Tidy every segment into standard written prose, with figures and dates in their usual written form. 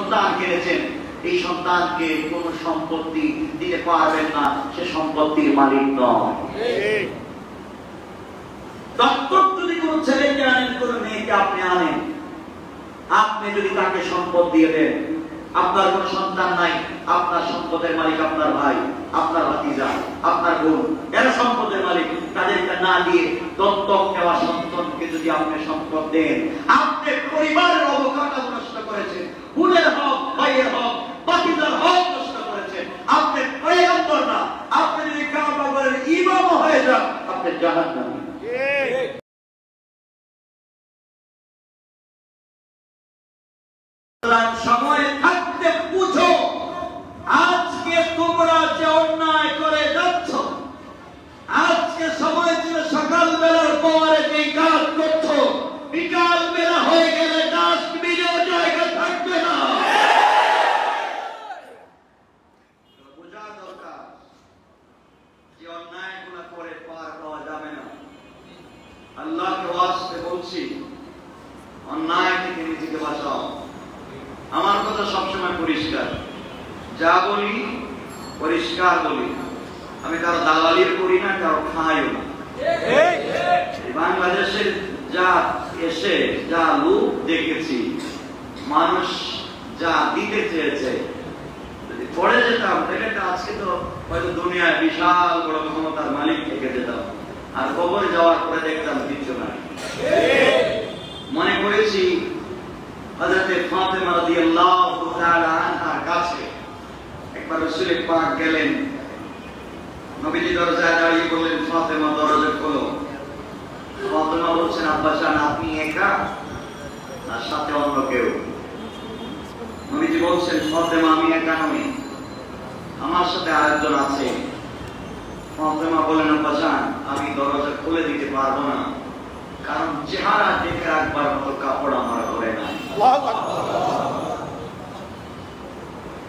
সন্তান কিনেছেন, এই সন্তানকে কোন সম্পত্তি দিতে পারবেন না, সে সম্পত্তির মালিক নয়। দত্তক যদি কোন ছেলেকে আনেন, কোন মেয়েকে আপনি আনেন, আপনি যদি তাকে সম্পদ দিয়ে দেন, আপনার কোন সন্তান নাই, আপনার সম্পদের মালিক আপনার ভাই, আপনার ভাতিজা, আপনার বোন, এরা সম্পদের মালিক। তাদেরকে না দিয়ে দত্তক নেওয়া সন্তানকে যদি আপনি সম্পদ দেন, আপনি পরিবারের অবকাঠামো নষ্ট করেছেন, বোনের হক, ভাইয়ের হক, ভাতিজার হক নষ্ট করেছেন। আপনি পয়গম্বর না, আপনি যদি কাবা ঘরের ইমাম হয়ে যান, আপনি জাহান্নামী। সময় থাকতে বুঝো, আজকে তোমরা যে অন্যায় করে যাচ্ছ, আজকে সময় ছিল সকাল বেলার পরে যে কাজ করছো, বিকাল বেলা হয়ে গেলে ডাস্টবিনেও জায়গা থাকবে না। বোঝা দরকার যে অন্যায় গুলো করে পার পাওয়া যাবে না। আল্লাহকে ওয়াস্তে বলছি, অন্যায় থেকে নিজেকে বাঁচাও। আমার কথা সবসময় পরিষ্কার, যা বলি পরিষ্কার বলি। আমি কারো দালালির করি না, কারো খাইও না। বাংলাদেশের যা এসে যা লোক দেখেছি, মানুষ যা দিতে চেয়েছে, যদি পড়ে যেতাম তাহলে আজকে তো হয়তো দুনিয়ায় বিশাল বড় ক্ষমতার মালিক থেকে যেতাম, আর কবরে যাওয়ার পরে দেখতাম কিছু নাই। মনে করেছি হযরতে ফাতেমা রাদিয়াল্লাহু তাআলা আনহার কাছে একবার রাসূল পাক গেলেন, নবীজি দরজায় দাঁড়িয়ে বললেন, ফাতেমা দরজা খোলো। ফাতেমা বলছেন, আব্বা জান আপনি একা আর সাথে অন্য কেউ? নবীজি বলছেন, ফাতেমা আমি একা নই, আমার সাথে আরেকজন আছে। ফাতেমা বলেন, আব্বা জান আমি দরজা খুলে দিতে পারবো না, কারণ চেহারা দেখে রাখবার মতো কাপড় আমার ঘরে নাই।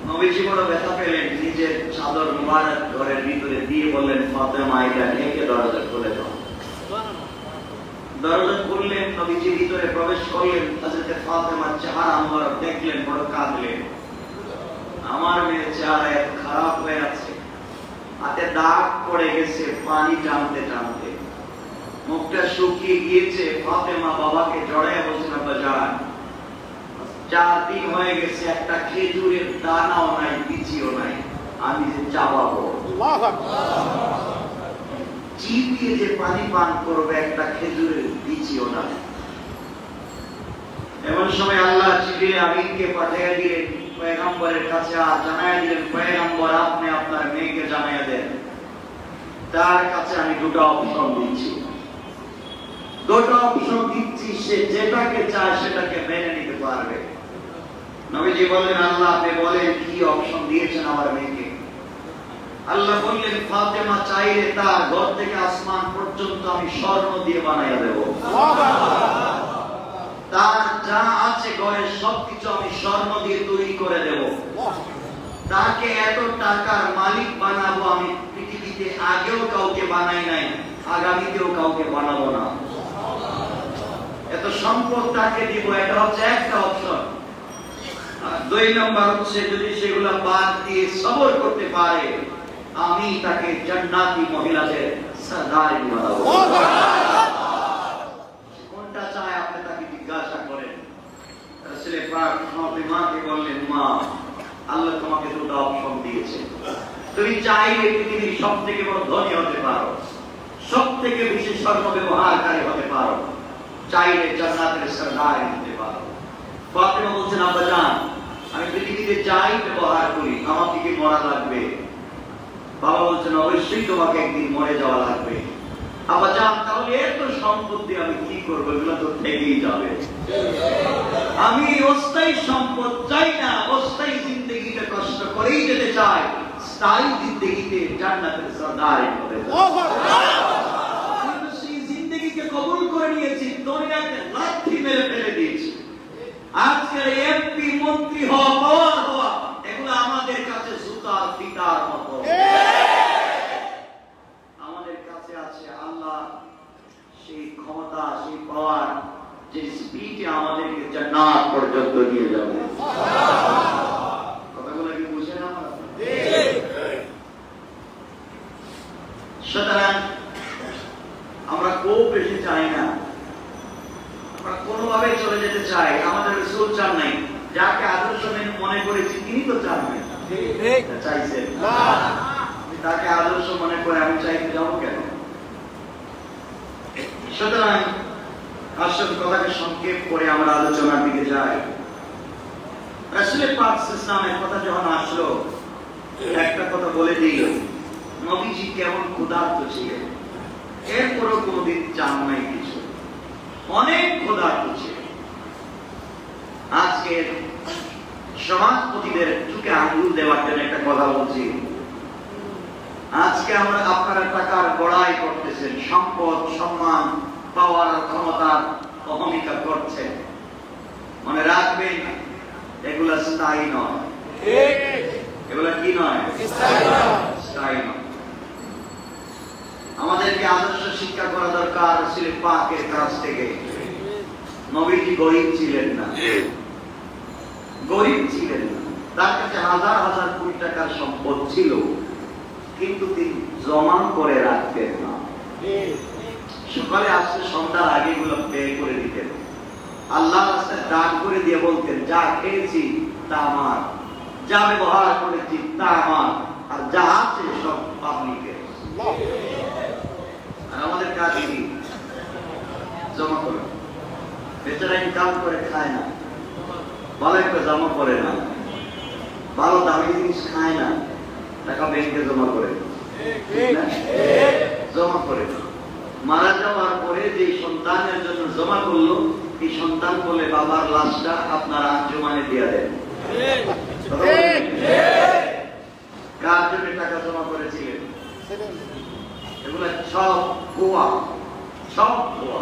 নবীজি বড় ব্যথা পেলেন, নিজের চাদর মুবারক ঘরের ভিতরে দিয়ে বললেন, ফাতেমা এটা ঢেকে দরজা খুলে দাও। দরজা খুললেন, নবীজি ভিতরে প্রবেশ করলেন, হযরত ফাতেমার চেহারা মুবারক দেখলেন, বড় কাঁদলেন। আমার মেয়ের চেহারা এত খারাপ হয়ে আছে, হাতে দাগ পড়ে গেছে পানি টানতে টানতে, মুখটা শুকিয়ে গিয়েছে। ফাতেমা বাবাকে জড়ায় বলছেন, আব্বা জান 4 দিন হয়ে গেছে, একটা খেজুরের দানাও নাই, বিচিও নাই, আমি যে চাবাবো, চিবিয়ে যে পানি পান করবে, একটা খেজুরের বিচিও নাই। এমন সময় আল্লাহ জিবরিল আমিনকে পাঠিয়ে দিলেন পয়গম্বরের কাছে, আর জানায় দিলেন, পয়গম্বর আপনি আপনার মেয়েকে জানিয়ে দেন, তার কাছে আমি দুটো অপশন দিচ্ছি, দুটো অপশন দিচ্ছি, সে যেটাকে চায় সেটাকে মেনে নিতে পারবে। নবীজি বললেন, আল্লাহ আপনি বলেন কি অপশন দিয়েছেন আমার মেয়েকে? আল্লাহ বললেন, ফাতেমা চাইলে তার ঘর থেকে আসমান পর্যন্ত আমি স্বর্ণ দিয়ে বানাইয়া দেব, তার যা আছে ঘরের সবকিছু আমি স্বর্ণ দিয়ে তৈরি করে দেব, তাকে এত টাকার মালিক বানাবো আমি পৃথিবীতে আগেও কাউকে বানাই নাই, আগামীতেও কাউকে বানাবো না। এত সম্পদ তাকে দিব, এটা হচ্ছে একটা অপশন। আর 2 নম্বর হচ্ছে, যদি সেগুলা বাদ দিয়ে সবর করতে পারে, আমি তাকে জান্নাতি মহিলাদের সরদার বানাবো। কোনটা চায় আপনি তাকে জিজ্ঞাসা করেন। রাসূল পাক ফাতেমাকে বললেন, মা আল্লাহ তোমাকে দুটো অপশন দিয়েছে, তুমি চাইলে পৃথিবীর সবথেকে বড় ধনী হতে পারো, সবথেকে বেশি স্বর্ণ ব্যবহারকারী হতে পারো, চাইলে জান্নাতের সরদার হতে পারো। ফাতেমা বলছেন, আব্বা জান আমি পৃথিবীতে যাই ব্যবহার করি, আমাকে কি মরা লাগবে? বাবা বলছেন, অবশ্যই তোমাকে একদিন মরে যাওয়া লাগবে। আব্বা জান তাহলে এত সম্পত্তি আমি কি করবো? এগুলো তো থেকেই যাবে। আমি অস্থায়ী সম্পদ চাই না, অস্থায়ী জিন্দেগিতে কষ্ট করেই যেতে চাই, স্থায়ী জিন্দেগিতে জান্নাতের সরদার হতে চাই। সেই জিন্দেগিকে কবুল করে নিয়েছি, দুনিয়াতে লাথি মেরে ফেলে দিয়েছি। আজকের এমপি মন্ত্রী হওয়া, পাওয়ার হওয়া, এগুলো আমাদের কাছে জুতার ফিতার মতো। আমাদের কাছে আছে আল্লাহ সেই ক্ষমতা, সেই পাওয়ার, যে স্পিডে আমাদেরকে জান্নাত পর্যন্ত নিয়ে যাবে। যাকে আদর্শ মনে করেছি তিনি তো চানবেন, চাইছেন তাকে আদর্শ মনে করে আমি চাইতে যাবো কেন? সুতরাং আসল কথাকে সংক্ষেপ করে আমরা আলোচনার দিকে যাই। রাসূল পাক সাল্লাল্লাহু কথা যখন আসলো, একটা কথা বলে দিই, নবীজি কেমন ক্ষুধার্ত ছিলেন, এরপরও কোনদিন চান নাই কিছু, অনেক ক্ষুধার্ত ছিলেন। আজকে সমাজপতিদের চুকে আঙ্গুল দেওয়ার জন্য একটা কথা বলছি। আজকে আমরা আপনারা টাকার বড়াই করতেছেন, সম্পদ সম্মান পাওয়ার ক্ষমতার অহমিকা করছেন, মনে রাখবেন এগুলা স্থায়ী নয়। এগুলা কি নয়? স্থায়ী নয়। আমাদেরকে আদর্শ শিক্ষা করা দরকার রাসূল পাকের কাছ থেকে। নবীজি গরিব ছিলেন না, গরিব ছিলেন না, তার কাছে হাজার হাজার কোটি টাকার সম্পদ ছিল, কিন্তু তিনি জমা করে রাখতেন না। সকালে আসলে সন্ধ্যার আগে গুলো ব্যয় করে দিতেন, আল্লাহ রাস্তায় দান করে দিয়ে বলতেন, যা খেয়েছি তা আমার, যা ব্যবহার করেছি তা আমার, আর যা আছে সব পাবলিকের। আর আমাদের কাজ কি? জমা করে। বেচারা ইনকাম করে খায় না, ভালো একটা জমা করে না, ভালো দামি জিনিস খায় না, টাকা ব্যাংকে জমা করে, জমা করে। মারা যাওয়ার পরে যে সন্তানের জন্য জমা করলো, এই সন্তান বলে বাবার লাশটা আপনার আঞ্জুমানে দিয়ে দেন। কার জন্য টাকা জমা করেছিলেন? এগুলো সব গোয়া, সব গোয়া।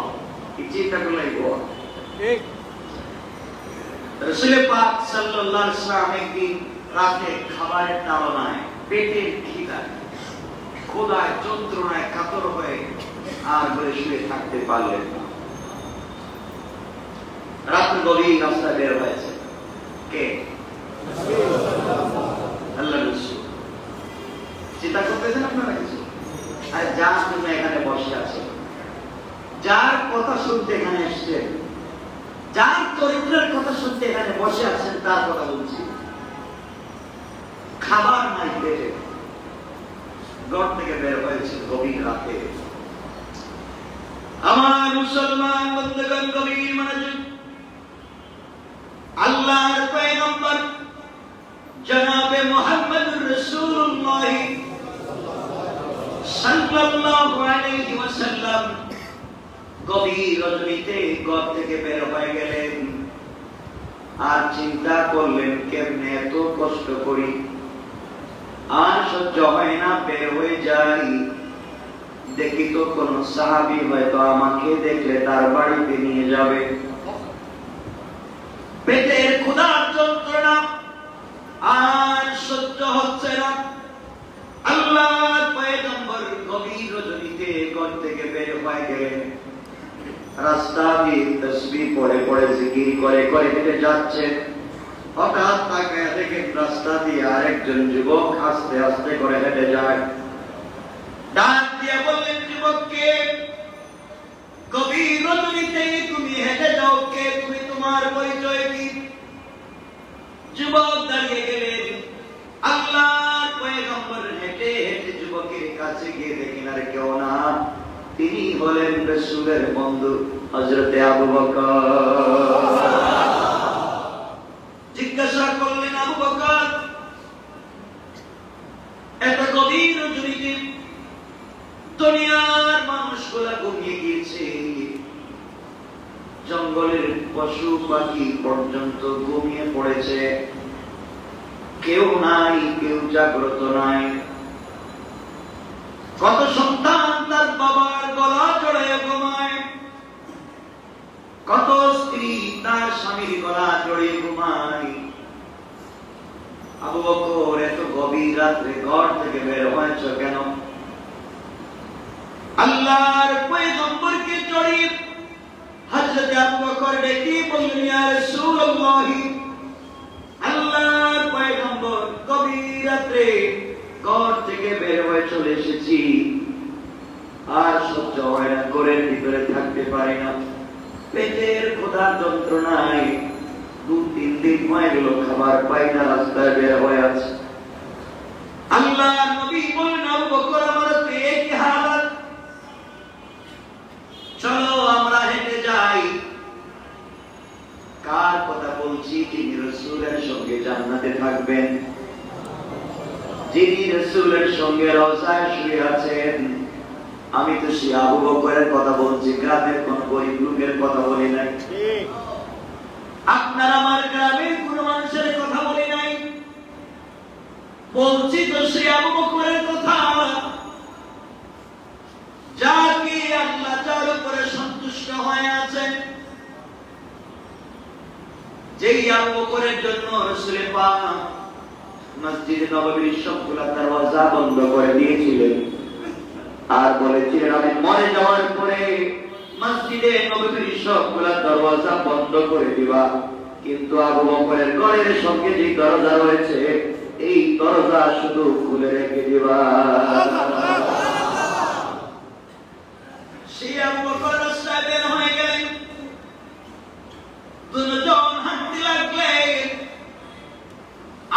এই চিন্তাগুলাই গোয়া। রাসূল পাক সাল্লাল্লাহু আলাইহি ওয়াসাল্লাম একদিন রাতে খাবারের তাড়নায়, পেটের খিদায়, ক্ষুধায়, যন্ত্রণায় কাতর হয়ে আর ঘরে শুয়ে থাকতে পারলেন না। রাত্রে গভীর রাস্তায় বের হয়েছে। কে? আল্লাহ রাসূল। চিন্তা করতেছেন আপনারা কিছু? আর যার জন্য এখানে বসে আছে, যার কথা শুনতে এখানে এসছেন, যার চরিত্রের কথা শুনতে এখানে বসে আছেন, তার কথা বলছি। খাবার নাই পেটে, ঘর থেকে বের হয়েছে গভীর রাতে। আমার মুসলমান বন্ধুগণ, গভীর মনোযোগ। আল্লাহর পয়গম্বর জনাবে মুহাম্মদুর রাসূলুল্লাহ সাল্লাল্লাহু আলাইহি ওয়াসাল্লাম গভীর রজনীতে ঘর থেকে বের হয়ে গেলেন। আর চিন্তা করলেন, কেমনে এত কষ্ট করি, আর সহ্য হয় না, বের হয়ে যাই, দেখি তো কোন সাহাবী হয়তো আমাকে দেখলে তার বাড়িতে নিয়ে যাবে। পেটের ক্ষুধার যন্ত্রণা আর সহ্য হচ্ছে না। আল্লাহর পয়গম্বর গভীর রজনীতে ঘর থেকে বের হয়ে গেলেন। রাস্তা দিয়ে তাসবিহ পড়ে পড়ে জিকির করে করে হেঁটে যাচ্ছে। হঠাৎ তাকায় দেখেন রাস্তা দিয়ে আরেকজন যুবক আস্তে আস্তে করে হেঁটে যায়। ডাক দিয়ে বললেন, যুবককে, গভীর রজনীতে তুমি হেঁটে যাও কে? তুমি, তোমার পরিচয় কি? যুবক দাঁড়িয়ে গেলেন। আল্লাহর পয়গম্বর হেঁটে হেঁটে যুবকের কাছে গিয়ে দেখেন আর কেউ না, তিনি হলেন রাসূলের বন্ধু হযরতে আবু বকর। জিজ্ঞাসা করলেন, আবু বকর, এত গভীর রজনীতে দুনিয়ার মানুষগুলা ঘুমিয়ে গিয়েছে, জঙ্গলের পশু পাখি পর্যন্ত ঘুমিয়ে পড়েছে, কেউ নাই, কেউ জাগ্রত নাই। কত সন্তান তার বাবার গলা জড়ায় ঘুমায়, কত স্ত্রী তার স্বামীর গলা জড়িয়ে ঘুমায়। আবু বকর, এত গভীর রাত্রে ঘর থেকে বের হয়েছ কেন? আল্লাহর পয়গম্বরকে জড়িয়ে হযরত আবু বকর ডেকে বললেন, ইয়া রাসূলুল্লাহ, আল্লাহর পয়গম্বর, গভীর রাত্রে ঘর থেকে বের হয়ে চলে এসেছি, আর সহ্য হয় না, ঘরের ভিতরে থাকতে পারি না, পেটের ক্ষুধার যন্ত্রণায় 2-3 দিন হয়ে গেল খাবার পাই না, রাস্তায় বের হয়ে আছে। আল্লাহ নবী বললেন, আবু বকর আমার তো একই হালত, চলো আমরা হেঁটে যাই। কার কথা বলছি? যিনি রাসূলের সঙ্গে জান্নাতে থাকবেন, যিনি রাসূলের সঙ্গে রওজায় শুয়ে আছেন। আমি তো সেই আবু বকরের কথা বলছি, গ্রামের কোন গরিব লোকের কথা বলি নাই। আপনার আমার গ্রামের কোন মানুষের কথা বলি নাই, বলছি তো সেই আবু বকরের কথা, যাকে আল্লাহ যার উপরে সন্তুষ্ট হয়ে আছেন। যেই আবু বকরের জন্য রাসূল পাক মসজিদে নববীর সবগুলা দরওয়াজা বন্ধ করে দিয়েছিলেন, আর বলেছিলেন আমি মরে যাওয়ার পরে মসজিদে নববীর সবগুলা দরওয়াজা বন্ধ করে দিবা, কিন্তু আবু বকরের ঘরের সঙ্গে যে দরজা রয়েছে এই দরজা শুধু খুলে রেখে দিবা। সেই আবু বকর রাস্তায় বের হয়ে গেলেন, দুজন হাঁটতে লাগলেন।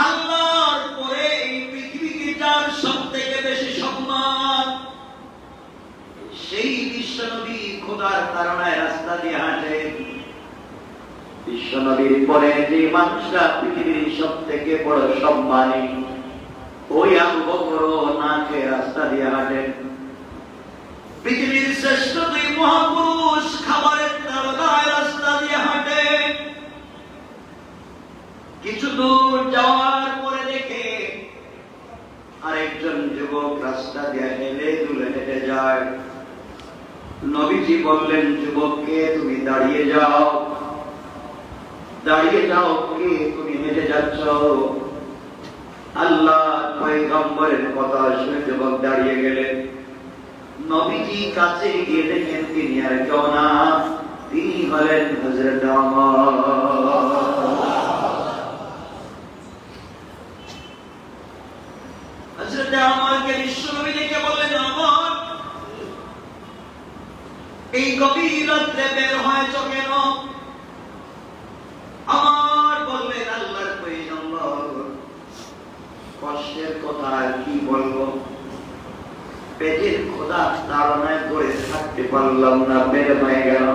আল্লাহর পরে এই পৃথিবীকে যার সবথেকে বেশি সম্মান, সেই বিশ্বনবী খোদার তাড়নায় রাস্তা দিয়ে হাঁটেন। বিশ্বনবীর পরে যে মানুষরা পৃথিবীর সবথেকে বড় সম্মানী, ওই আবু বকর না খেয়ে রাস্তা দিয়ে হাঁটেন। পৃথিবীর শ্রেষ্ঠ দুই মহাপুরুষ খাবারের তাড়নায় রাস্তা দিয়ে হাঁটে। কিছু দূর যাওয়ার পরে দেখে আরেকজন যুবক রাস্তা দিয়ে হেলে দুলে হেঁটে যায়। নবীজি বললেন, যুবককে তুমি দাঁড়িয়ে যাও। দাঁড়িয়ে যাও, কে তুমি হেঁটে যাচ্ছ? আল্লাহ পয়গম্বরের কথা শুনে যুবক দাঁড়িয়ে গেলেন। নবীজি কাছে গিয়ে দেখেন তিনি আর কেউ না, তিনি হলেন হযরত ওমর। হযরত ওমরকে বিশ্বনবী দেখে বললেন, ওমর এই গভীর রাত্রে বের হয়েছ কেন? আমার বললেন, আল্লাহর পয়গম্বর কষ্টের কথা আর কি বলবো, পেটের খোদা তাড়নায় করে থাকতে পারলাম না, বের হয়ে গেল।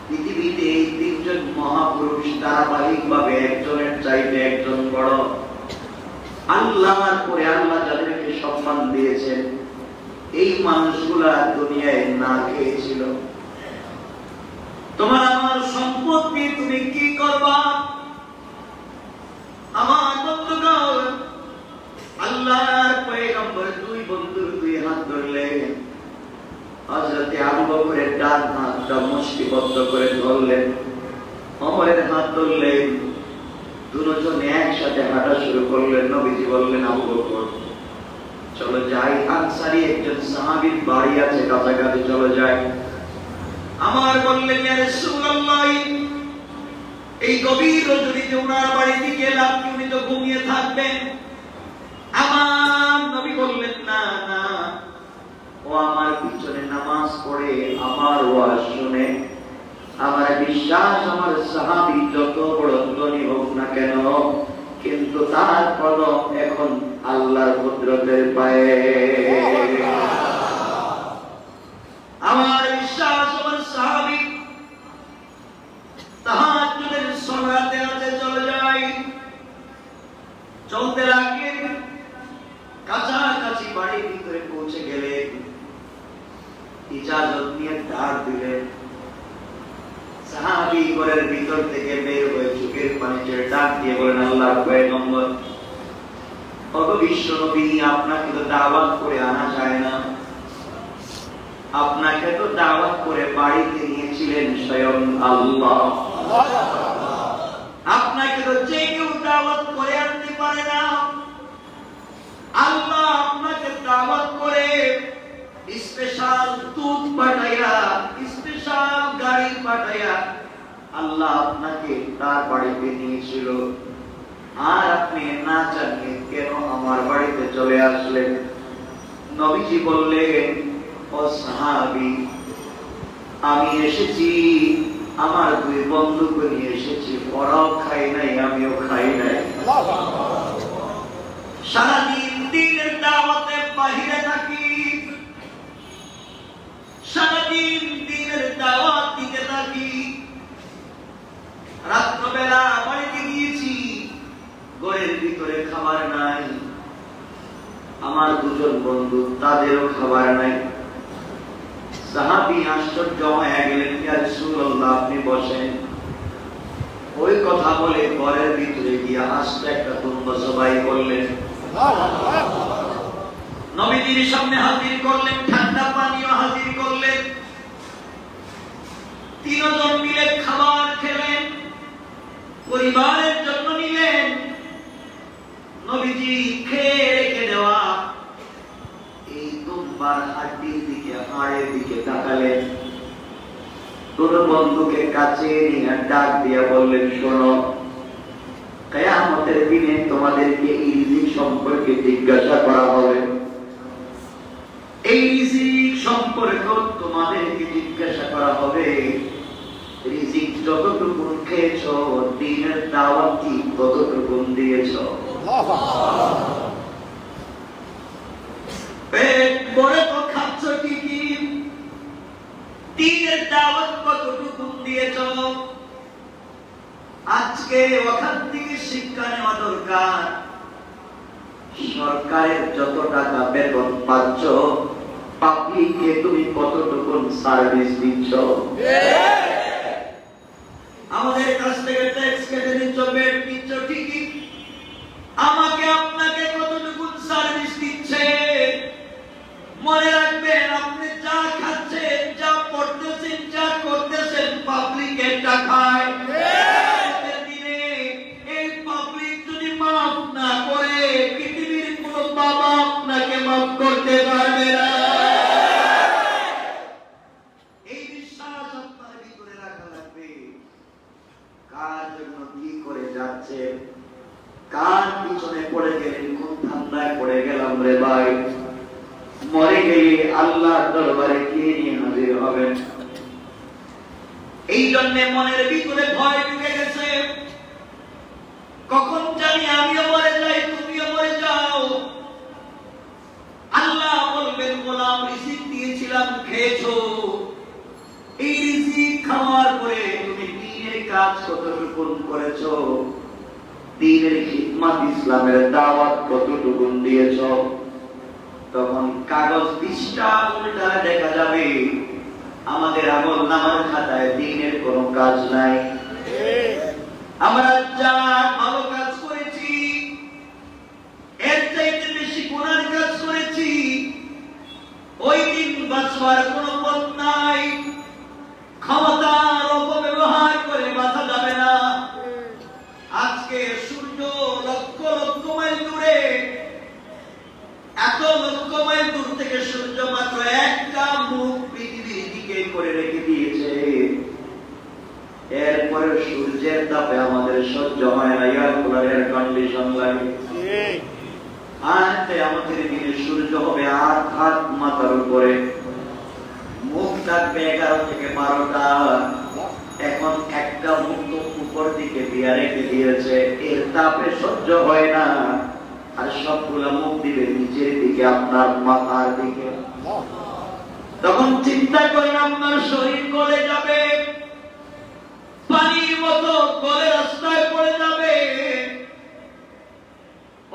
পৃথিবীতে এই তিনজন মহাপুরুষ ধারাবাহিক ভাবে একজনের চাইতে একজন বড়। আল্লাহর পরে আল্লাহ যাদেরকে সম্মান দিয়েছেন, এই মানুষগুলা দুনিয়ায় না খেয়েছিল। তোমার আমার সম্পদ নিয়ে তুমি কি করবা? আমার বন্ধুগণ, আল্লাহর পয়গম্বর দুই বন্ধুর দুই হাত ধরলেন। হযরত আবু বকরের ডান হাতটা মুষ্টিবদ্ধ করে ধরলেন, ওমরের হাত ধরলেন। দুজনে একসাথে হাঁটা শুরু করলেন। নবীজি বললেন, আবু বকর চলো যাই, আনসারী একজন সাহাবীর বাড়ি আছে কাছাকাছি, চলো যাই। আমার বললেন, ইয়া রাসূলুল্লাহ এই গভীর রজনীতে ওনার বাড়িতে গেলাম, উনি তো ঘুমিয়ে থাকবেন। আমার নবী বললেন, না না, ও আমার পিছনে নামাজ পড়ে আমার ওয়াজ শুনে, আমার বিশ্বাস আমার সাহাবী যত বড় ধনী হোক না কেন, কিন্তু তার কদম এখন আল্লাহর কুদরতের পায়ে। আমার বিশ্বাস আমার সাহাবী তাহাজ্জুদের সালাতে আছে, চলে যাই। চলতে লাগলেন, কাছাকাছি বাড়ির ভিতরে পৌঁছে গেলেন। ইজাজত নিয়ে ডাক দিলেন। সাহাবী ঘরের ভিতর থেকে বের হয়ে চোখের পানি ছেড়ে ডাক দিয়ে বলেন, আল্লাহর পয়গম্বর, ওগো বিশ্বনবী, আপনাকে তো দাওয়াত করে আনা যায় না, আপনাকে তো দাওয়াত করে বাড়িতে নিয়েছিলেন স্বয়ং আল্লাহ। আপনাকে তো যে কেউ দাওয়াত করে আনতে পারে না। আল্লাহ আপনাকে দাওয়াত করে স্পেশাল দুধ পাঠাইয়া, স্পেশাল গাড়ি পাঠাইয়া আল্লাহ আপনাকে তার বাড়িতে নিয়েছিল, আর আপনি না জানিয়ে কেন আমার বাড়িতে চলে আসলেন? নবীজি বললেন, ও সাহাবী, আমি এসেছি আমার দুই বন্ধুকে নিয়ে এসেছি, ওরাও খাই নাই আমিও খাই নাই। সারাদিন দিনের দাওয়াতে বাহিরে থাকি, সারাদিন দিনের দাওয়াত দিতে থাকি। রাত্রবেলা বাড়িতে গিয়েছি, ঘরের ভিতরে খাবার নাই। আমার দুজন বন্ধু, তাদেরও খাবার নাই। সাহাবী আশ্চর্য হয়ে গেলেন, ইয়া রাসূলুল্লাহ আপনি বসেন। ওই কথা বলে ঘরের ভিতরে গিয়ে আস্তে একটা দুম্বা সবাই করলেন, নবীজির সামনে হাজির করলেন, ঠান্ডা পানিও হাজির করলেন। তিনজন মিলে খাবার খেলেন, পরিবারের জন্য নিলেন। নবীজি খেয়ে রেখে দেওয়া এই দুম্বার হাড্ডির দিকে, হাড়ের দিকে তাকালেন। তোর বন্ধুকে কাছে নিয়ে ডাক দিয়ে বললেন, শোনো, কিয়ামতের দিনে তোমাদেরকে এই রিজিক সম্পর্কে জিজ্ঞাসা করা হবে। এই রিজিক সম্পর্কে তোমাদেরকে জিজ্ঞাসা করা হবে। রিজিক যতটুকু খেয়েছো, দিনের দাওয়াত কি ততটুকু দিয়েছো? পেট ভরে তো খাচ্ছ ঠিকই, দিনের দাওয়াত কতটুকু দিয়েছো? আজকে ওখান থেকে শিক্ষা নেওয়া দরকার। সরকারের যত টাকা বেতন পাচ্ছ, পাবলিককে তুমি কতটুকু সার্ভিস দিচ্ছ? আমাদের কাছ থেকে ট্যাক্স কেটে নিচ্ছ, বেড নিচ্ছ ঠিকই, আমাকে আপনাকে কতটুকু সার্ভিস দিচ্ছে? মনে রাখবেন, আপনি যা খাচ্ছেন, যা পড়তেছেন, যা করতেছেন, পাবলিকের টাকায়। এই পাবলিক যদি মাফ না করে, পৃথিবীর কোন বাবা আপনাকে মাফ করতে পারবে না। এই বিশ্বাস আপনার ভিতরে রাখা লাগবে। কার জন্য কি করে যাচ্ছে, কার পিছনে পড়ে গেলেন, কোন ধান্দায় পড়ে গেলাম রে ভাই। মরে গেলে আল্লাহর দরবারে কে নিয়ে হাজির হবেন? এই জন্য মনের ভিতরে ভয় ঢুকে গেছে, কখন জানি আমিও মরে যাই, তুমিও মরে যাও। আল্লাহ বলবেন, গোলাম রিজিক দিয়েছিলাম, খেয়েছো। এই রিজিক খাওয়ার পরে তুমি দ্বীনের কাজ কতটুকু করেছো? দ্বীনের খিদমত, ইসলামের দাওয়াত কতটুকু দিয়েছো? তখন কাগজ পৃষ্ঠা উল্টা দেখা যাবে, আমাদের আমলনামার খাতায় দ্বীনের কোনো কাজ নাই। আমরা যা ভালো কাজ করেছি, এর চাইতে বেশি গুনার কাজ করেছি। ওই দিন বাঁচবার কোনো পথ নাই। ক্ষমতার অপব্যবহার করে বাঁচা যাবে না। আজকে সূর্য লক্ষ লক্ষ মাইল দূরে, এত লক্ষ মাইল দূর থেকে সূর্য মাত্র একটা মুখ পৃথিবীর দিকে করে রেখে দিয়েছে। এরপরে সূর্যের তাপে আমাদের সহ্য হয় না, এয়ার কুলারের কন্ডিশন লাগে। আর আমাদের দিনে সূর্য হবে ৮ হাত মাথার উপরে, মুখ থাকবে ১১ থেকে ১২টা। এখন একটা মুখ তো উপর দিকে দিয়ে রেখে দিয়েছে, এর তাপে সহ্য হয় না। আর সবগুলো মুখ দিবে নিচের দিকে, আপনার মাথার দিকে। তখন চিন্তা করেন, আপনার শরীর গলে যাবে, পানির মতো গলে রাস্তায় পড়ে যাবে।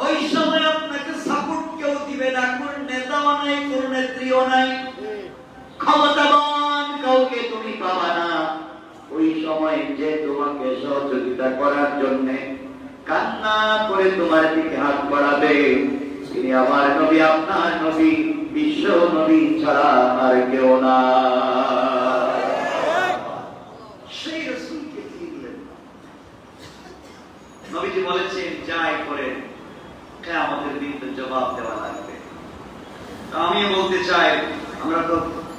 ওই সময় আপনাকে সাপোর্ট কেউ দিবে না, কোন নেতাও নাই, কোন নেত্রীও নাই, ক্ষমতাবান কাউকে তুমি পাবা না। ওই সময় যে তোমাকে সহযোগিতা করার জন্য কান্না করে তোমার দিকে হাত বাড়াবে, তিনি আমার নবী, আপনার নবী, বিশ্ব নবী ছাড়া আর কেউ না। সেই রাসূলকে চিনলেন। নবীজি বলেছেন, যাই করে কিয়ামতের দিন তো জবাব দেওয়া লাগবে। আমি বলতে চাই, আমরা তো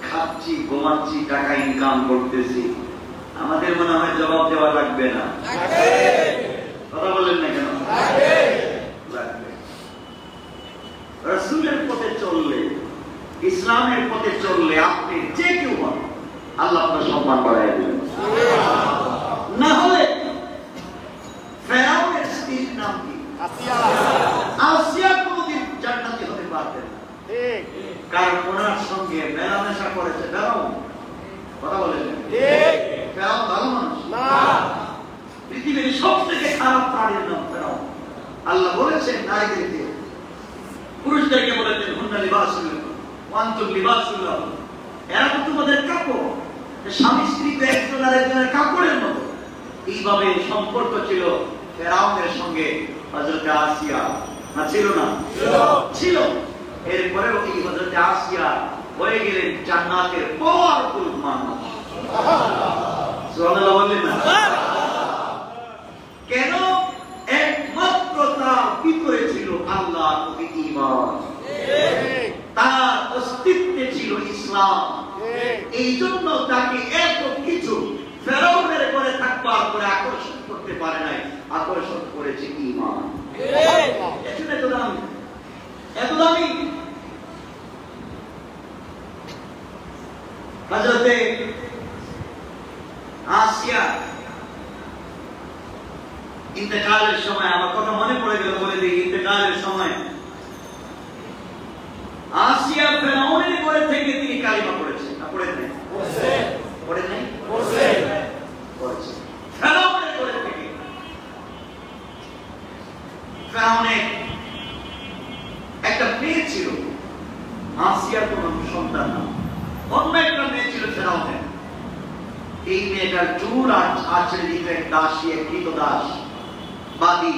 খাচ্ছি, ঘুমাচ্ছি, টাকা ইনকাম করতেছি, আমাদের মনে হয় জবাব দেওয়া লাগবে না? কথা বলেন না কেন? লাগবে। রাসূলের পথে চললে, ইসলামের পথে চললে, আপনি যে কেউ হন, আল্লাহ আপনার সম্মান বাড়ায় দেবেন। স্ত্রীর নাম কি? আসিয়া। আসিয়া কোনদিন জান্নাতি হতে পারতেন না, ঠিক, কারণ ওনার সঙ্গে মেলামেশা করেছে ফেরাউন। কথা বলেছেন? ঠিক। ফেরাউন ভালো মানুষ না, পৃথিবীর সবথেকে খারাপ প্রাণীর নাম ফেরাউন। আল্লাহ বলেছেন নারীদেরকে, পুরুষদেরকে বলেছেন হুন্না লিবাসুল ওয়ান্তুম লিবাসুল লাহুম, এরা তো তোমাদের কাপড়। স্বামী স্ত্রী তো একজন আরেকজনের কাপড়ের মতো। এইভাবে সম্পর্ক ছিল ফেরাউনের সঙ্গে হযরত আসিয়া, না ছিল না? ছিল। এরপরেও এই হযরত আসিয়া হয়ে গেলেন জান্নাতের পাওয়ারফুল মানুষ। সুবহানাল্লাহ বললেন না? কেন? একমাত্র তার ভিতরে ছিল আল্লাহর প্রতি ঈমান, তার অস্তিত্বে ছিল ইসলাম। এই জন্য তাকে এত কিছু ফেরাউনের করে থাকবার পরে আকর্ষণ করতে পারে নাই, আকর্ষণ করেছে ঈমান। এজন্য এত দামি, এত দামি। হযরতে আসিয়া ইন্তেকালের সময়, আমার কথা মনে পড়ে গেল বলে দিই, ইন্তেকালের সময় আসিয়া ফেরাউনের করে থেকে তিনি কালিমা পড়েছেন, না পড়েন নাই? পড়েন নাই? পড়েছেন ফেরাউনের করে থেকে। ফেরাউনের একটা মেয়ে ছিল, আসিয়ার কোনো সন্তান না, অন্য একটা মেয়ে ছিল ফেরাউনের। এই মেয়েটার চুল আছড়ে দিত এক দাসী, এক কৃতদাস বাদী।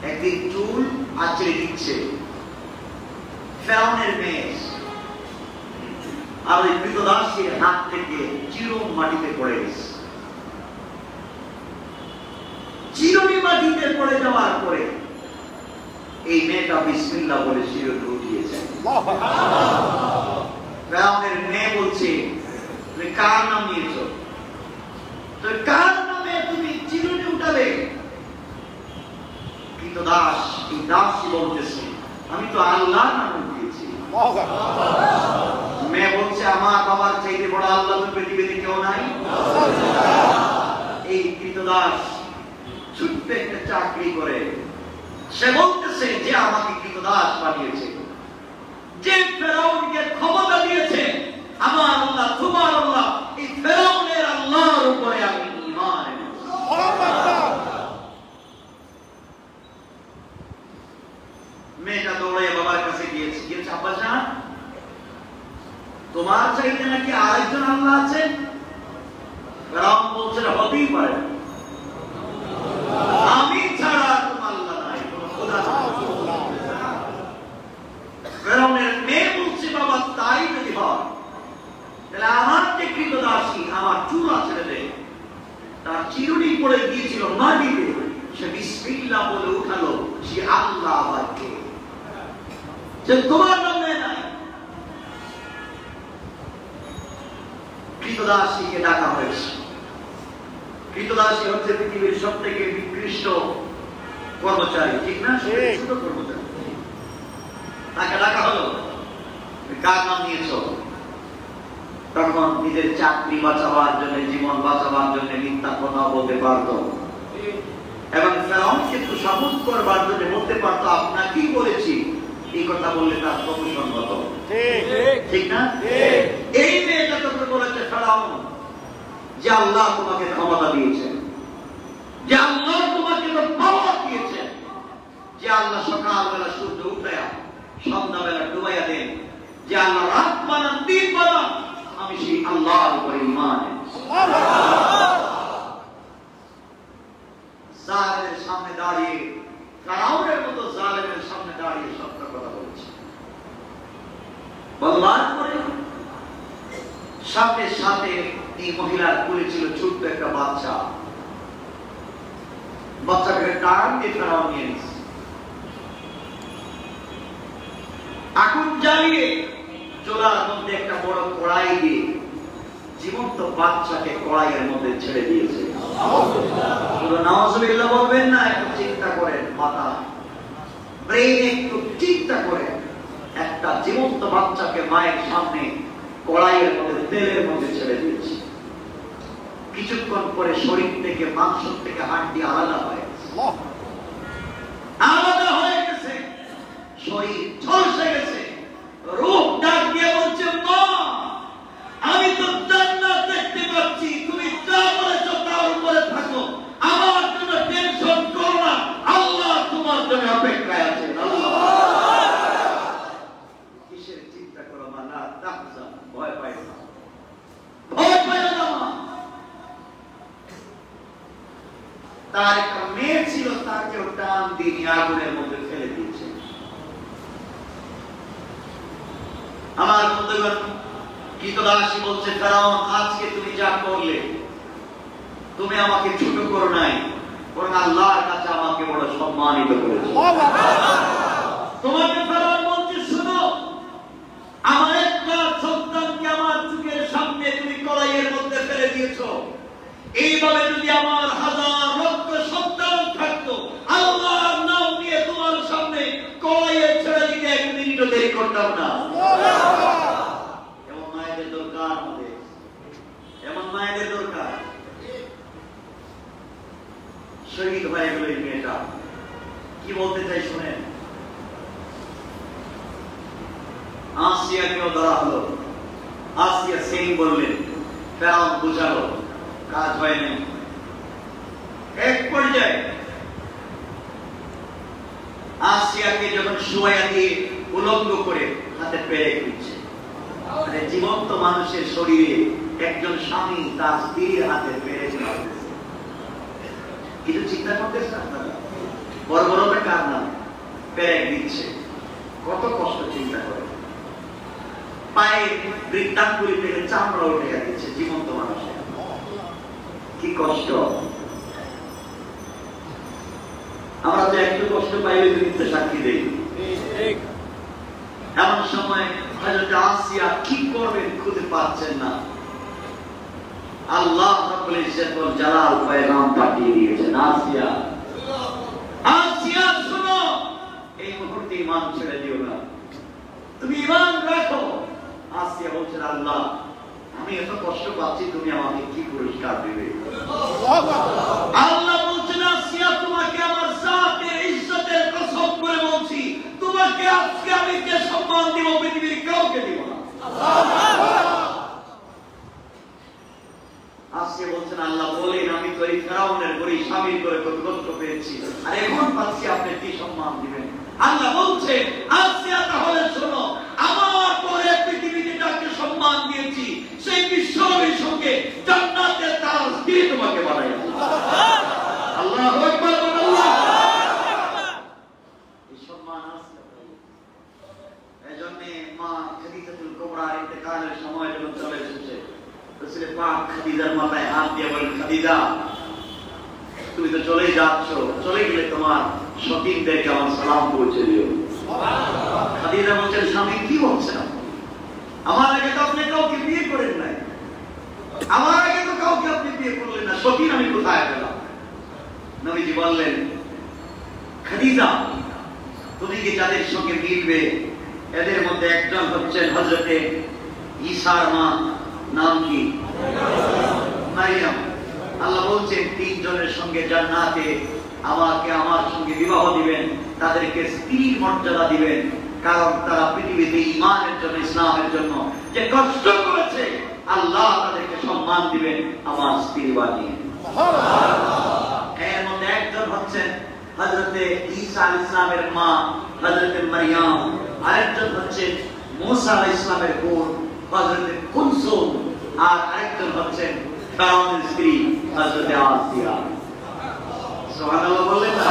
একদিন চুল আছড়ে দিচ্ছে ফেরাউনের মেয়ে, আর ওই কৃতদাসীর হাত থেকে চিরুনি মাটিতে পড়ে গেছে। চিরুনি মাটিতে পড়ে যাওয়ার পরে এই মেয়েটা বিসমিল্লাহ বলে চিরুনি উঠিয়েছে। ফেরাউনের মেয়ে বলছে, তুমি কার নাম নিয়েছ? তো কার নামে তুমি চিরুনি উঠাবে? কৃতদাস, এই দাসী বলতেছে, আমি তো আল্লাহর নাম দিয়েছি। মেয়ে বলছে, আমার বাবার চাইতে বড় আল্লাহ তো পৃথিবীতে কেউ নাই। এই কৃতদাস ছোট্ট একটা চাকরি করে, সে বলতেছে যে আমাকে কৃতদাস বানিয়েছে, যে ফেরাউনকে ক্ষমতা দিয়েছে আমার আল্লাহ, তোমার আল্লাহ, এই ফেরাউনের আল্লাহর উপরে আমি ঈমান এনেছি। মেয়েটা দৌড়ে বাবার কাছে গিয়েছে, আব্বাজান তোমার চাইতে নাকি আরেকজন আল্লাহ আছে? ফেরাউন বলছে হতেই পারে, আমি ছাড়া তোমার আল্লাহ নাই, কোনো খোদা নাই। ফেরাউনের মেয়ে বলছে, বাবা তাই যদি হয় তাহলে আমার যে কৃতদাসী আমার চুলা ছেড়ে দেয়, তার চিরুনি পড়ে গিয়েছিল মাটিতে, সে বিসমিল্লাহ বলে উঠালো, সে আল্লাহ আবার কে? যে তোমার নামে নাই। কৃতদাসীকে ডাকা হয়েছে। কৃতদাসী হচ্ছে পৃথিবীর সব থেকে নিকৃষ্ট কর্মচারী, ঠিক না? ছোট কর্মচারী। তাকে ডাকা হলো, কার নাম নিয়েছ? তখন নিজের চাকরি বাঁচাবার জন্য, জীবন বাঁচাবার জন্য মিথ্যা কথা বলতে পারত, এবং ফেরাউন কিন্তু সাবুত করবার জন্য বলতে পারতো, আপনাকেই বলেছি। এই কথা বললে তার প্রসঙ্গত, ঠিক না? এই মেয়েটা তোকে বলেছে ফেরাউন যে আল্লাহ তোমাকে ক্ষমতা দিয়েছেন, যে আল্লাহ তোমাকে পাওয়ার দিয়েছেন, যে আল্লাহ সকালবেলা সূর্য উঠায়া সন্ধ্যাবেলা ডুবাইয়া দেন, যে আল্লাহ রাত বানান দিন বানান, আমি সেই আল্লাহর উপরে ঈমান এনেছি। জালেমের সামনে দাঁড়িয়ে, ফেরাউনের মতো জালেমের সামনে দাঁড়িয়ে সত্য কথা বলছে। বলবার পরে সাথে সাথে এই মহিলার কোলে ছিল ছোট্ট একটা বাচ্চা। বাচ্চাকে টান দিয়ে ফেরাউন নিয়ে নিচ্ছে। আগুন জ্বালিয়ে চোলার মধ্যে একটা বড় কড়াই দিয়ে জীবন্ত বাচ্চাকে কড়াইয়ের মধ্যে ছেড়ে দিয়েছে। শুধু নাউজুবিল্লাহ বলবেন না, একটু চিন্তা করেন, মাথা ব্রেইনে একটু চিন্তা করেন। একটা জীবন্ত বাচ্চাকে মায়ের সামনে কড়াইয়ের মধ্যে, তেলের মধ্যে ছেড়ে দিয়েছে। কিছুক্ষণ পরে শরীর থেকে, মাংস থেকে হাড্ডি আলাদা হয়ে গেছে। আলাদা হয়ে গেছে, শরীর ঝলসে গেছে, রূপ ডাক দিয়ে বলছে, মা আমি তো জান্নাত দেখতে পাচ্ছি, তুমি যা বলেছো তার উপরে থাকো, আমার জন্য টেনশন করো না, আল্লাহ তোমার জন্য অপেক্ষায় আছেন। কিসের চিন্তা করো মা? না তাহজান, ভয় পাই না, ভয় পাই না মা। তার একটা মেয়ে ছিল, তাকেও টান দিয়ে আগুনের মধ্যে ফেলে দিয়েছে। আমার বন্ধুগণ, কৃতদাসী বলছে, ফেরাউন আজকে তুমি যা করলে, তুমি আমাকে ছোট করো নাই, বরং আল্লাহর কাছে আমাকে বড় সম্মানিত করেছো। তোমাকে ফেরাউন বলছে, শোনো, আমার একটা সন্তানকে আমার চোখের সামনে তুমি কড়াইয়ের মধ্যে ফেলে দিয়েছো, এইভাবে যদি আমার হাজার লক্ষ সন্তান থাকতো, আল্লাহর নাম নিয়ে তোমার সামনে কড়াইয়ে ছেড়ে দিতে এক মিনিটও দেরি করতাম না। এমন মায়েদের দরকার আমাদের, এমন মায়েদের দরকার। শহীদ হয়ে গেল এই মেয়েটা। কি বলতে চাই শুনেন। আসিয়াকেও ধরা হলো, আসিয়া সিং বললেন, ফেরাউন বুঝালো, কাজ হয় নাই। এক পর্যায়ে আসিয়াকে যখন শোয়া দিয়ে উলঙ্গ করে হাতে পেরেক দিচ্ছে, মানে জীবন্ত মানুষের শরীরে একজন স্বামী তার স্ত্রীর হাতে পেরেক মারতেছে। কিছু চিন্তা করতেছে আপনারা? বর্বরতা কার নাম? পেরেক দিচ্ছে, কত কষ্ট চিন্তা করে। পায়ে বৃত্তাঙ্গুলি থেকে চামড়া উঠে যাচ্ছে জীবন্ত মানুষের, কি কষ্ট। আমরা তো একটু কষ্ট পাইলে মৃত্যু সাক্ষী দেই। এমন সময় হযরত আসিয়া কি করবেন খুঁজে পাচ্ছেন না। আল্লাহ রাব্বুল ইজ্জত ওয়াল জালাল পয়গাম পাঠিয়ে দিয়েছেন, আসিয়া, আসিয়া শুনো, এই মুহূর্তে ঈমান ছেড়ে দিও না, তুমি ঈমান রাখো। আসিয়া বলছেন, আল্লাহ আমি এত কষ্ট পাচ্ছি, তুমি আমাকে কি পুরস্কার দিবে? আল্লাহ বলছেন, আসিয়া তোমাকে আমার জাতের ইজ্জতের কসম করে বলছি, তোমাকে আজকে আমি যে সম্মান দিব পৃথিবীর কাউকে দিব না। আসিয়া বলছেন, আল্লাহ বলেন, আমি তো এই ফেরাউনের ঘরে শামিল করে কত কষ্ট পেয়েছি, আর এখন পাচ্ছি আপনি কি সম্মান দিবেন? আল্লাহ বলছেন, আসিয়া তাহলে শোনো, আমার পরে পৃথিবীতে যাকে সম্মান দিয়েছি সেই বিশ্বনবীর সঙ্গে জান্নাতের তার স্ত্রী তোমাকে বানাইছি। আল্লাহু আকবার, আল্লাহ। এই সম্মান আছে। এজন্য মা খাদিজাতুল কুবরার ইন্তেকালের সময় যখন চলে এসেছে, রাসূল পাক খাদিজার মাথায় হাত দিয়ে বলেন, খাদিজা তুমি তো চলেই যাচ্ছ, চলে গেলে তোমার সতীনদেরকে আমার সালাম পৌঁছে দিও। খাদিজা বলছেন, স্বামী কি বলছেন? আমার আগে তো আপনি কাউকে বিয়ে করেন নাই, আমার আগে তো কাউকে আপনি বিয়ে করলেন না, সতীন আমি কোথায় পেলাম? নবীজি বললেন, খাদিজা তুমি কি যাদের সঙ্গে মিলবে, এদের মধ্যে একজন হচ্ছেন হযরতে ঈসার মা, নাম কি? মারিয়াম। আল্লাহ বলছেন, তিনজনের সঙ্গে জান্নাতে আমাকে আমার সঙ্গে বিবাহ দিবেন, তাদেরকে স্ত্রীর মর্যাদা দিবেন, কারণ তারা পৃথিবীতে ঈমানের জন্য, ইসলামের জন্য যে কষ্ট করেছে, আল্লাহ তাদেরকে সম্মান দিবেন আমার স্ত্রী বানিয়ে। এর মধ্যে একজন হচ্ছেন হযরতে ঈসা আলাইহিস সালামের মা হযরতে মারিয়াম, আরেকজন হচ্ছেন মুসা আলাইহিস সালামের বোন হযরতে কুলসুম, আর আরেকজন হচ্ছেন ফেরাউনের স্ত্রী হযরতে আসিয়া। সুবহানাল্লাহ বললেন না?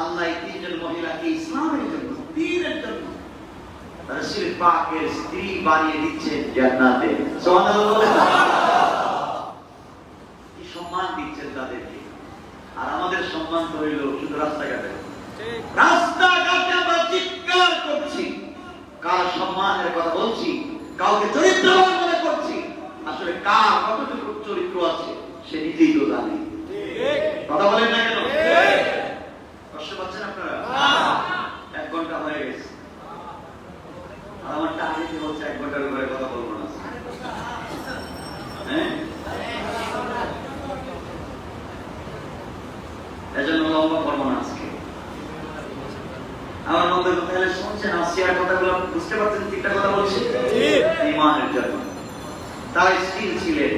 আল্লাহ এই তিনজন মহিলাকে ইসলামের জন্য, দ্বীনের জন্য রাসূল পাকের স্ত্রী বানিয়ে দিচ্ছেন জান্নাতে। সুবহানাল্লাহ বললেন না? কি সম্মান দিচ্ছেন তাদেরকে। আর আমাদের সম্মান তো হইল শুধু রাস্তাঘাটে, রাস্তাঘাটে আমরা চিৎকার করছি, কার সম্মানের কথা বলছি, কাউকে চরিত্রবান মনে করছি, আসলে কার কতটুকু চরিত্র আছে সে নিজেই তো জানে। কথা বলেন না কেন? কষ্ট পাচ্ছেন আপনারা? 1 ঘন্টা হয়ে গেছে, আর আমার টাইম হচ্ছে 1 ঘন্টার উপরে কথা বলবো না। হ্যাঁ, লম্বা করবো না আজকে। আমার মধ্যে তাহলে শুনছেন আসিয়ার কথাগুলো বুঝতে পারছেন? তিনটা কথা বলছি ঈমানের জন্য তারা স্থির ছিলেন।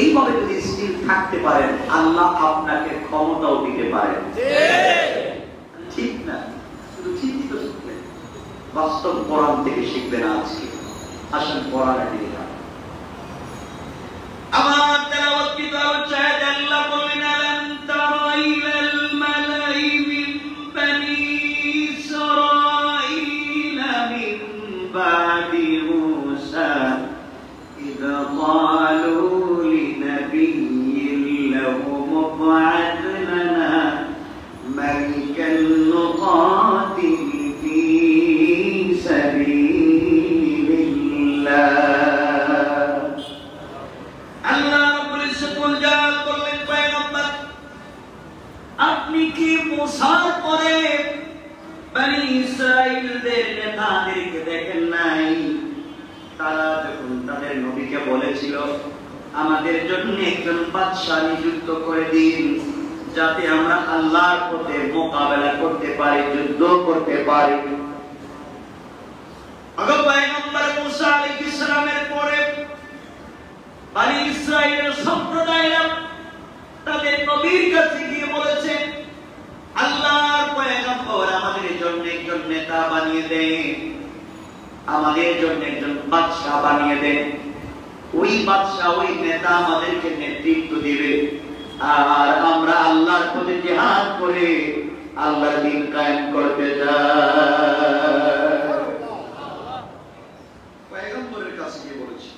এইভাবে যদি স্থির থাকতে পারেন আল্লাহ আপনাকে ক্ষমতাও দিতে পারেন। ঠিক না? শুধু ঠিকই তো শিখবেন, বাস্তব কোরআন থেকে শিখবেন। আজকে আসেন কোরআনের দিকে। আমার তেলাওয়াত কি তো চায় আল্লাহ বলেন আলাম তারা ইলাল মালাই মিন বানি ইসরাঈল মিন বাদি মূসা ইযা ক্বালু লিনাবিয়্যিন লাহু মুবআথ লানা মালিকান নুকাতিল ফী সাবিলিল্লাহ। আপনি কি মুসার পরে বনি ইসরাঈলদের নেতাদেরকে দেখেন নাই? তারা যখন তাদের নবীকে বলেছিল আমাদের জন্য একজন বাদশা নিযুক্ত করে দিন যাতে আমরা আল্লাহর পথে মোকাবেলা করতে পারি, যুদ্ধ করতে পারি। পয়গম্বর মুসা আলাইহিস সালামের পরে বনি ইসরাঈলের সম্প্রদায়রা তাদের নবীর কাছে গিয়ে বলেছে আল্লাহর পয়গম্বর আমাদের জন্য একজন নেতা বানিয়ে দেন, আমাদের জন্য একজন বাদশা বানিয়ে দেন। ওই বাদশা ওই নেতা আমাদেরকে নেতৃত্ব দিবে আর আমরা আল্লাহর পথে জিহাদ করে আল্লাহর দ্বীন কায়েম করতে যাই। পয়গম্বরের কাছে গিয়ে বলেছে।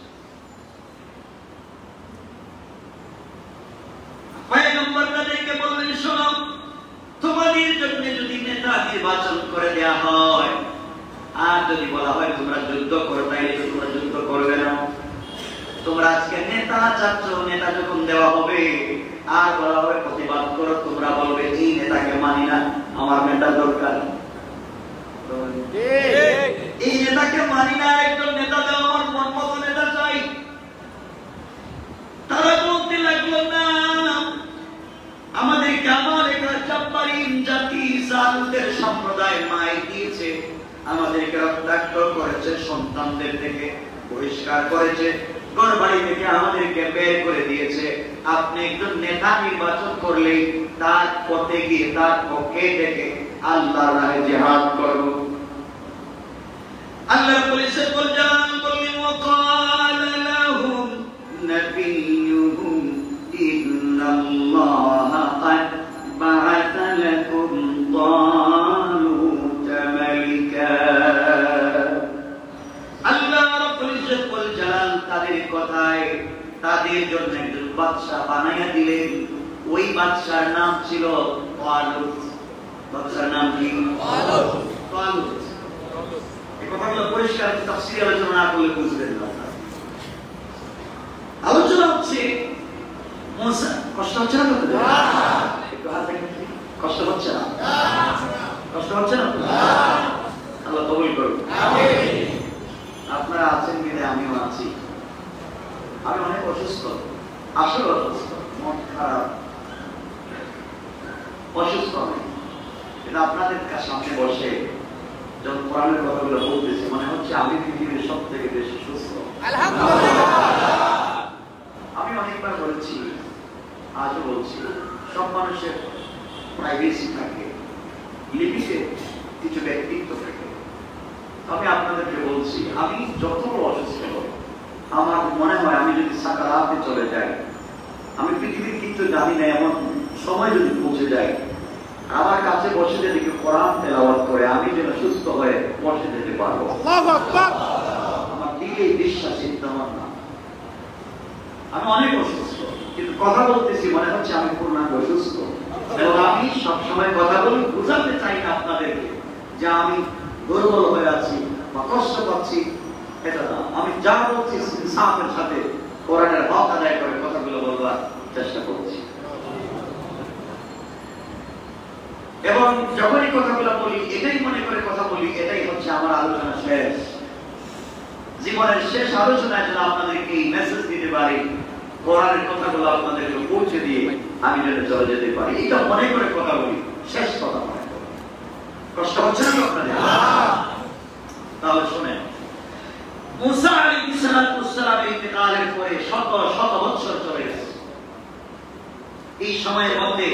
পয়গম্বর তাদেরকে বললেন শোনো, তোমাদের জন্য যদি নেতা নির্বাচন করে দেয়া হয় আর যদি বলা হয় তোমরা যুদ্ধ করো, তাইলে তো তোমরা যুদ্ধ করবে না। তোমরা আজকে নেতা চাচ্ছ, নেতা যখন দেওয়া হবে আর বলা হবে প্রতিবাদ করো, তোমরা বলবে এই নেতাকে মানি না, আমার নেতা দরকার। এই নেতাকে মানি না, একজন নেতা দেওয়া, আমার মন মতো নেতা চাই। তারা বলতে লাগলো না আমাদেরকে আমার একটা জব্বারিন জাতি জালুদের সম্প্রদায় মাই দিয়েছে, আমাদেরকে রক্তাক্ত করেছে, সন্তানদের থেকে বহিষ্কার করেছে, ঘর বাড়ি থেকে আমাদেরকে বের করে দিয়েছে। আপনি একজন নেতা নির্বাচন করলেই তার পথে গিয়ে তার পক্ষে থেকে আল্লাহর রাহে জিহাদ করব। আল্লাহ বলেছেন বল জালাল বললেন ওয়াকালা লাহুম নাবিয়্যুহুম ইন্নাল্লাহা ক্বাদ বা'আথা লাকুম তালুত মালিকা। আল্লাহ রাব্বুল ইজ্জত ওয়াল জালাল তাদের কথায় তাদের জন্য একজন বাদশা বানাইয়া দিলেন। ওই বাদশার নাম ছিল তালুত। বাদশার নাম কি? তালুত। এই কথাগুলো পরিষ্কার তাফসীরে আলোচনা না করলে বুঝবেন না। আলোচনা হচ্ছে মুসা, কষ্ট হচ্ছে না? একটু হাত দেখেন, কষ্ট হচ্ছে না? কষ্ট হচ্ছে না? আল্লাহ কবুল করুন। আপনারা আছেন কিনা? আমিও আছি। আমি অনেক অসুস্থ, আসলে অসুস্থ, মন খারাপ, অসুস্থ নই, কিন্তু আপনাদের সামনে বসে যখন কোরআনের কথাগুলো বলতেছি মনে হচ্ছে আমি পৃথিবীর সব থেকে বেশি সুস্থ। আমি অনেকবার বলেছি, আজও বলছি, সব মানুষের প্রাইভেসি থাকে, লিমিটেড কিছু ব্যক্তিত্ব থাকে। আমি আপনাদেরকে বলছি আমি যত অসুস্থ আমার মনে হয় আমি যদি সাকারাতে চলে যাই, আমি পৃথিবীর কিছু জানি না এমন সময় যদি পৌঁছে যায়, আমার কাছে বসে যদি কেউ কোরআন তেলাওয়াত করে আমি যেন সুস্থ হয়ে বসে যেতে পারবো। আমার দিকে বিশ্বাস চিন্তামান না। আমি অনেক অসুস্থ, কিন্তু কথা বলতেছি মনে হচ্ছে আমি পূর্ণাঙ্গ সুস্থ। এবং আমি সবসময় কথা বলি, বুঝাতে চাই না আপনাদেরকে যে আমি দুর্বল হয়ে আছি বা কষ্ট পাচ্ছি, এটা না। আমি যা বলছি ইনসাফের সাথে কোরআনের হক আদায় করে কথাগুলো বলবার চেষ্টা করছি। এবং যখনই কথাগুলো বলি এটাই মনে করে কথা বলি, এটাই হচ্ছে আমার আলোচনা শেষ। জীবনের শেষ আলোচনায় যেন আপনাদেরকে এই মেসেজ দিতে পারি, কোরআনের কথাগুলো আপনাদেরকে পৌঁছে দিয়ে আমি যেন চলে যেতে পারি। এটা মনে করে কথা বলি, শেষ কথা মনে করি। কষ্ট হচ্ছে না আপনাদের? তাহলে শোনেন, মুসা আলাইহিস সালামের ইন্তেকালের পরে শত শত বছর চলে গেছে। এই সময়ের মধ্যে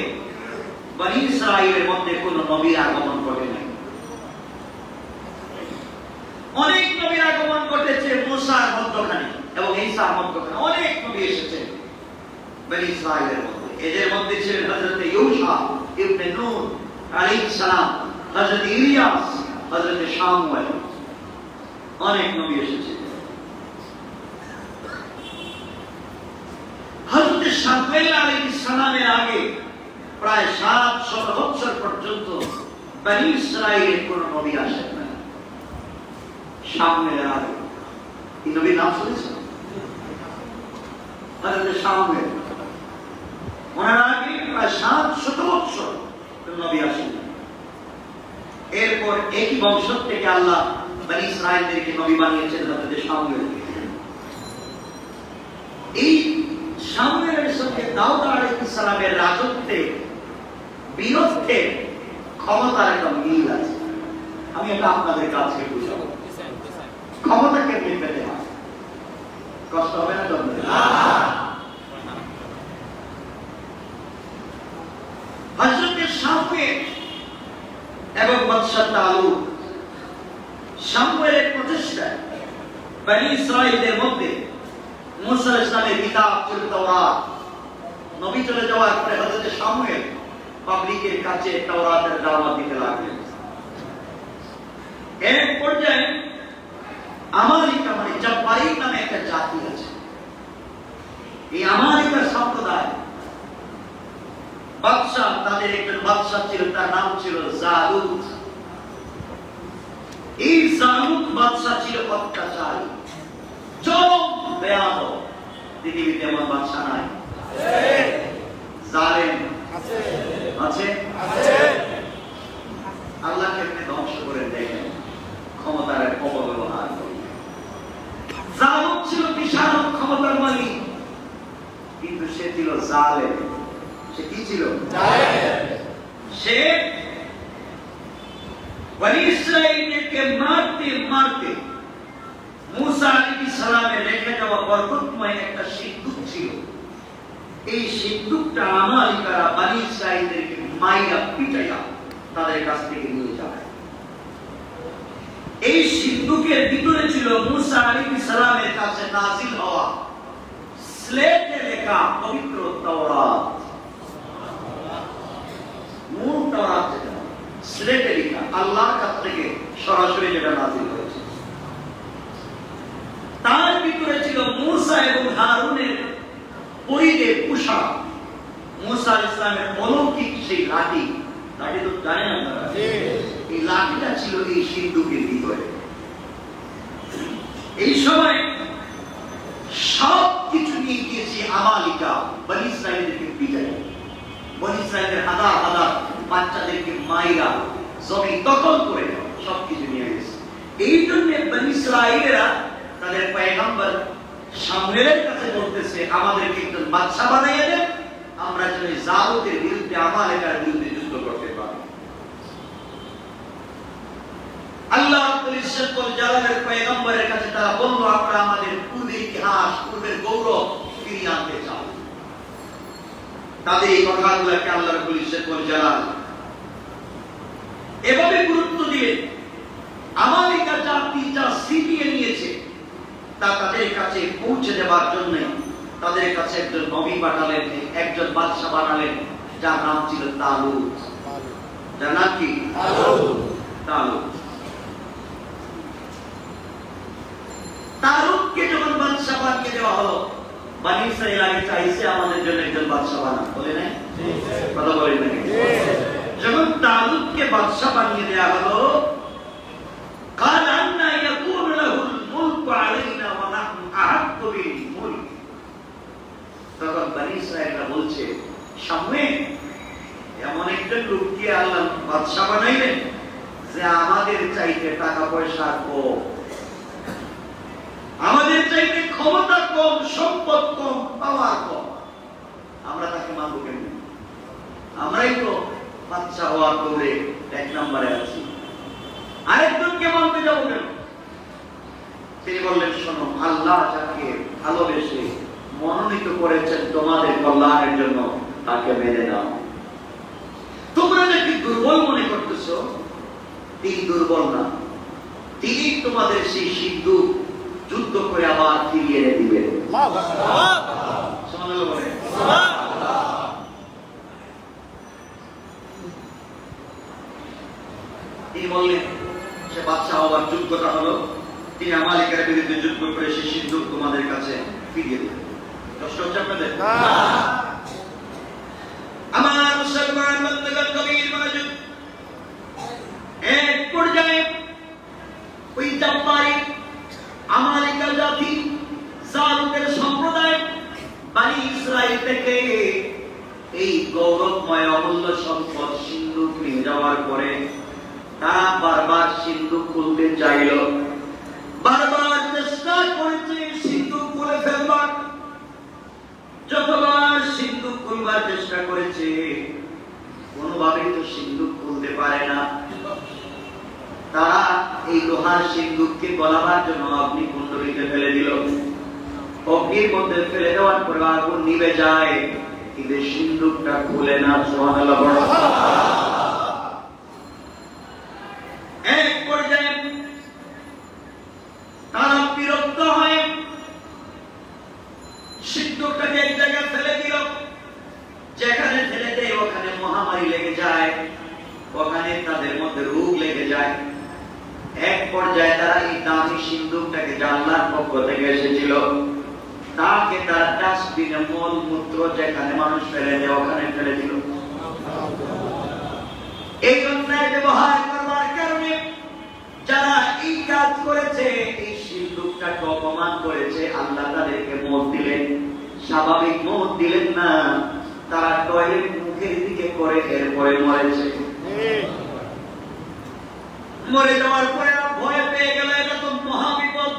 বনী ইসরাইলের মধ্যে কোন নবীর আগমন ঘটে নাই। অনেক নবীর আগমন ঘটেছে মুসার মধ্যখানে এবং ঈসার মধ্যখানে অনেক নবী এসেছে বনী ইসরাইলের মধ্যে। এদের মধ্যে ছিলেন হযরত ইউসা ইবনে নূন আলাইহিস সালাম, হযরত ইলিয়াস, হযরত শামুয়েল, অনেক নবী এসেছে। হযরত শামুয়েল আলাইহিস সালামের আগে প্রায় 700 বছর পর্যন্ত বনী ইসরাইলের কোন নবী আসেন না। শামুয়েলের আগে এই নবীর নাম শুনেছেন? হযরত শামুয়েল, ওনার আগে প্রায় 700 বছর নবী আসেন। এরপর একই বংশ থেকে আল্লাহ বনী ইসরাইলদেরকে নবী বানিয়েছেন হযরত শামুয়েলকে। এই শামুয়েলের সঙ্গে দাউদ আলাইহিস সালামের রাজত্বে বিরুদ্ধে ক্ষমতার একটা মিল আছে। আমি এটা আপনাদের কাছে বুঝাবো, ক্ষমতা কেমনি পেতে হয়। কষ্ট হবে না? হযরত শামুয়েল এবং বাদশা তালুত, শামুয়েলের প্রচেষ্টায় বনী ইসরাইলদের মধ্যে মুসা ইসলামের কিতাব ছিল তাওরাত। নবী চলে যাওয়ার পরে হযরত শামুয়েল পাবলিকের কাছে তাওরাতের দাওয়াত দিতে লাগলেন। এক পর্যায়ে আমালিকা মানে জাব্বারিক নামে একটা জাতি আছে। এই আমালিকা সম্প্রদায় বাদশা, তাদের একজন বাদশা ছিল, তার নাম ছিল জালুত। এই জালুত বাদশা ছিল অত্যাচারী, চরম বেয়াদব। পৃথিবীতে এমন বাদশা নাই? জালেম আছে? আল্লাহ কেমনে ধ্বংস করে দেখেন, ক্ষমতার অপব্যবহার করে। জালুত ছিল বিশাল ক্ষমতার মালিক, কিন্তু সে ছিল জালেম। সে কি ছিল? সে বনী ইসরাইলকে মারতে মারতে মুসা আলাইহিস সালামের রেখে যাওয়া বরকতময় একটা সিন্দুক ছিল। এই সিন্দুকটা আমালিকারা বনী ইসরাইলদেরকে মাইরা পিটাইয়া তাদের কাছ থেকে নিয়ে যায়। এই সিন্দুকের ভিতরে ছিল মুসা আলাইহিস সালামের কাছে নাযিল হওয়া স্লেটে লেখা পবিত্র তাওরাত। মূল তাওরাত যেটা স্লেটে লেখা, আল্লাহর কাছ থেকে সরাসরি যেটা নাযিল হয়েছে। তার ভিতরে ছিল মুসা এবং হারুনের পরিদের পোশাক, মুসা আলাইহিস সালামের অলৌকিক সেই লাঠি। লাঠি তো জানেন আপনারা? এই লাঠিটা ছিল এই সিন্দুকের ভিতরে। এই সময় সব কিছু নিয়ে গিয়েছে আমালিকা বনী ইসরাইলদেরকে পিটাই। বনী ইসরাইলের হাজার হাজার বাচ্চাদেরকে মাইরা জমি দখল করে সবকিছু নিয়ে গেছে। এই জন্য বনী ইসরাইলেরা তাদের পয়গম্বর শামুয়েলের কাছে বলতেছে, আমাদেরকে একজন বাদশা বানাইয়া দেন, আমরা যেন জালুতের বিরুদ্ধে, আমালিকার বিরুদ্ধে যুদ্ধ করতে পারি। আল্লাহ রাব্বুল ইজ্জত ওয়াল জালালের পয়গম্বরের কাছে তারা বলল, আমরা আমাদের পূর্বের ইতিহাস, পূর্বের গৌরব ফিরিয়ে আনতে চাই। তাদের এই কথাগুলোকে আল্লাহ রাব্বুল ইজ্জত ওয়াল জালাল এভাবে গুরুত্ব দিয়ে আমালিকা জাতি যা ছিনিয়ে নিয়েছে তা তাদের কাছে পৌঁছে দেওয়ার জন্য তাদের কাছে একজন নবী পাঠালেন, একজন বাদশা বানালেন, যার নাম ছিল তালুত। যার নাম কি? তালুত। তালুতকে যখন বাদশা বানিয়ে দেওয়া হলো, বনী ইসরাইল আগে চাইছে আমাদের জন্য একজন বাদশা বানান, বলে নাই? কথা বলেন নাকি? যখন তালুতকে বাদশা বানিয়ে দেওয়া হলো, قال أن يكون له الملك علينا ونحن أحق بالملك। তখন বনী ইসরাইলরা বলছে, শামুয়েল, এমন একজন লোককে আল্লাহ বাদশা বানাইলেন যে আমাদের চাইতে টাকা পয়সা কম, আমাদের চাইতে ক্ষমতা কম, সম্পদ কম, পাওয়ার কম, আমরা তাকে মানব কেমন? আমরাই তো বাচ্চা হওয়ার দৌড়ে 1 নম্বরে আছি, আরেকজনকে মানতে যাবো কেন? তিনি বললেন, শোনো, আল্লাহ যাকে ভালোবেসে মনোনীত করেছেন তোমাদের কল্যাণের জন্য, তাকে মেনে নাও। তোমরা যাকে দুর্বল মনে করতেছ, তিনি দুর্বল না, তিনি তোমাদের সেই সিন্ধুক যুদ্ধ করে আবার ফিরিয়ে এনে দিবেন। তিনি বললেন, সে বাদশা হবার যোগ্যতা হলো, তিনি আমালিকের বিরুদ্ধে যুদ্ধ করে সেই সিন্ধুক তোমাদের কাছে ফিরিয়ে দিবেন। কষ্ট হচ্ছে আপনাদের? আমার মুসলমান বন্ধুগণ, গভীর মনোযোগ। এক পর্যায়ে ওই জাব্বারি আমালিকা জাতি, জালুতের সম্প্রদায় বনি ইসরাইল থেকে এই গৌরবময় অমূল্য সম্পদ সিন্ধুক নিয়ে যাওয়ার পরে তারা বারবার সিন্ধুক খুলতে চাইল, বারবার চেষ্টা করেছে সিন্ধুক খুলে ফেলবার। যতবার সিন্ধুক খুলবার চেষ্টা করেছে, কোনোভাবেই তো সিন্ধুক খুলতে পারে না। তারা এই লোহার সিন্ধুককে গলাবার জন্য অগ্নিকুণ্ডলিতে ফেলে দিল। অগ্নির মধ্যে ফেলে দেওয়ার পর আগুন নিভে যায়, কিন্তু সিন্ধুকটা খুলে না। সুবহানাল্লাহ। এক পর্যায়ে তারা বিরক্ত হয়ে সিন্ধুকটাকে এক জায়গায় ফেলে দিল। যেখানে ফেলে দেয় ওখানে মহামারী লেগে যায়, ওখানে তাদের মধ্যে রোগ লেগে যায়। এক পর্যায়ে তারা এই দামি সিন্ধুকটাকে, যা আল্লাহর পক্ষ থেকে এসেছিল, তাকে তারা ডাস্টবিনে মলমূত্র যেখানে মানুষ ফেলে দেয় ওখানে ফেলে দিল। এই অন্যায় ব্যবহার করবার কারণে যারা এই কাজ করেছে, এই সিন্ধুকটাকে অপমান করেছে, আল্লাহ তাদেরকে মত দিলেন। স্বাভাবিক মত দিলেন না, তারা টয়লেট মুখের দিকে করে এরপরে মরেছে। মরে যাওয়ার পরে ভয় পেয়ে গেল, এটা তো মহাবিপদ।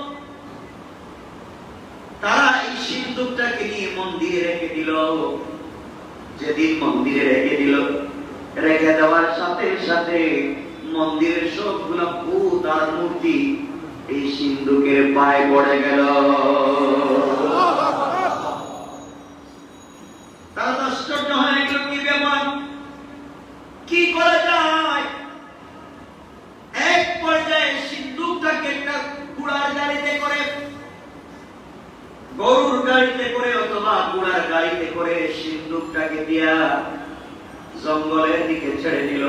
তারা এই সিন্ধুকটাকে নিয়ে মন্দিরে রেখে দিল। যেদিন মন্দিরে রেখে দিল, রেখে দেওয়ার সাথে সাথে মন্দিরের সবগুলো ভূত আর মূর্তি এই সিন্ধুকের পায়ে পড়ে গেল। তারা আশ্চর্য হয়ে গেল, কি ব্যাপার, কি করা যায়? এক পর্যায়ে সিন্ধুকটাকে একটা ঘোড়ার গাড়িতে করে, গরুর গাড়িতে করে অথবা ঘোড়ার গাড়িতে করে সিন্ধুকটাকে দিয়া জঙ্গলের দিকে ছেড়ে দিল।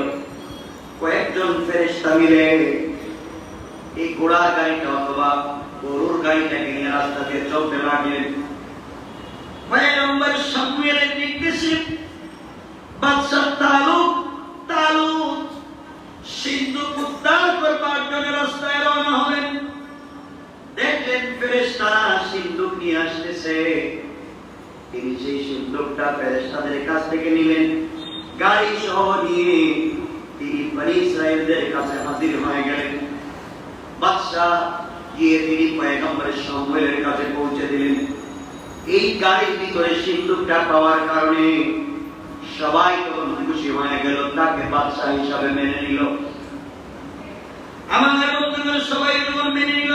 কয়েকজন ফেরেশতা মিলে এই ঘোড়ার গাড়িটা অথবা গরুর গাড়িটাকে নিয়ে রাস্তা দিয়ে চলতে লাগলেন। পয়গম্বর শামুয়েলের নির্দেশে বাদশা তালুত সিন্ধুক উদ্ধার করবার জন্য রাস্তায় রওনা হলেন। দেখলেন ফেরেশতারা সিন্ধুক নিয়ে আসতেছে। তিনি সেই সিন্ধুকটা ফেরেশতাদের কাছ থেকে নিলেন, গাড়ি সহ নিয়ে তিনি বনি ইসরাইলদের কাছে হাজির হয়ে গেলেন। বাদশা গিয়ে তিনি পয়গম্বর শামুয়েলের কাছে পৌঁছে দিলেন। এই গাড়ির ভিতরে সিন্ধুকটা পাওয়ার কারণে সবাই তখন খুশি হয়ে গেল, তাকে বাদশা হিসাবে মেনে নিল। আমাদের বন্ধুরা সবাই যখন মেনে নিল,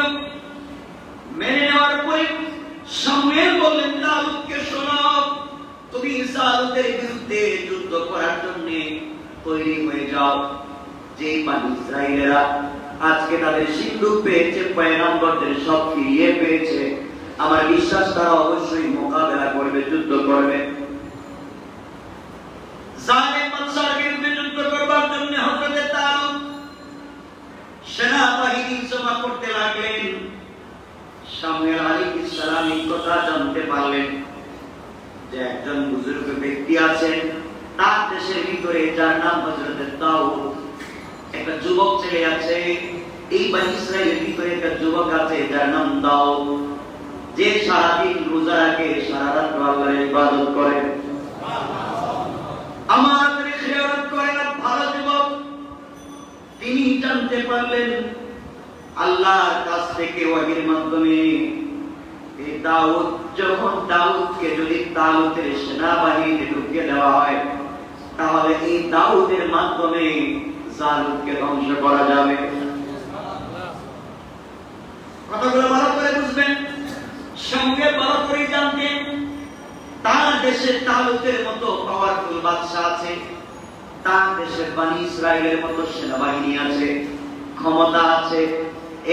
মেনে নেওয়ার পরে শামুয়েল বললেন, তালুতকে শোনো, তুমি জালুতের বিরুদ্ধে যুদ্ধ করার জন্য তৈরি হয়ে যাও। যে বনি ইসরাইলেরা আজকে তাদের সিন্ধুক পেয়েছে, পয়গম্বরদের সব ফিরিয়ে পেয়েছে, আমার বিশ্বাস তারা অবশ্যই মোকাবেলা করবে, যুদ্ধ করবে। জালেম বাদশার বিরুদ্ধে যুদ্ধ করবার জন্য হযরত তালুত সেনাবাহিনী জমা করতে লাগলেন। শামুয়েল আলাইহিস সালাম এই কথা জানতে পারলেন যে একজন বুজুর্গ ব্যক্তি আছেন তার দেশের ভিতরে, যার নাম হযরত দাউদ। একটা যুবক ছেলে আছে এই বনি ইসরাইলের ভিতরে, একটা যুবক আছে যার নাম দাউদ, যে সারাদিন রোজা রাখে, সারা রাত আল্লাহর ইবাদত করে, আমাদের খেয়ালত করে না, ভালো যুবক। তিনি জানতে পারলেন আল্লাহর কাছ থেকে ওহীর মাধ্যমে এই দাউদকে যদি তালুতের সেনাবাহিনীতে ঢুকিয়ে দেওয়া হয়, তাহলে এই দাউদের মাধ্যমে জালুতকে ধ্বংস করা যাবে। কথাগুলো ভালো করে বুঝবেন, সঙ্গে ভালো করে জানতেন। তার দেশে তালুতের মতো পাওয়ারফুল বাদশা আছে, তার দেশে বনি ইসরায়েলের মতো সেনাবাহিনী আছে, ক্ষমতা আছে।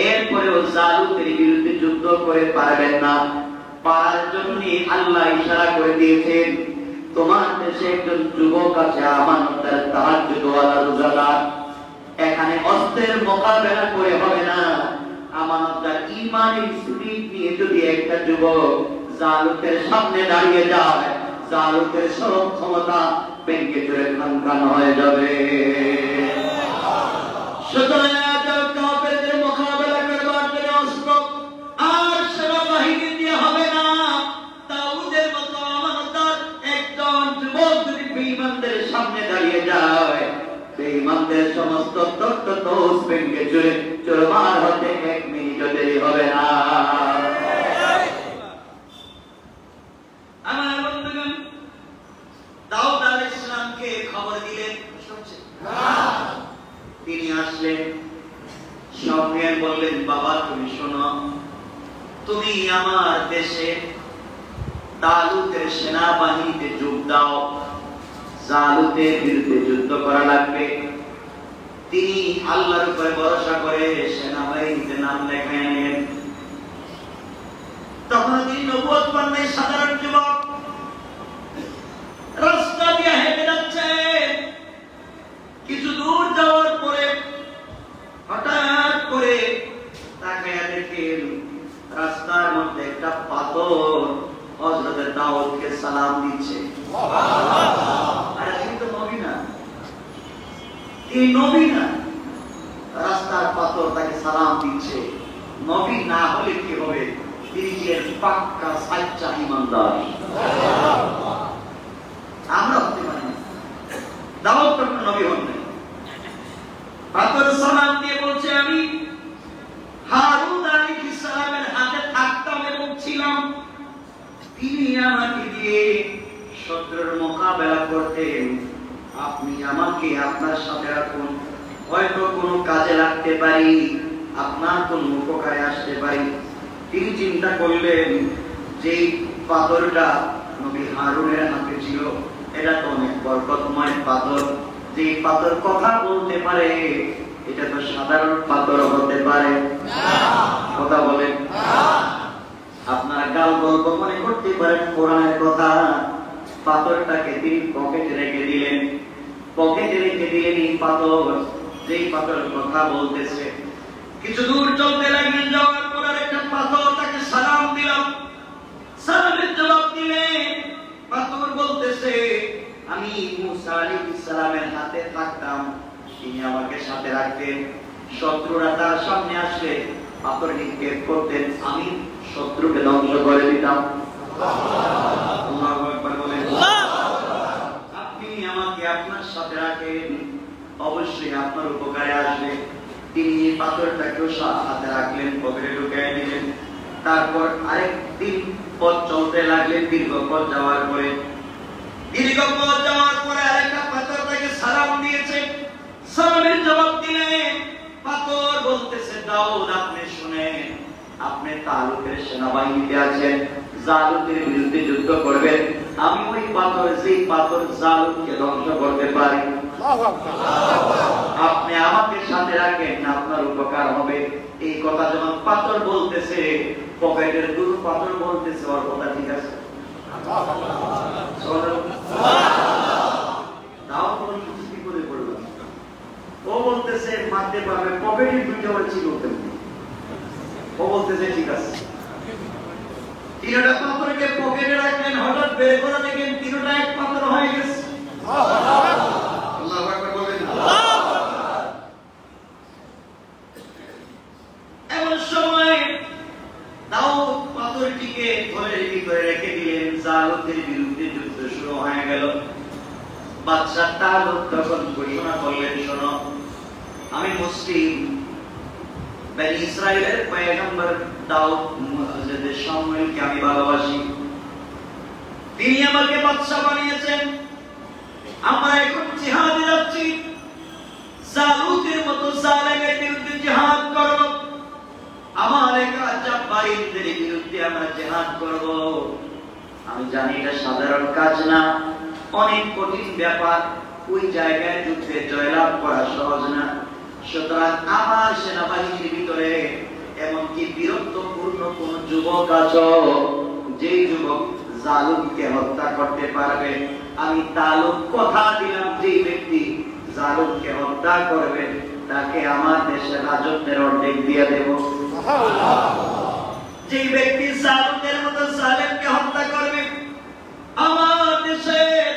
এরপরেও জালুতের বিরুদ্ধে যুদ্ধ করে পারবেন না। পারার জন্য আল্লাহ ইশারা করে দিয়েছেন, তোমার দেশে একজন যুবক আছে আমানতদার, তাহাজ্জুদওয়ালা, রোজাদার। এখানে অস্ত্রের মোকাবেলা করে হবে না। আমানতদার ঈমানের স্পিরিট নিয়ে যদি একটা যুবক জালুতের সামনে দাঁড়িয়ে যায়, জালুতের সব ক্ষমতা ভেঙে চুরে খান হয়ে যাবে। সুতরাং কাফেরদের মোকাবেলা করবার জন্য অস্ত্র আর সেনাবাহিনী দিয়ে হবে না। দাউদের মতো আমানতদার একজন যুবক যদি বেঈমানদের সামনে দাঁড়িয়ে যায়, বেঈমানদের সমস্ত তত্ত্ব দোষ ভেঙে চুরে চুরমার হতে 1 মিনিটও দেরি হবে না। আমার বন্ধুগণ, দাউদ আলাইহিস সালামকে খবর দিলেন, তিনি আসলেন, স্বপ্নে বললেন, বাবা তুমি শোনো, তুমি আমার দেশে তালুতের সেনাবাহিনীতে যোগ দাও, জালুতের বিরুদ্ধে যুদ্ধ করা লাগবে। তিনি আল্লাহর উপরে ভরসা করে সেনাবাহিনীতে নাম লেখায় নেন। তখন তিনি নবুয়ত পাননি, সাধারণ যুবক, রাস্তা দিয়ে হেঁটে যাচ্ছে। কিছু দূর যাওয়ার পরে হঠাৎ করে তাকায়া দেখেন রাস্তার মধ্যে একটা পাথর হযরত দাউদকে সালাম দিচ্ছে। আরে কিন্তু নবী না, এই নবী না, রাস্তার পাথর তাকে সালাম দিচ্ছে। নবী না হলে কি হবে? তিনি যে পাক্কা সাচ্চা ঈমানদার। আমরা হতে পারি না, দাউদ তো নবী হন নাই। পাথর সালাম দিয়ে বলছে, আমি হারুন আলাইহিস সালামের হাতে থাকতাম এবং ছিলাম। তিনি আমাকে দিয়ে শত্রুর মোকাবেলা করতেন। আপনি আমাকে আপনার সাথে রাখুন, হয়তো কোনো কাজে লাগতে পারি, আপনার কোন উপকারে আসতে পারি। তিনি চিন্তা করলেন যে পাথরটা নবী হারুনের হাতে ছিল, এটা তো অনেক বরকতময় পাথর। যে পাথর কথা বলতে পারে, এটা তো সাধারণ পাথর হতে পারে না। কথা বলেন, আপনারা গাল গল্প মনে করতে পারেন কোরআনের কথা। পাথরটাকে তিনি পকেটে রেখে দিলেন, পকেটে রেখে দিলেন এই পাথর, যেই পাথর কথা বলতেছে। কিছু দূর চলতে লাগলেন, যাওয়ার পর একটা পাথর তাকে সালাম দিলাম। সালামের জবাব দিলে পাথর বলতেছে, আমি মুসা আলাইহিস সালামের হাতে থাকতাম, তিনি আমাকে সাথে রাখতেন। শত্রুরা তার সামনে আসলে পাথর নিক্ষেপ করতেন, আমি শত্রুকে ধ্বংস করে দিতাম। আল্লাহু আকবার বলেন। আপনি আমাকে আপনার সাথে রাখেন, অবশ্যই আপনার উপকারে আসবে। তিনি পাথরটাকেও হাতে রাখলেন, পকেটে ঢুকিয়ে দিলেন। তারপর আরেকদিন পথ চলতে লাগলেন। দীর্ঘ পথ যাওয়ার পরে আরেকটা পাথর তাকে সালাম দিয়েছে। সালামের জবাব দিলেন, পাথর বলতেছে, দাউদ আপনি শুনেন, আপনি তালুতের সেনাবাহিনীতে আছেন, জালুতের বিরুদ্ধে যুদ্ধ করবেন। আমি ওই পাথর, যেই পাথর জালুতকে ধ্বংস করতে পারি, আপনি আমাকে সাথে রাখেন, আপনার উপকার হবে। এই কথা যখন পাথর বলতেছে, পকেটের দুটো পাথর বলতেছে, ওর কথা ঠিক আছে। ও বলতেছে মারতে পারবে, পকেটে দুইটা ছিল, ও বলতেছে ঠিক আছে। তিনটা পাথরকে পকেটে রাখলেন, হঠাৎ বের করে দেখেন তিনটা এক পাথর হয়ে গেছে। আল্লাহু আকবার বলেন। এমন সময় দাউদ পাথরটিকে ঘরের ভিতরে রেখে দিলেন। জালুতের বিরুদ্ধে যুদ্ধ শুরু হয়ে গেল। বাদশা তালুত তখন ঘোষণা করলেন, শোনো, আমি মুসলিম, বনি ইসরাইলের পয়গম্বর দাউদ হযরত শামুয়েলকে আমি ভালোবাসি, তিনি আমাকে বাদশা বানিয়েছেন। আমরা এখন জালিমদের বিরুদ্ধে আমরা জিহাদ করব। আমি জানি এটা সাধারণ কাজ না, অনেক কঠিন ব্যাপার। ওই জায়গায় যুদ্ধে জয়লাভ করা সহজ না। সুতরাং আমার সেনাবাহিনীর ভিতরে এমনকি বীরত্বপূর্ণ কোন যুবক আছো, যে যুবক জালুমকে হত্যা করতে পারবে, আমি তালুক কথা দিলাম, যে ব্যক্তি জালুমকে হত্যা করবে তাকে আমার দেশের রাজত্বের অর্ধেক দিয়ে দেব। যে ব্যক্তি জালুমের মতো জালেমকে হত্যা করবে, আমার দেশের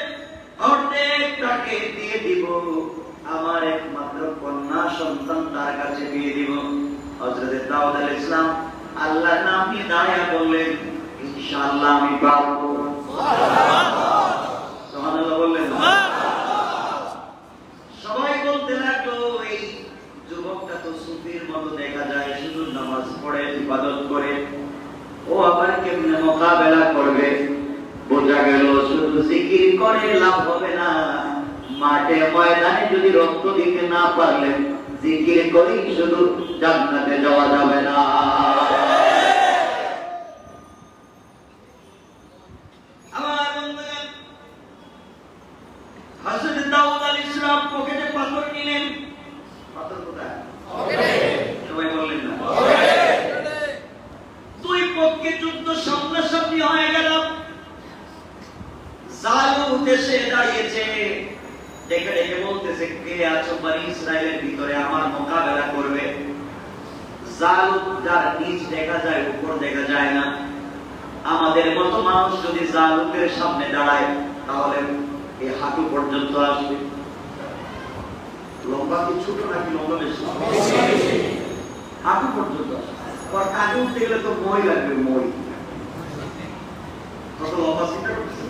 অর্ধেক তাকে দিয়ে দিব। আমার একমাত্র কন্যা সন্তান তার কাছে দিয়ে দিব। হযরত দাউদ আলাইহিস সালাম আল্লাহর নাম নিয়ে দাঁড়িয়ে বললেন, ইনশাআল্লাহ আমি পারবো। সুবহানাল্লাহ বললেন। সবাই বলতে লাগলো, এই যুবকটা তো সুফির মতো দেখা যায়, শুধু নামাজ পড়ে ইবাদত করে, ও আবার কেমনে মোকাবেলা করবে? বোঝা গেল শুধু জিকির করে লাভ হবে না। মাঠে ময়দানে যদি রক্ত দিতে না পারলেন, জিকির করেই শুধু জান্নাতে যাওয়া যাবে না। আমার বন্ধুগণ, হযরত দাউদ আলাইহিস সালাম পকেটে পাথর নিলেন। পাথর কোথায়? পকেটে। সবাই বললেন না? পকেটে। দুই পক্ষে যুদ্ধ সামনাসামনি হয়ে গেল। জালুম দেশে দাঁড়িয়েছে, দেখে দেখে বলতেছে, কে আছো বনি ইসরাইলের ভিতরে আমার মোকাবেলা করবে? জালুম যার নিচ দেখা যায়, উপর দেখা যায় না। আমাদের মতো মানুষ যদি জালুমের সামনে দাঁড়ায়, তাহলে এই হাঁটু পর্যন্ত আসবে। লম্বা কি ছোট নাকি লম্বা বেশি? হাঁটু পর্যন্ত আসবে। আগে উঠতে গেলে তো মই লাগবে, মই। কত লম্বা চিন্তা করতেছে।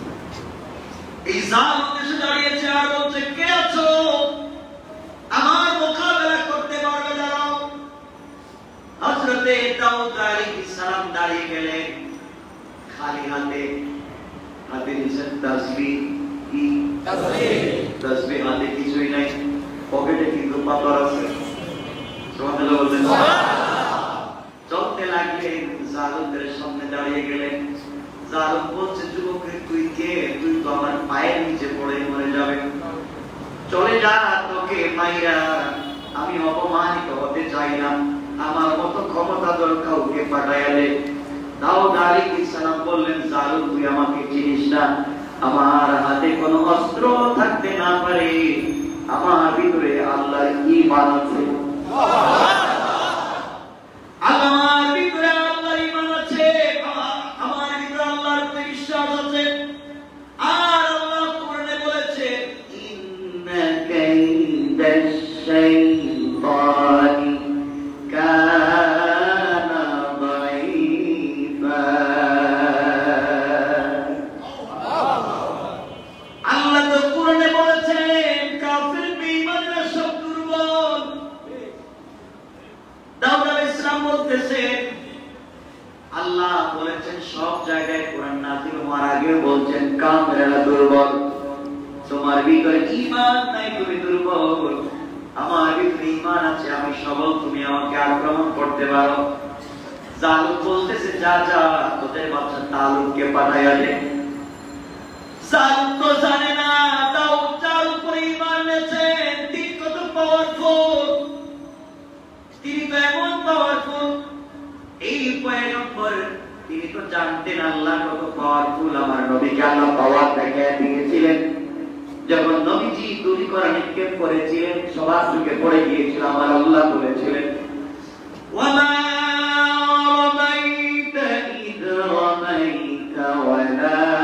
এই জালুম এসে দাঁড়িয়েছে আর বলছে, কে আছো আমার মোকাবেলা করতে পারবে? দাঁড়াও। হযরত দাউদ আলাইহিস সালাম দাঁড়িয়ে গেলেন খালি হাতে। হাতে নিয়েছেন তাসবিহ। কি তাসবিহ? তাসবিহ হাতে কিছুই নাই, পকেটে কিন্তু পাথর আছে। সুবহানাল্লাহ বললেন। চলতে লাগলেন, জালুমের সামনে দাঁড়িয়ে গেলেন। জালুম বলছে, যুবকের তুই কে? তুই তো আমার পায়ের নিচে পড়ে মরে যাবে। চলে যা, তোকে মাইরা আমি অপমানিত হতে চাই না। আমার মতো ক্ষমতাধর কাউকে পাঠাইয়া দে। দাউদ আলাইহিস সালাম বললেন, জালুম তুই আমাকে চিনিস না। আমার হাতে কোনো অস্ত্র থাকতে না পারে, আমার ভিতরে আল্লাহর ঈমান আছে। আমার ভিতরে আল্লাহর ঈমান আছে, আমার ভিতরে আল্লাহর বিশ্বাস আছে। আর আল্লাহ কোরআনে বলেছে, ইন্না কাইদাশ শাইতানি কানা দাঈফা। আল্লাহ তো কোরআনে বলেছেন, কাফির বেঈমানরা সব দুর্বল। দাউদ আলাইহিস সালাম বলতেছেন, আল্লাহ বলেছেন সব জায়গায়, কোরআন নাযিল হওয়ার আগেও বলছেন কাফেররা দুর্বল। তোমার ভিতরে ঈমান নাই, তুমি দুর্বল। আমার ভিতরে ঈমান আছে, আমি সবল, তুমি আমাকে আক্রমণ করতে পারো। জালুম বলতেছে, যা যা তোদের বাচ্চা তালুককে পাঠাইয়া দে। জালুম তো জানে না দাউদ যার উপরে ঈমান এনেছেন তিনি কত পাওয়ারফুল। তিনি তো এমন পাওয়ারফুল, এই পয়গম্বর তিনি তো জানতেন আল্লাহ কত পাওয়ারফুল। আমার নবীকে আল্লাহ পাওয়ার দেখিয়ে দিয়েছিলেন। যখন নবীজি তৈরি করা নিক্ষেপ করেছিলেন, সবার চোখে পড়ে গিয়েছিল। আমার আল্লাহ বলেছিলেন, ওয়ামা রামাইতা ইয রামাইতা ওয়ালাকিন্নাল্লাহা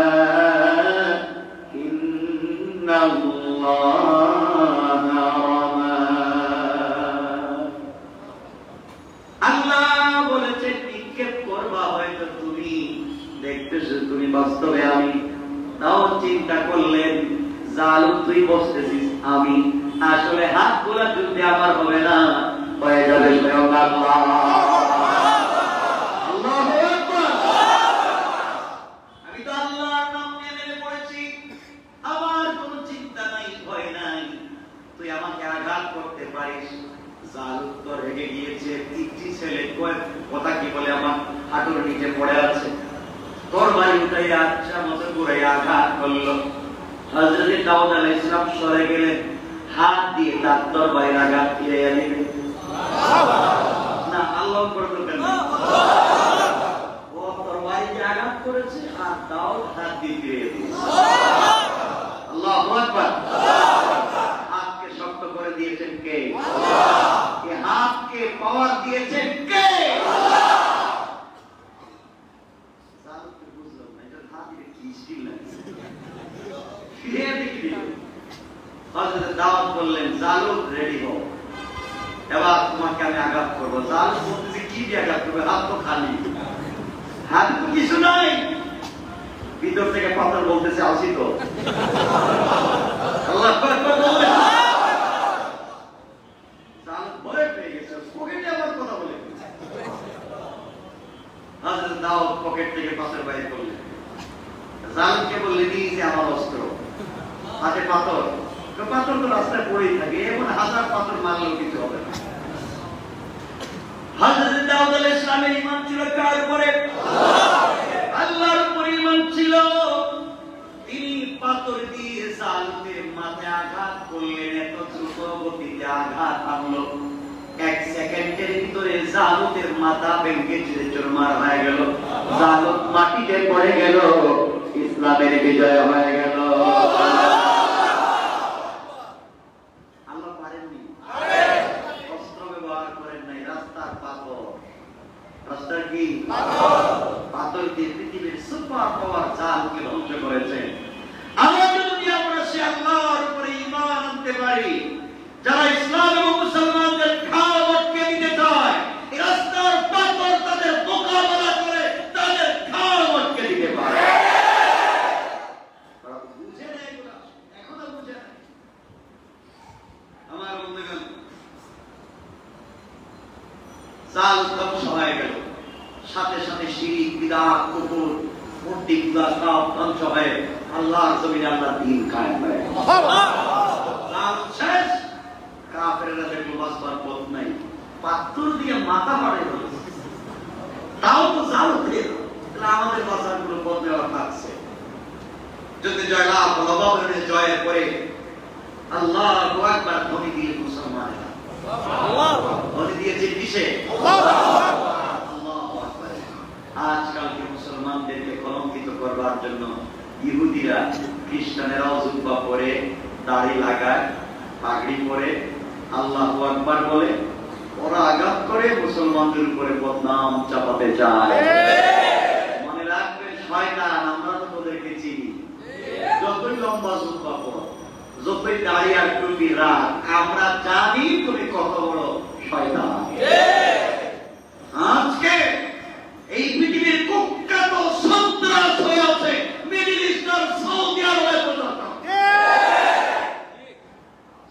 রামা। আল্লাহ বলেছেন নিক্ষেপ করবা হয়তো তুমি, দেখতেছো তুমি, বাস্তবে আমি। তাও চিন্তা করলেন, জালুম তুই বসতেছিস, আমি আসলে হাত গোলা যুদ্ধে আমার হবে না, হয়ে যাবে স্বয়ং আল্লাহ। আল্লাহু আকবার। আমি তো আল্লাহর নাম নিয়ে নেমে পড়েছি, আমার কোনো চিন্তা নাই, ভয় নাই। তুই আমাকে আঘাত করতে পারিস। জালুম তো রেগে গিয়েছে, তিনটি ছেলে কথা কি বলে আমার হাঁটুর নিচে পড়ে আছে, তরবারি উঠাইয়া আচ্ছা মতো ঘুরাইয়া আঘাত করলো। হযরত দাউদ আলাইহিস সালাম সরে গেলেন, হাত দিয়ে তার তরবারির আঘাত ফিরাইয়া দিলেন। না আল্লাহ করবেন কেন? ও তরবারি দিয়ে আঘাত করেছে আর দাউদ হাত দিয়ে ফিরিয়ে দিয়েছে। আল্লাহু আকবার। হাতকে শক্ত করে দিয়েছেন কে? এই হাতকে পাওয়ার দিয়েছেন কে? জালুকে বুঝলাম না, এটা হাত দিয়ে কি স্কিল লাগে? ফিরিয়ে দিলেন। হযরত দাউদ বললেন, জালুক রেডি হও, এবার তোমাকে আমি আঘাত করবো। জালুক বলতেছে কি দিয়ে আঘাত করবে? হাত তো খালি, হাত তো কিছু নাই। ভিতর থেকে পাথর বলতেছে আসি তো। আল্লাহু আকবার বললেন। জালুক ভয় পেয়ে গেছে, পকেটে আবার কথা বলে। হযরত দাউদ পকেট থেকে পাথর বাইর করলেন, জালুককে বললেন এই যে আমার অস্ত্র, হাতে পাথর। পাথর তো রাস্তায় পড়েই থাকে, এমন হাজার পাথর মারলেও কিছু হবে না। হযরত দাউদ আলাইহিস সালামের ঈমান ছিল কার উপরে? আল্লাহর উপর ঈমান ছিল। তিনি পাথর দিয়ে জালুকের মাথায় আঘাত করলেন, এত দ্রুত গতিতে আঘাত হানলো, 1 সেকেন্ডের ভিতরে জালুকের মাথা ভেঙে চুরমার হয়ে গেল, জালুক মাটিতে পড়ে গেল, ইসলামের বিজয় হয়ে গেল। পাথর দিয়ে পৃথিবীর সুপার পাওয়ার জালকে ধ্বংস করেছেন। আমরা যদি আমরা সে আল্লাহর উপরে ঈমান আনতে পারি, যারা ইসলাম এবং মুসলমানদের ঘাড় মটকে দিতে চায়, এই রাস্তার পাথর তাদের মোকাবেলা করে তাদের ঘাড় মটকে দিতে পারে। বুঝে না এগুলা, এখনো বুঝে না। আমার বন্ধুগণ, জাল ধ্বংস হয়ে গেল, সাথে সাথে শিরিক, বিদআত, কুফর, মূর্তি পূজা সব ধ্বংস হয়ে আল্লাহর জমিনে আল্লাহর দ্বীন কায়েম হয়ে গেল। জাল শেষ, কাফেররা দেখলো বাঁচবার পথ নাই, পাথর দিয়ে মাথা ফাড়ে দিল। তাও তো জাল দিয়ে, তাহলে আমাদের বাঁচার কোনো পথ দেওয়া থাকছে। যদি জয়লাভ হলো, বাবরের জয়ের পরে আল্লাহু আকবার ধ্বনি দিয়ে মুসলমানেরা ধ্বনি দিয়েছে কিসে? আজকালকে মুসলমানদেরকে কলঙ্কিত করবার জন্য ইহুদিরা, খ্রিস্টানেরাও জুব্বা পরে, দাড়ি লাগায়, পাগড়ি পরে, আল্লাহু আকবার বলে, ওরা আঘাত করে মুসলমানদের উপরে বদনাম চাপাতে চায়। মনে রাখবেন শয়তান, আমরা তো তোদেরকে চিনি, যতই লম্বা জুব্বা পর, যতই দাড়ি আর টুপি রাখ, আমরা জানি তুমি কত বড় শয়তান। আজকে এই পৃথিবীর কুখ্যাত সন্ত্রাস হয়ে আছে মিডল ইস্টার, সৌদি আরবে পর্যন্ত।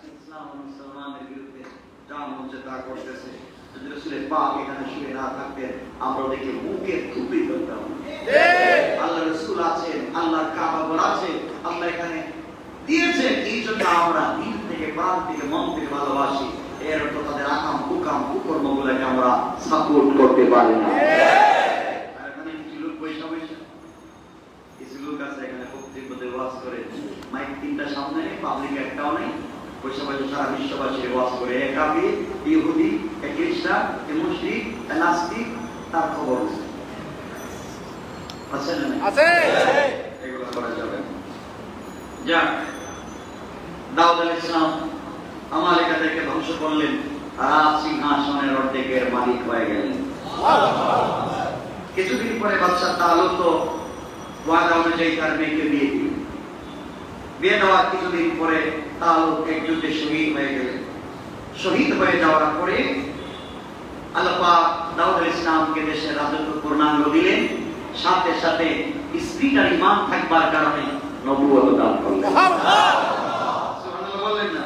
ইসলাম মুসলমানদের বিরুদ্ধে যা মঞ্চে তা করতেছে। যদি রাসূলের পাক এখানে শুয়ে না থাকতেন, আমরা দেখে মুখে খুবই করতাম। আল্লাহ রাসূল আছেন, আল্লাহর কাবা ঘর আছে, আল্লাহ এখানে দিয়েছেন, এই জন্য আমরা দিল থেকে, প্রাণ থেকে, মন থেকে ভালোবাসি। এর অর্থ তাদের আকাম কুকাম কুকর্মগুলোকে আমরা সাপোর্ট করতে পারি না। মাইক তিনটা সামনে নেই, পাবলিক একটাও নেই, পয়সা পয়সা সারা বিশ্ববাসীর ওয়াজ করে, এক কাফির, ইহুদি, এক খ্রিস্টান, এক মুশরিক, এক নাস্তিক, তার খবর আছে না? আছে। এগুলো করা যাবে না। যাক, দাউদ আলাইহিস সালাম আমালিকাদেরকে ধ্বংস করলেন, আর সিংহাসনের অর্ধেকের মালিক হয়ে গেলেন। কিছুদিন পরে বাদশা তালুত তো ওয়াদা অনুযায়ী তার মেয়েকে বিয়ে দিল। বিয়ে দেওয়ার কিছুদিন পরে তালুত এক যুদ্ধে শহীদ হয়ে গেলেন। শহীদ হয়ে যাওয়ার পরে আল্লাহ পাক দাউদ আলাইহিস সালামকে দেশের রাজত্ব পূর্ণাঙ্গ দিলেন, সাথে সাথে স্ত্রীটার ঈমান থাকবার কারণে নবুয়ত দান করলেন। সুবহানাল্লাহ বললেন না?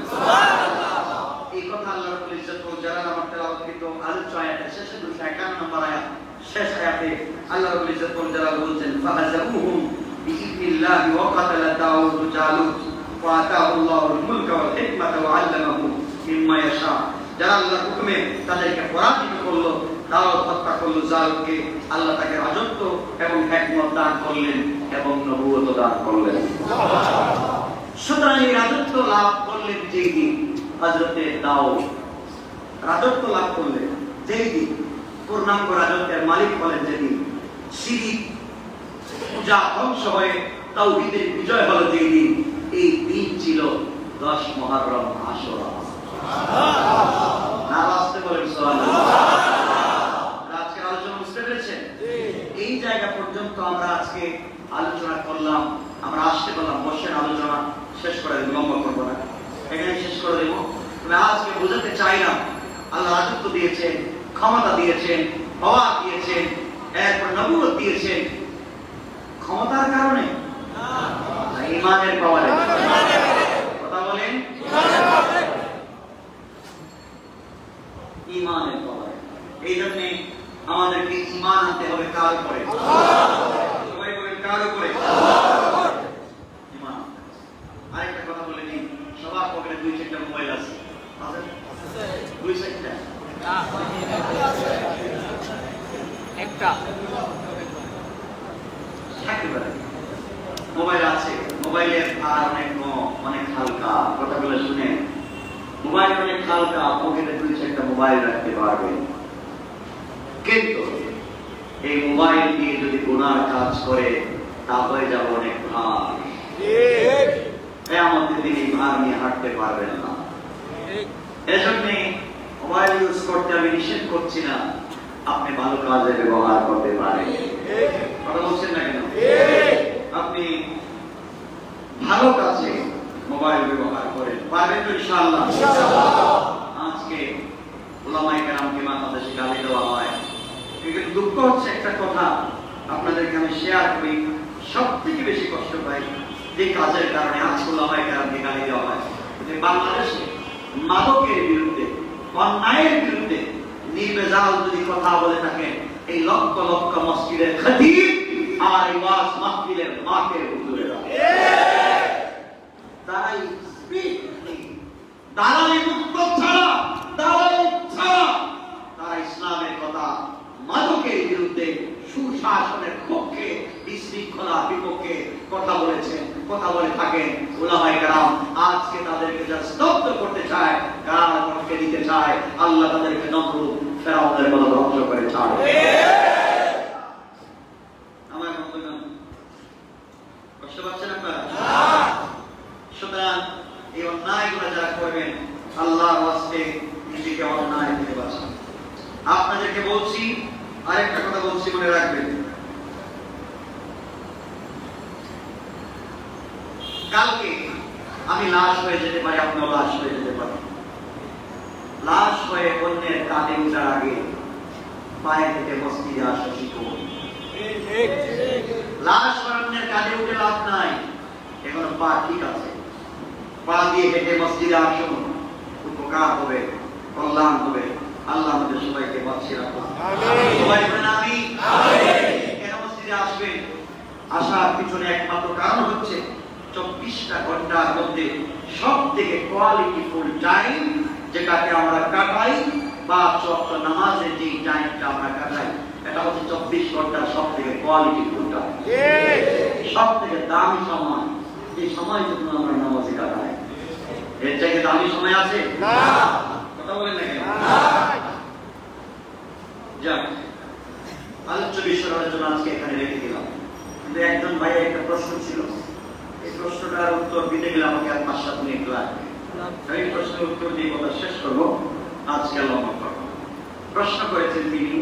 এই কথা আল্লাহ রাব্বুল ইজ্জত ওয়াল জালাল আমার তেলাওয়াতকৃত আলোচ্য আয়াতের শেষে 251 নম্বর আয়াত, শেষ আয়াতে আল্লাহ রাব্বুল ইজ্জত ওয়াল জালাল বলছেন, ফাহাজামুহুম বিইذنিল্লাহি ওয়া কাতালা দাউদ জালুত ওয়া আতাহু আল্লাহুল মুলকা ওয়াল হিকমাতা ওয়া আল্লামাহু মিম্মা ইয়াশা যারা আল্লাহর হুকুমে তাদেরকে পরাজিত করলো, দাউদ হত্যা করলো জালুতকে, আল্লাহ তাকে রাজত্ব এবং হিকমত দান করলেন এবং নবুয়ত দান করলেন। সুতরাং এই রাজত্ব লাভ করলেন যেই দিন হযরতে দাউদ রাজত্ব লাভ করলেন, যেই দিন পূর্ণাঙ্গ রাজত্বের মালিক হলেন, যেদিন শিরক পূজা ধ্বংস হয়ে তাওহীদের বিজয় হলো যেই দিন, এই দিন ছিল 10 মুহররম আশুরা। না আসতে বলেন সুবহানাল্লাহ। আজকের আলোচনা বুঝতে পেরেছেন? এই জায়গা পর্যন্ত আমরা আজকে আলোচনা করলাম, আমরা আসতে পারলাম। বসেন, আলোচনা শেষ করে দেব, লম্বা করব না, এখানে শেষ করে দেব। তবে আজকে বোঝাতে চাইলাম আল্লাহ রাজত্ব দিয়েছেন, ক্ষমতা দিয়েছেন, পাওয়ার দিয়েছেন, এরপর নবুয়ত দিয়েছেন। ক্ষমতার কারণে না, ঈমানের পাওয়ারে। কথা বলেন, ঈমানের পাওয়ারে। এই জন্য আমাদেরকে ঈমান আনতে হবে কার উপরে? সবাই বলেন কার উপরে? ঈমান। আরেকটা কথা বলে নিন, সবার পকেটে 2-4টা মোবাইল আছে। আছে? 2-4টা? একটা থাকতে পারে। মোবাইল আছে, মোবাইলের ভার অনেক হালকা। কথাগুলো শুনে, মোবাইল অনেক হালকা, পকেটে 2-4টা মোবাইল রাখতে পারবে। কিন্তু এই মোবাইল দিয়ে যদি গুনার কাজ করে তা হয়ে যাবে অনেক ভার। কিয়ামতের দিন এই ভার নিয়ে হাঁটতে পারবেন না। এজন্য মোবাইল ইউজ করতে আমি নিষেধ করছি না, আপনি ভালো কাজে ব্যবহার করতে পারেন। কথা বলছেন না কেন? আপনি ভালো কাজে মোবাইল ব্যবহার করেন, পারবেন তো ইনশাআল্লাহ। আজকে উলামায়ে কেরামকে বাংলাদেশে গালি দেওয়া হয়, কিন্তু দুঃখ হচ্ছে একটা কথা আপনাদেরকে আমি শেয়ার করি, সবথেকে বেশি কষ্ট পাই যে কাজের কারণে আজকে উলামায়ে কেরামকে গালি দেওয়া হয়। যে বাংলাদেশে মাদকের বিরুদ্ধে, অন্যায়ের বিরুদ্ধে নির্ভেজাল যদি কথা বলে থাকেন, এই লক্ষ লক্ষ মসজিদের খতিব আর এই ওয়াজ মাহফিলের মাঠের হুজুরেরা, তারাই দালালি মুক্ত ছাড়া, দালালি ছাড়া তারা ইসলামের কথা, মাদকের বিরুদ্ধে, সুশাসনের পক্ষে, বিশৃঙ্খলা বিপক্ষে কথা বলেছেন, কথা বলে থাকেন। উলামায়ে কেরাম আজকে তাদেরকে যা স্তব্ধ করতে চায়, কার পক্ষে দিতে চায়, আল্লাহ তাদেরকে নমরুদ ফেরাউনের মতো ধ্বংস করে ছাড়ে। আমার বন্ধুগণ, কষ্ট পাচ্ছেন আপনারা? সুতরাং এই অন্যায়গুলো যারা করবেন, আল্লাহর ওয়াস্তে নিজেকে অন্যায় থেকে বাঁচান। আপনাদেরকে বলছি, আরেকটা কথা বলছি, মনে রাখবেন, কালকে আমি লাশ হয়ে যেতে পারি, আপনিও লাশ হয়ে যেতে পারেন। লাশ হয়ে অন্যের কাঁধে উঠার আগে পায়ে থেকে মসজিদে আসা শিখুন। লাশ হয়ে অন্যের কাঁধে উঠে লাভ নাই, এখন পা ঠিক আছে, পা দিয়ে হেঁটে মসজিদে আসুন, উপকার হবে, কল্যাণ হবে। আল্লাহ আমাদের সবাইকে বাঁচিয়ে রাখুন। সবাই বলেন আমিন। কেন মসজিদে আসবেন? আসার পিছনে একমাত্র কারণ হচ্ছে 24টা ঘন্টার মধ্যে সব থেকে কোয়ালিটিফুল টাইম যেটাকে আমরা কাটাই, বা ওয়াক্ত নামাজের যে টাইমটা আমরা কাটাই, এটা হচ্ছে 24 ঘন্টার সব থেকে কোয়ালিটিফুল টাইম, সব থেকে দামি সময়। এই সময় যখন আমরা নামাজে কাটাই, এর চাইতে দামি সময় আছে? না। কথা বলেন না কেন? যাক, আলোচ্য বিষয়ের জন্য আজকে এখানে রেখে দিলাম। কিন্তু একজন ভাই একটা প্রশ্ন ছিল, এই প্রশ্নটার উত্তর দিতে গেলে আমাকে আর 5-7 মিনিট লাগবে। এই প্রশ্নের উত্তর দিয়ে কথা শেষ করবো, আজকে লম্বা করব। প্রশ্ন করেছেন তিনি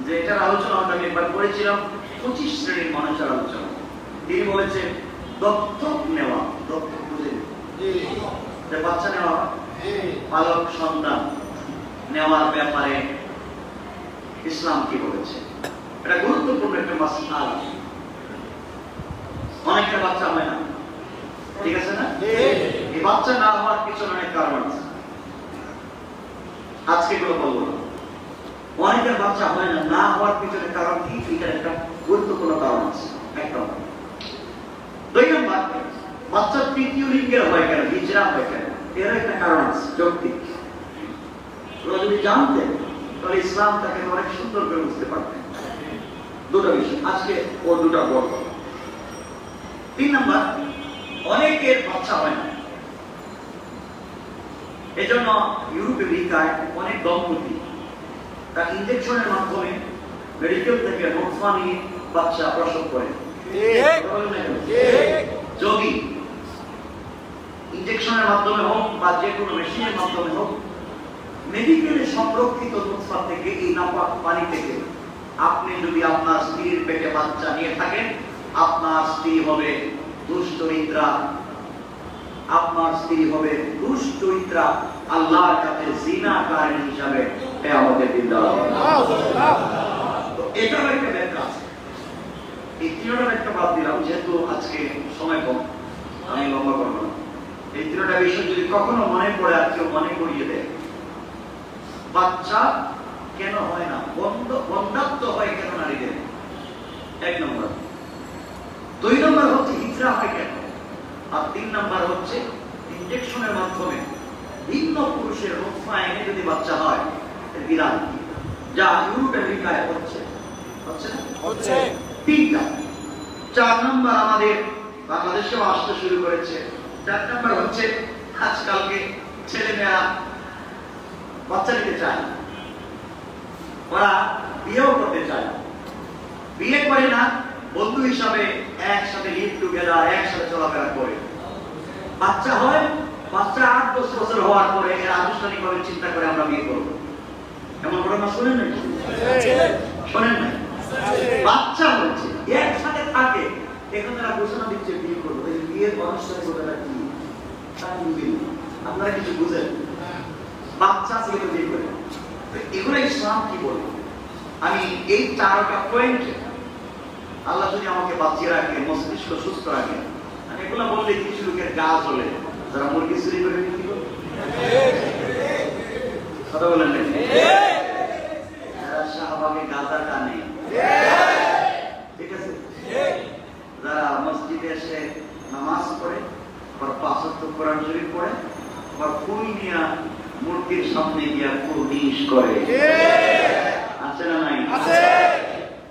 যে এটার আলোচনা আমি একবার করেছিলাম 25 শ্রেণীর মানুষের আলোচনা। তিনি বলেছেন দত্তক নেওয়া, দত্তক বুঝেন যে বাচ্চা নেওয়া, পালক সন্তান নেওয়ার ব্যাপারে ইসলাম কি বলেছে। এটা গুরুত্বপূর্ণ একটা মাসআলা। অনেকটা বাচ্চা হয় না, ঠিক আছে না? এই বাচ্চা না হওয়ার পিছনে অনেক কারণ আছে, আজকে এগুলো বলবো না। অনেকের বাচ্চা হয় না, না হওয়ার পিছনে কারণ কি, এটার একটা গুরুত্বপূর্ণ কারণ আছে। একটা 2 নম্বর, বাচ্চার তৃতীয় লিঙ্গের হয় কেন, হিজরা হয় কেন, এর একটা কারণ আছে যৌক্তিক। ওরা যদি জানতেন তাহলে ইসলাম তাকে অনেক সুন্দর করে বুঝতে পারতেন। দুটো বিষয় আজকে ও দুটা বড়। 3 নাম্বার, অনেকের বাচ্চা হয় না। এজন্য ইউরোপ আমেরিকায় অনেক দম্পতি তার ইনজেকশনের মাধ্যমে মেডিকেল থেকে নোটফা নিয়ে বাচ্চা প্রসব করে। যদি ইনজেকশনের মাধ্যমে হোক বা যে কোনো মেশিনের মাধ্যমে হোক, মেডিকেলে সংরক্ষিত নোটফা থেকে, এই নাপাক পানি থেকে আপনি যদি আপনার স্ত্রীর পেটে বাচ্চা নিয়ে থাকেন, আপনার স্ত্রী হবে দুশ্চরিত্রা, আপনার স্ত্রী হবে দুশ্চরিত্রা, আল্লাহর কাছে জিনাকারী হিসাবে কিয়ামতের দিন দাঁড়াবে। এটাও একটা ব্যাখ্যা আছে। এই তিনটা ব্যাখ্যা বাদ দিলাম, যেহেতু আজকে সময় কম, আমি লম্বা করবো না। এই তিনটা বিষয় যদি কখনো মনে পড়ে আর কেউ মনে করিয়ে দেয়, বাচ্চা কেন হয় না, বন্ধাত্ম হয় কেন নারীদের, 1 নম্বর। 2 নম্বর হচ্ছে হিজরা হয় কেন, আর 3 নম্বর হচ্ছে ইনজেকশনের মাধ্যমে ভিন্ন পুরুষের নোটফা এনে যদি বাচ্চা হয় এর বিধান কি, যা ইউরোপ আমেরিকায় হচ্ছে। হচ্ছে 3টা। 4 নম্বর আমাদের বাংলাদেশেও আসতে শুরু করেছে। 4 নম্বর হচ্ছে আজকালকে ছেলেমেয়েরা বাচ্চা নিতে চায়, ওরা বিয়েও করতে চায়, বিয়ে করে না, বন্ধু হিসাবে একসাথে লিভ টুগেদার, একসাথে চলাফেরা করে, বাচ্চা হয়, বাচ্চা 8-10 বছর হওয়ার পরে এরা আনুষ্ঠানিকভাবে চিন্তা করে আমরা বিয়ে করবো। এমন ঘটনা শোনেন নাই? শোনেন নাই? বাচ্চা হচ্ছে, একসাথে থাকে, এখন তারা ঘোষণা দিচ্ছে বিয়ে করবো। বিয়ের আনুষ্ঠানিকতা কি আপনারা কিছু বুঝেন? বাচ্চা ছেলে বিয়ে করে, এগুলো ইসলাম কি বলবো? আমি এই 4টা পয়েন্ট, আল্লাহ যদি আমাকে বাঁচিয়ে রাখে, মস্তিষ্ক সুস্থ রাখে, আমি এগুলো বললে কিছু লোকের গা চলে, যারা মুরগি চুরি করে বিক্রি করে। কথা বলেন না? যারা শাহবাগে গাঁজা টানে, ঠিক আছে, যারা মসজিদে এসে নামাজ পড়ে, আবার 5 ওয়াক্ত কোরআন শরীফ পড়ে, আবার ফুল নিয়ে মূর্তির সামনে গিয়া কুর্নিশ করে, আছে না নাই?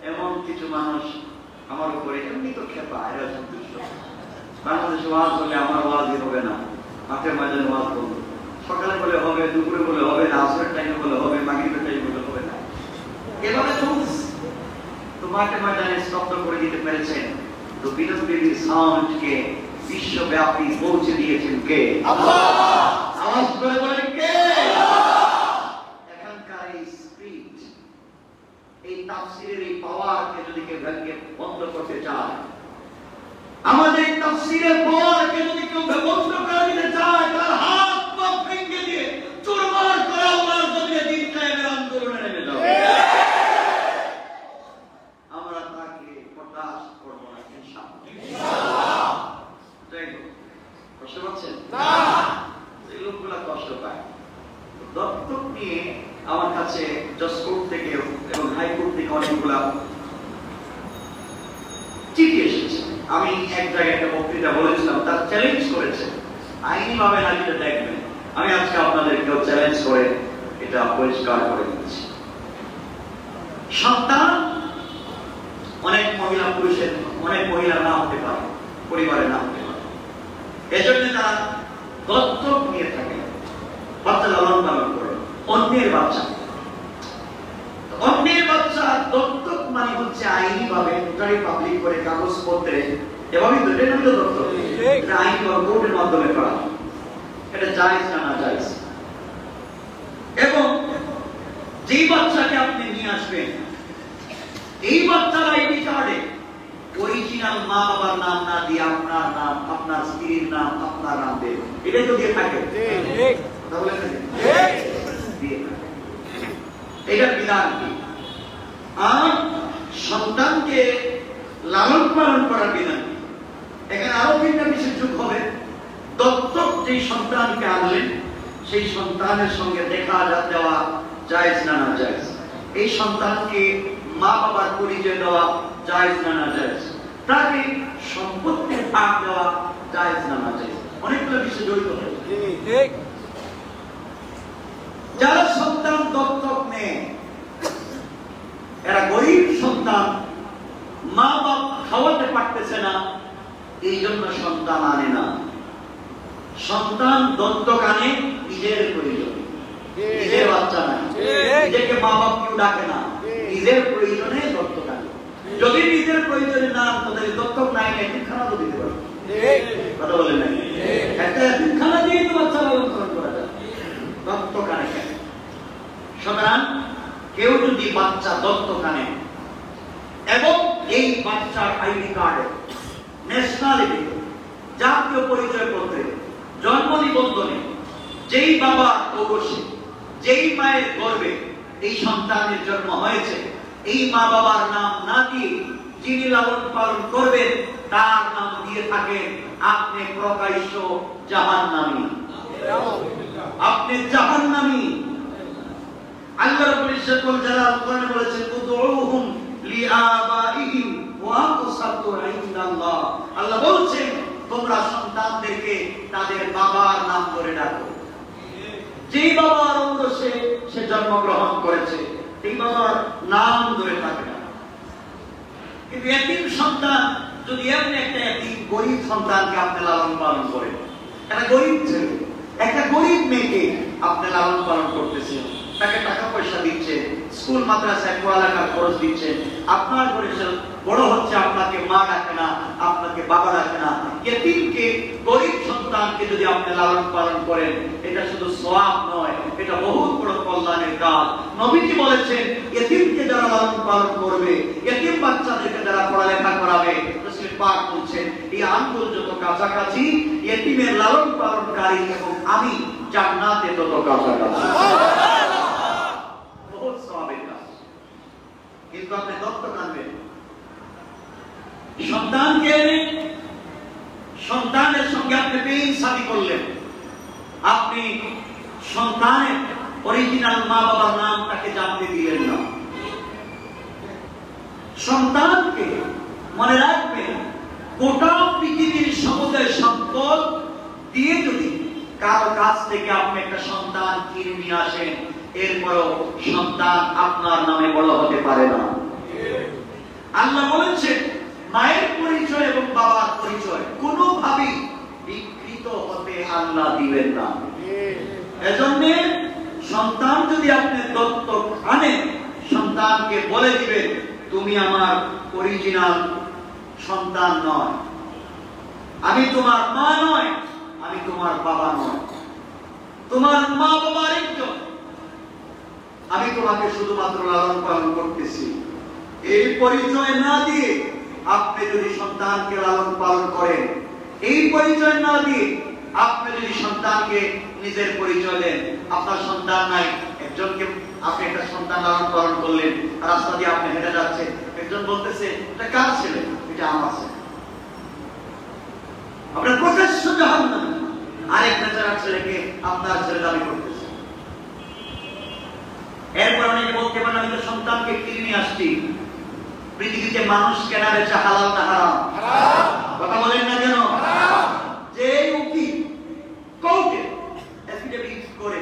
এমন কিছু মানুষ আমার উপরে এমনি তো খেপা, এরা সন্তুষ্ট। বাংলাদেশে ওয়াজ হলে আমার ওয়াজই হবে না, মাঠে ময়দানে ওয়াজ করবো, সকালে বলে হবে, দুপুরে বলে হবে না, আসরের টাইমে বলে হবে, মাগরিবের টাইমে বলে হবে না, এভাবে চলছে। তো মাঠে ময়দানে স্তব্ধ করে দিতে পেরেছেন, তো বিনোদনের সাউন্ডকে বিশ্বব্যাপী পৌঁছে দিয়েছেন কে? আল্লাহ। আওয়াজ করে বলেন কে? এখানকার এই স্পিরিট, এই তাফসীরের এই পাওয়ারকে যদি কেউ বন্ধ করতে চায়, আমাদের তাফসীরের পাওয়ারকে যদি কেউ বন্ধ করে দিতে চায়, তার হাত পা ভেঙে দিয়ে চুরমার করে আল্লাহর জমিনে দিন কায়েমের আন্দোলনে নেমে যাও। আমরা তাকে বরদাস্ত করব না ইনশাআল্লাহ। কষ্ট পাচ্ছেন না? এই লোকগুলা কষ্ট পায়। দত্তক নিয়ে আমার কাছে জজকোর্ট থেকে এবং হাইকোর্ট থেকে অনেকগুলা চিঠি এসেছে। আমি এক জায়গায় একটা বক্তৃতা বলেছিলাম, তার চ্যালেঞ্জ করেছে, আইনি ভাবে নাকি দেখবেন। আমি আজকে আপনাদেরকেও চ্যালেঞ্জ করে এটা পরিষ্কার করে দিচ্ছি। সন্তান অনেক মহিলা পুরুষের, অনেক মহিলা না হতে পারে, পরিবারে না হতে পারে, এজন্য তারা দত্তক নিয়ে থাকে, বাচ্চা লালন পালন করে, অন্যের বাচ্চা। অন্যের বাচ্চা দত্তক মানে হচ্ছে আইনি ভাবে নোটারি পাবলিক করে কাগজপত্রে, এভাবেই তো এটা হলো দত্তক, এটা আইনি বা কোর্টের মাধ্যমে করা। এটা জায়েজ না নাজায়েজ? এবং যেই বাচ্চাকে আপনি নিয়ে আসবেন, এই বাচ্চার আইডি কার্ডে অরিজিনাল মা বাবার নাম না দিয়ে আপনার নাম, আপনার স্ত্রীর নাম, আপনার নাম দেবে, এটা তো দিয়ে থাকে। তাহলে দিয়ে থাকে। এটার বিধান কি? আর সন্তানকে লালন পালন করার বিধান কি? এখানে আরো 3টা বিষয় যোগ হবে। দত্তক যেই সন্তানকে আনলেন, সেই সন্তানের সঙ্গে দেখা দেওয়া জায়েজ না নাজায়েজ? এই সন্তানকে মা বাবার পরিচয় দেওয়া জায়েজ না নাজায়েজ? তাকে সম্পত্তির ভাগ দেওয়া জায়েজ না নাজায়েজ? অনেকগুলো বিষয় জড়িত হয়েছে। যারা সন্তান সন্তান মা বাপ খাওয়াতে পারতেছে না, এই জন্য সন্তান আনে না। সন্তান দত্তক আনে নিজের প্রয়োজনে, নিজের বাচ্চা না, নিজেকে মা বাপ কেউ ডাকে না, নিজের প্রয়োজনে দত্তক আনে। যদি নিজের প্রয়োজনে না আনতো তাহলে দত্তক নাই এতিমখানা তো দিতে পারতো। কথা বলেন না? একটা এতিমখানা দিয়ে তো বাচ্চা লালন পালন করা যায়, দত্তক আনে কেন? সুতরাং কেউ যদি বাচ্চা দত্তক আনে এবং এই বাচ্চার আইডি কার্ডে, ন্যাশনালিটি, জাতীয় পরিচয় পত্রে, জন্ম নিবন্ধনে যেই বাবার ঔরসে, যেই মায়ের গর্ভে এই সন্তানের জন্ম হয়েছে, এই মা বাবার নাম না দিয়ে যিনি লালন পালন করবেন তার নাম দিয়ে থাকেন আপনি প্রকাশ্য জাহান্নামী, আপনি জাহান্নামী। আল্লাহ রাব্বুল ইজ্জত ওয়াল জালাল কোরআনে বলেছেন উদউহুম লিআবাইহিম ওয়া আকসাতু ইনদাল্লাহ। আল্লাহ বলছেন তোমরা সন্তানদেরকে তাদের বাবার নাম ধরে ডাকো। যেই বাবার ঔরসে সে জন্মগ্রহণ করেছে এই বাবার নাম ধরে থাকে না। কিন্তু এতিম সন্তান যদি এমনি একটা এতিম গরিব সন্তানকে আপনি লালন পালন করেন, একটা গরিব ছেলে, একটা গরিব মেয়েকে আপনি লালন পালন করতেছেন, তাকে টাকা পয়সা দিচ্ছেন, স্কুল মাদ্রাসায় পড়ালেখার খরচ দিচ্ছেন, আপনার ঘরে বড় হচ্ছে, আপনাকে মা ডাকে না, আপনাকে বাবা ডাকে না। এতিমকে, গরিব সন্তানকে যদি আপনি লালন পালন করেন এটা শুধু সওয়াব নয়, এটা বহুত বড় কল্যাণের কাজ। নবীজি বলেছেন এতিমকে যারা লালন পালন করবে, এতিম বাচ্চাদেরকে যারা পড়ালেখা করাবে, রাসূল পাক বলছেন এই আঙ্গুল যত কাছাকাছি এতিমের লালন পালনকারী এবং আমি জান্নাতে তত কাছাকাছি। বহুত সওয়াবের কাজ। কিন্তু আপনি দত্তক আনবেন সন্তানকে, সন্তানের সঙ্গে আপনি বেইনসাফি করলেন, আপনি সন্তানের অরিজিনাল মা বাবার নাম তাকে জানতে দিলেন না। সন্তানকে মনে রাখবেন গোটা পৃথিবীর সমুদয় সম্পদ দিয়ে যদি কারো কাছ থেকে আপনি একটা সন্তান কিনে নিয়ে আসেন, এরপরও সন্তান আপনার নামে বড় হতে পারে না। আল্লাহ বলেছেন মায়ের পরিচয় এবং বাবার পরিচয় কোনোভাবেই বিকৃত হতে আল্লাহ দিবেন না। এজন্য সন্তান যদি আপনি দত্তক আনেন, সন্তানকে বলে দিবেন তুমি আমার অরিজিনাল সন্তান নয়, আমি তোমার মা নয়, আমি তোমার বাবা নয়, তোমার মা বাবা একজন, আমি তোমাকে শুধুমাত্র লালন পালন করতেছি। এই পরিচয় না দিয়ে আপনি যদি সন্তানকে লালন পালন করেন, এই পরিচয় না দিয়ে আপনি যদি সন্তানকে নিজের পরিচয় দেন, আপনার সন্তান নাই, একজনকে আপনি একটা সন্তান লালন পালন করলেন, রাস্তা দিয়ে আপনি হেঁটে যাচ্ছেন, একজন বলতেছে এটা কার ছেলে, এটা আমার ছেলে, আপনার প্রকাশ্য জাহান্নামী। আরেক বেচারার ছেলেকে আপনার ছেলে দাবি করতেছে। এরপর অনেকে বলতে পারেন আমি তো সন্তানকে কিনে নিয়ে আসছি। পৃথিবীতে মানুষ কেনা বেচা হালাল না হারাম? কথা বলেন না কেন? যে উকিল কোর্টে এফিডেভিট করে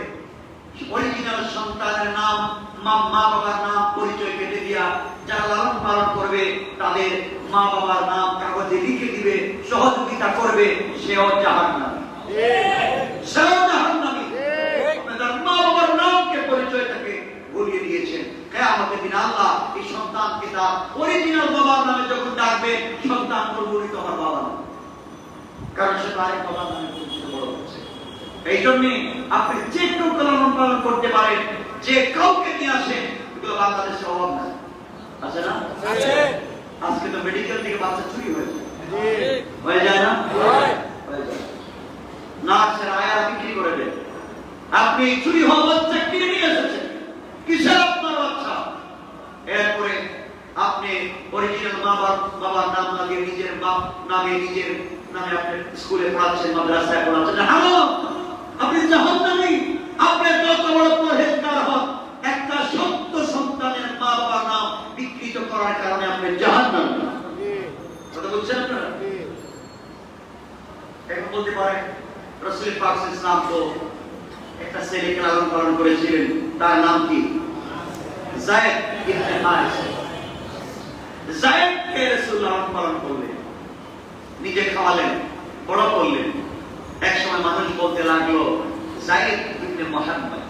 অরিজিনাল সন্তানের নাম, মা বাবার নাম, পরিচয় কেটে দিয়া যারা লালন পালন করবে তাদের মা বাবার নাম কাগজে লিখে দিবে, সহযোগিতা করবে, সেও জাহান্নামী। সেও জাহান্নামী। আপনাদের মা বাবার নামকে পরিচয়টাকে ভুলিয়ে দিয়েছেন। কিয়ামতের দিন আল্লাহ এই সন্তানকে তার অরিজিনাল বাবার নামে যখন ডাকবে, সন্তান বলবে তো আমার বাবা না, কারণ সে আরেক বাবার নামে পরিচিত বড় হচ্ছে। এই জন্য আপনি যে কেউ লালন পালন করতে পারেন, যে কাউকে নিয়ে আসেন, এগুলো বাংলাদেশে অভাব নাই, আছে না? আজকে তো মেডিকেল থেকে বাচ্চা চুরি হয়েছে, হয়ে যায় না? নার্সের আয়ারা বিক্রি করে দেন। আপনি চুরি হওয়া বাচ্চা কিনে নিয়ে এসেছেন, কিসের আপনার বাচ্চা? এরপরে আপনি অরিজিনাল বাবার নাম না দিয়ে নিজের বাপ নামে, নিজের নামে আপনি স্কুলে পড়াচ্ছেন, মাদ্রাসায় পড়াচ্ছেন, হারাম। আপনি জাহান্নামী। আপনি যত বড় পরহেজগার হন, একটা সত্য সন্তানের মা বাবার নাম বিকৃত করার কারণে আপনি জাহান্নামী। কথা বলছেন আপনারা? এখন বলতে পারেন রাসূল পাক সাল্লাল্লাহু আলাইহি ওয়াসাল্লাম তো একটা ছেলেকে লালন পালন করেছিলেন, তার নাম কি? যায়েদ ইবনে হারিসা। যায়েদকে রাসূল লালন পালন করলেন, নিজে খাওয়ালেন, বড় করলেন। একসময় মানুষ বলতে লাগলো যায়েদ ইবনে মুহাম্মদ,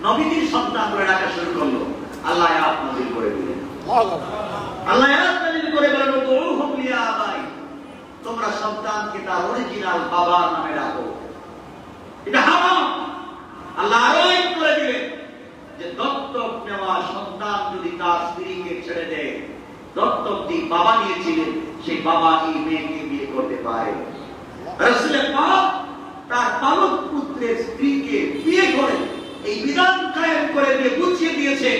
নবীজির সন্তান করে ডাকা শুরু করলো। আল্লাহ আয়াত নাযিল করে দিলেন। আল্লাহ আয়াত নাযিল করে বলেন উদউহুম লিআবাই, তোমরা সন্তানকে তার অরিজিনাল বাবার নামে ডাকো। এটা হারাম। আল্লাহ আয়াত করে দিলেন যে দত্তক নেওয়া সন্তান যদি তার স্ত্রীকে ছেড়ে দেয়, দত্তক যে বাবা নিয়েছিলেন সেই বাবা এই মেয়েকে বিয়ে করতে পারে। রাসূল পাক তার পালক পুত্রের স্ত্রীকে বিয়ে করে এই বিধান কায়েম করে দিয়ে বুঝিয়ে দিয়েছে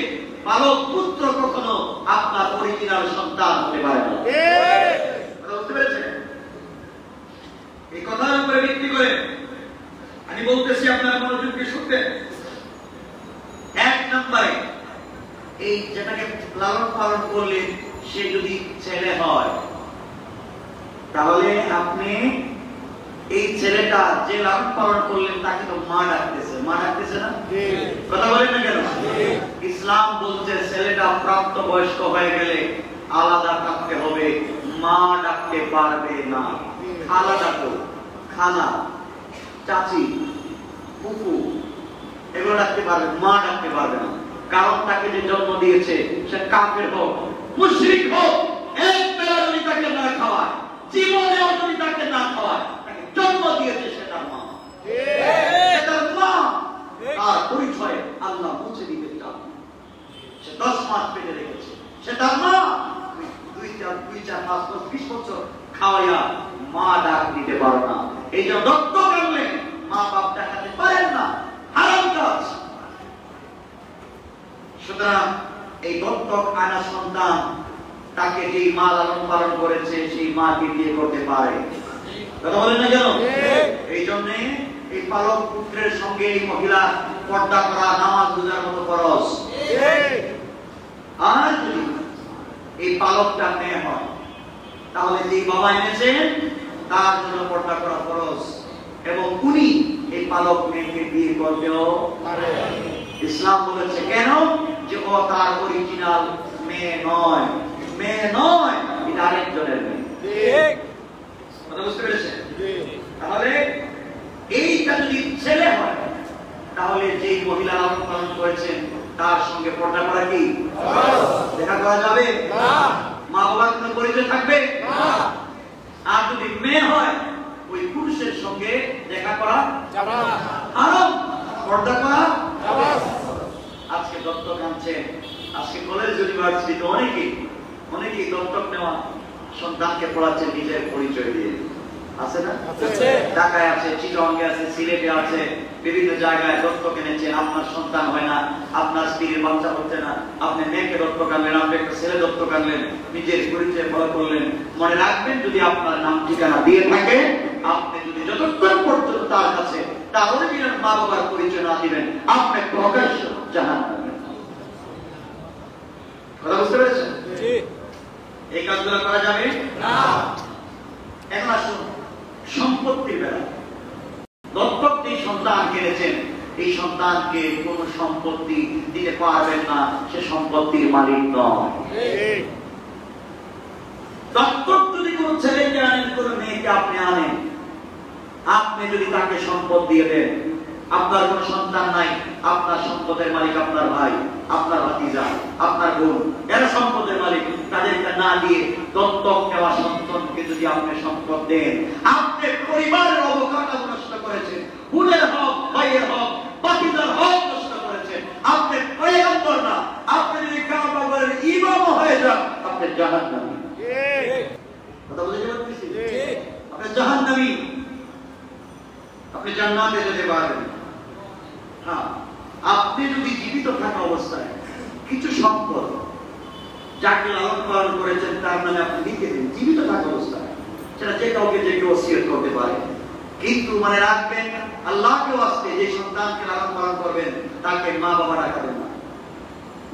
পালক পুত্র কখনো আপনার অরিজিনাল সন্তান হতে পারে না। বুঝতে পেরেছেন? এই কথার উপরে ভিত্তি করে আমি বলতেছি, আপনারা মনোযোগ দিয়ে শুনবেন। এক নম্বরে এই যেটাকে লালন পালন করলে সে যদি ছেলে হয়, তাহলে আপনি এই ছেলেটা যে লালন পালন করলেন তাকে তো মা ডাকতেছে, মা ডাকতেছে না? কথা বলেন না কেন? ইসলাম বলছে ছেলেটা প্রাপ্ত বয়স্ক হয়ে গেলে আলাদা থাকতে হবে, মা ডাকতে পারবে না। খালা ডাকো, খালা, চাচি, ফুফু এগুলো ডাকতে পারবে, মা ডাকতে পারবে না। কারণ তাকে যে জন্ম দিয়েছে সে কাফের হোক, মুশরিক হোক, এক বেলা যদি তাকে না খাওয়ায়, জীবনেও যদি তাকে না খাওয়ায়, তাকে জন্ম দিয়েছে সে তার মা। সে তার মা। তার পরিচয় আল্লাহ মুছে দিতে চান। সে 10 মাস পেটে রেখেছে, সে তার মা। 2, 4, 5, 10, 20 বছর খাওয়াইয়া মা ডাক দিতে পারো না। এই জন্য দত্তক আনলে মা বাপ দেখাতে পারেন না, হারাম কাজ। সুতরাং এই দত্তক আনা সন্তান তাকে যেই মা লালন পালন করেছে সেই মাকে বিয়ে করতে পারে। কথা বলেন না কেন? এই জন্য এই পালক পুত্রের সঙ্গে এই মহিলা পর্দা করা নামাজ রোজার মতো ফরজ। আর যদি এই পালকটা মেয়ে হয়, তাহলে যে বাবা এনেছেন তার জন্য পর্দা করা ফরজ, এবং উনি এই পালক মেয়েকে বিয়ে করতেও পারে। ইসলাম বলেছে কেন? যে ও তার অরিজিনাল মেয়ে নয়, মেয়ে নয়, এটা আরেকজনের মেয়ে। কথা বুঝতে পেরেছেন? তাহলে এইটা যদি ছেলে হয়, তাহলে যেই মহিলা লালন পালন করেছেন তার সঙ্গে পর্দা করা কি দেখা করা যাবে? মা বাবার কোনো পরিচয় থাকবে না। আর যদি মেয়ে হয়, ওই পুরুষের সঙ্গে দেখা করা যাবে না, হারাম, পর্দা করা যাবে। আজকে দত্তক আনছে, আজকে কলেজ ইউনিভার্সিটিতে অনেকেই দত্তক নেওয়া সন্তানকে পড়াচ্ছে নিজের পরিচয় দিয়ে। আছে না? ঢাকায় আছে, চিটাগংয়ে আছে, সিলেটে আছে, বিভিন্ন জায়গায় দত্তক এনেছেন। আপনার সন্তান হয় না, আপনার স্ত্রীর বাচ্চা হচ্ছে না, আপনি মেয়েকে দত্তক আনলেন, আপনি একটা ছেলে দত্তক আনলেন, নিজের পরিচয় বলা করলেন। মনে রাখবেন, যদি আপনার নাম ঠিকানা দিয়ে থাকে, আপনি যদি যতক্ষণ পর্যন্ত তার কাছে তার অরিজিনাল মা বাবার পরিচয় না দিবেন, আপনি প্রকাশ্য জাহান্নামে। কথা বুঝতে পেরেছেন? এই কাজগুলো করা যাবে না। এখন আসুন সম্পত্তির বেলা। দত্তক যে সন্তান কিনেছেন, এই সন্তানকে কোন সম্পত্তি দিতে পারবেন না, সে সম্পত্তির মালিক নয়। দত্তক যদি কোন ছেলেকে আনেন, কোন মেয়েকে আপনি আনেন, আপনি যদি তাকে সম্পদ দিয়ে দেন, আপনার কোন সন্তান নাই, আপনার সম্পদের মালিক আপনার ভাই, আপনার ভাতিজা, আপনার বোন, এরা সম্পদের মালিক। তাদেরকে না দিয়ে দত্তক নেওয়া সন্তানকে যদি আপনি সম্পদ দেন, আপনি পরিবারের অবকাঠামো নষ্ট করেছেন, বোনের হক, ভাইয়ের হক, ভাতিজার হক নষ্ট করেছেন। আপনি পয়গম্বর না, আপনি যদি কাবার ইমাম হয়ে যান, আপনি জাহান্নামী। কথা বুঝতে পারতেছি? আপনি জাহান্নামী, আপনি জান্নাতে যেতে পারবেন। হ্যাঁ, আপনি যদি জীবিত থাকা অবস্থায় কিছু সম্পদ যাকে লালন পালন করেছেন তার নামে আপনি লিখে দিন, জীবিত থাকা অবস্থায়, সেটা যে কাউকে যে কেউ ওসিয়ত করতে পারে। কিন্তু মনে রাখবেন, আল্লাহকে ওয়াস্তে যে সন্তানকে লালন পালন করবেন তাকে মা বাবা রাখাবেন না,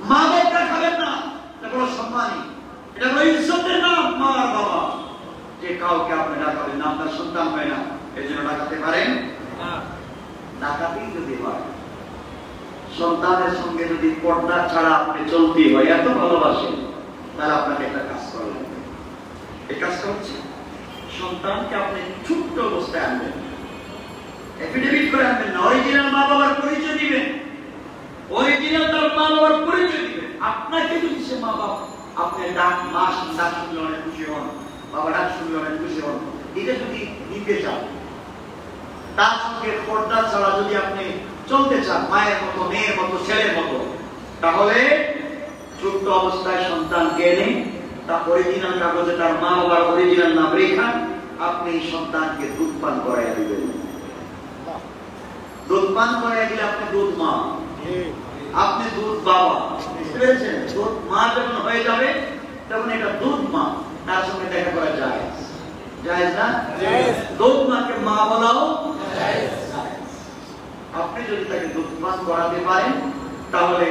মা বাবা রাখাবেন না। এটা বড় সম্মানী, এটা বড় ইজ্জতের নাম মা আর বাবা। যে কাউকে আপনি ডাকাবেন না, আপনার সন্তান হয় না, এর জন্য ডাকাতে পারেন না। ডাকাতেই যদি হয়, সন্তানের সঙ্গে যদি পর্দা ছাড়া আপনি চলতে হয়, এত ভালোবাসেন, তাহলে আপনাকে একটা কাজ করা লাগবে। এই কাজটা হচ্ছে সন্তানকে আপনি ছোট্ট অবস্থায় আনবেন, এফিডেভিট করে আনবেন না, অরিজিনাল মা বাবার পরিচয় দিবেন, অরিজিনাল তার মা বাবার পরিচয় দিবেন। আপনাকে যদি সে মা বাবা আপনি ডাক শুনলে অনেক খুশি হন, বাবা ডাক শুনলে অনেক খুশি হন, এটা যদি নিতে চান, তার সঙ্গে পর্দা ছাড়া যদি আপনি চলতে চান, মায়ের মতো, মেয়ের মতো, ছেলের মতো, তাহলে ছোট্ট অবস্থায় সন্তানকে এনে তার অরিজিনাল কাগজে তার মা বাবার অরিজিনাল নাম রেখা আপনি সন্তানকে দুধ পান করাই দিবেন। দুধ পান করাই দিলে আপনি দুধ মা, আপনি দুধ বাবা, বুঝতে পেরেছেন? দুধ মা যখন হয়ে যাবে তখন এটা দুধ মা, তার সঙ্গে দেখা করা যায়, জায়েজ না? দুধ মাকে মা বলাও জায়েজ। আপনি যদি তাকে দুধ পান করাতে পারেন তাহলে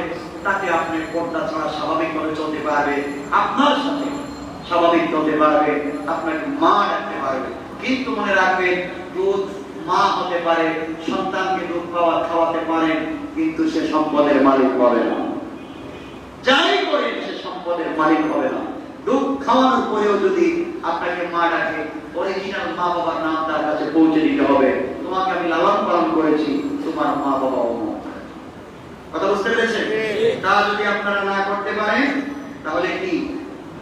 তাকে আপনি পর্দা ছাড়া স্বাভাবিকভাবে চলতে পারবে, আপনার সাথে স্বাভাবিক চলতে পারবে, আপনাকে মা ডাকতে পারবে। কিন্তু মনে রাখবেন, দুধ মা হতে পারে, সন্তানকে দুধ খাওয়াতে পারেন, কিন্তু সে সম্পদের মালিক হবে না। যাই করে সে সম্পদের মালিক হবে না। দুধ খাওয়ানোর পরেও যদি আপনাকে মা ডাকে, অরিজিনাল মা বাবার নাম তার কাছে পৌঁছে দিতে হবে। তোমাকে আমি লালন পালন করেছি, তোমার মা বাবা অমুক। কথা বুঝতে পেরেছেন? তা যদি আপনারা না করতে পারেন তাহলে কি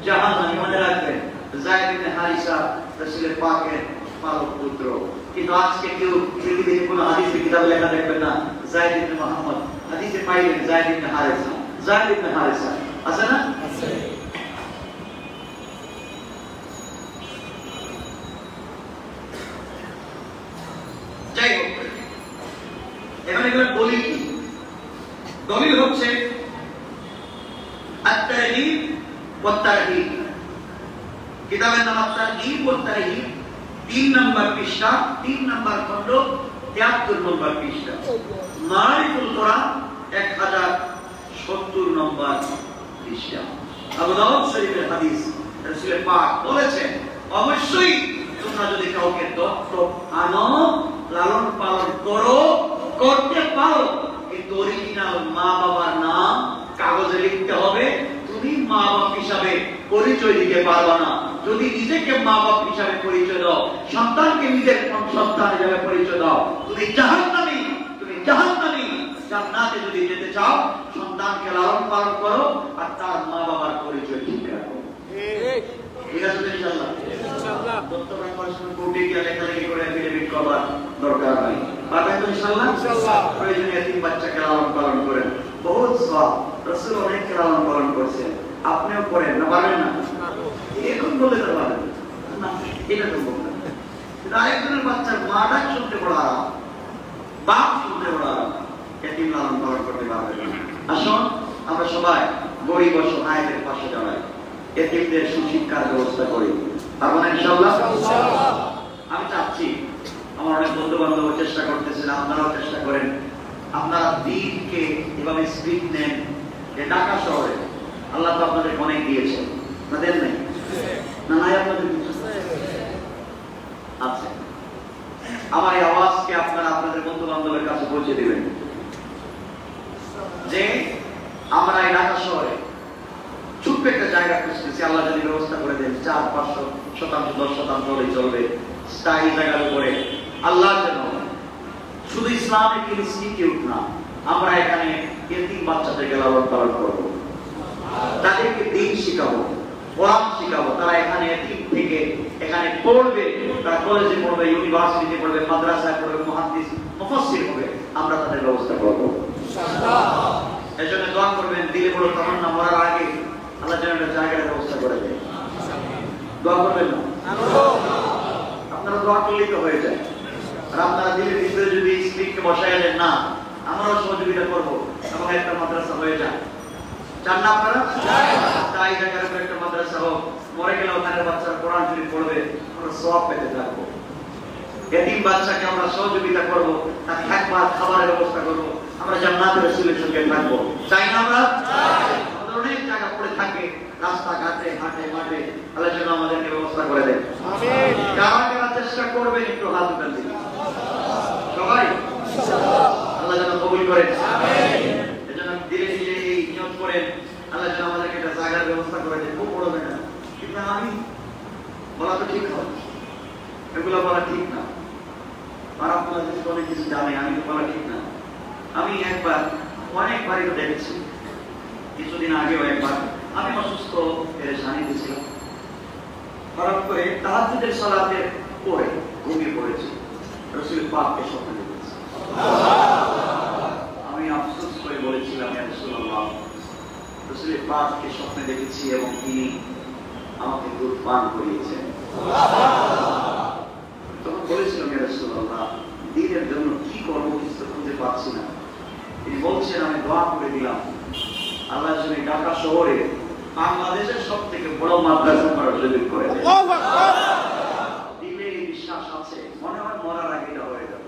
জাহান্নামী। মনে রাখবেন, যায়েদ ইবনে হারিসা রাসূলের পাকের পালক পুত্র, কিন্তু আজকে কেউ পৃথিবীতে কোনো হাদিসের কিতাবে লেখা দেখবেন না যায়েদ ইবনে মুহাম্মদ, হাদিসে পাইলেন যায়েদ ইবনে হারিসা, যায়েদ ইবনে হারিসা, আছে না? আছে। যাই হোক, এখানে দলিল কি? দলিল হচ্ছে আত-তারগীব ওয়া তারহীব। কিতাবের নাম আত-তারগীব ওয়া তারহীব, 3 নম্বর পৃষ্ঠা, 3 নম্বর খণ্ড, 73 নম্বর পৃষ্ঠা। মারিফুল কোরআন 1070 নম্বর পৃষ্ঠা। আবু দাউদ শরীফের হাদিস, রাসূল পাক বলেছেন, অবশ্যই তোমরা যদি কাউকে দত্তক আনো, লালন পালন করো, করতে পারো, কিন্তু অরিজিনাল মা বাবার নাম কাগজে লিখতে হবে। তুমি মা বাপ হিসাবে পরিচয় দিতে পারবে না। যদি নিজেকে মা বাপ হিসাবে পরিচয় দাও, সন্তানকে নিজের সন্তান হিসাবে পরিচয় দাও, তুমি জাহান্নামী, তুমি জাহান্নামী। জান্নাতে যদি যেতে চাও, সন্তানকে লালন পালন করো আর তার মা বাবার পরিচয় ঠিক রাখো। ঠিক আছে তো? ইনশাআল্লাহ। ইনশাআল্লাহ। দত্তক করার কোর্টে গিয়ে লেখালেখি করে এফিডেভিট করার দরকার নাই। পাবেন তো? ইনশাআল্লাহ। ইনশাআল্লাহ। প্রয়োজনে এতিম বাচ্চাকে লালন পালন করেন, বহুত সওয়াব। রাসূল অনেক লালন পালন করেছেন, আপনিও করেন না? পারেন না? এখন বলে তো পারেন না, এটা তো বলবেন। কিন্তু আরেকজনের বাচ্চার মা ডাক শুনতে বড় আরাম, বাপ শুনতে বড় আরাম, এতিম লালন পালন করতে পারবেন না। আসুন আমরা সবাই গরিব অসহায়দের পাশে দাঁড়াই, এতিমদের সুশিক্ষার ব্যবস্থা করি। পারবেন ইনশাআল্লাহ? ইনশাআল্লাহ। আমি চাচ্ছি, আমার অনেক বন্ধু বান্ধব চেষ্টা করতেছেন, আপনারাও চেষ্টা করেন, আপনারা দিনকে এভাবে স্পিড নেন। যে ঢাকা শহরে আল্লাহ তো আপনাদের অনেক দিয়েছেন, না দেন নাই? না নাই আপনাদের আছে। আমার এই আওয়াজকে আপনারা আপনাদের বন্ধু বান্ধবের কাছে পৌঁছে দিবেন যে আমরা এই ঢাকা শহরে ছোট্ট একটা জায়গা খুঁজতেছি। আল্লাহ যদি ব্যবস্থা করে দেন, 4-500 শতাংশ 10 শতাংশ হলেই চলবে, স্থায়ী জায়গার উপরে। আল্লাহ যেন শুধু ইসলামিক ইনস্টিটিউট না, আমরা এখানে এতিম বাচ্চাদেরকে লালন পালন করবো, তাদেরকে দিন শিখাবো, কোরআন শিখাবো। তারা এখানে এতিম থেকে এখানে পড়বে, তারা কলেজে পড়বে, ইউনিভার্সিটিতে পড়বে, মাদ্রাসায় পড়বে, মুহাদ্দিস মুফাসসির হবে। আমরা তাদের ব্যবস্থা করবো ইনশাআল্লাহ। এজন্য দোয়া করবেন, দিলে বড় তামান্না মরার আগে আল্লাহ যেন একটা জায়গার ব্যবস্থা করে দেয়। দোয়া করবেন না? আপনারা দোয়া করলেই তো হয়ে যায়। আর আপনারা দিলের ভিতরে যদি স্পিডকে বসায় দেন, না আমরাও সহযোগিতা করবো এবং একটা মাদ্রাসা হয়ে যায়। চান না আপনারা? তাই জায়গার উপর একটা মাদ্রাসা হোক, মরে গেলে ওখানে বাচ্চারা কোরআন শরীফ পড়বে, আমরা সওয়াব পেতে থাকবো। এতিম বাচ্চাকে আমরা সহযোগিতা করবো, তাকে একবার খাবারের ব্যবস্থা করবো, আমরা জান্নাতের রাসূলের সঙ্গে থাকবো। চাই না আমরা? আমাদের অনেক জায়গা পড়ে থাকে, রাস্তাঘাটে, হাটে মাঠে। আল্লাহ যেন আমাদেরকে ব্যবস্থা করে দেয়। আমিন। যারা যারা চেষ্টা করবেন একটু হাত উঠান দিন সবাই, আল্লাহ যেন কবুল করেন। আমিন। এজন্য ধীরে ধীরে এই নিয়ত করেন, আল্লাহ যেন আমাদেরকে একটা জায়গার ব্যবস্থা করে দেন। খুব বড় ঠিক না? আমি একবার অনেকবারই দেখেছি, কিছুদিন আগেও একবার আমি অসুস্থ পেরেশানি দিয়েছিলাম, হঠাৎ করে তাহাজ্জুদের সালাতের পরে ঘুমিয়ে পড়েছি, রাসূল পাককে স্বপ্নে দেখেছি। আমি আফসোস করে বলেছিলাম, ইয়া রাসূলুল্লাহ, রাসূল পাককে স্বপ্নে দেখেছি এবং তিনি আমাকে দুধ পান করিয়েছেন। তখন বলেছিলাম, ইয়া রাসূলুল্লাহ, দ্বীনের জন্য কি করবো কিছু খুঁজে পাচ্ছি না। তিনি বলছেন, আমি দোয়া করে দিলাম আল্লাহ যেন ঢাকা শহরে বাংলাদেশের সব থেকে বড় মাদ্রাসা করার সুযোগ করে দেন। দিলে এই বিশ্বাস আছে, মনে হয় মরার আগে এটা হয়ে যাবে।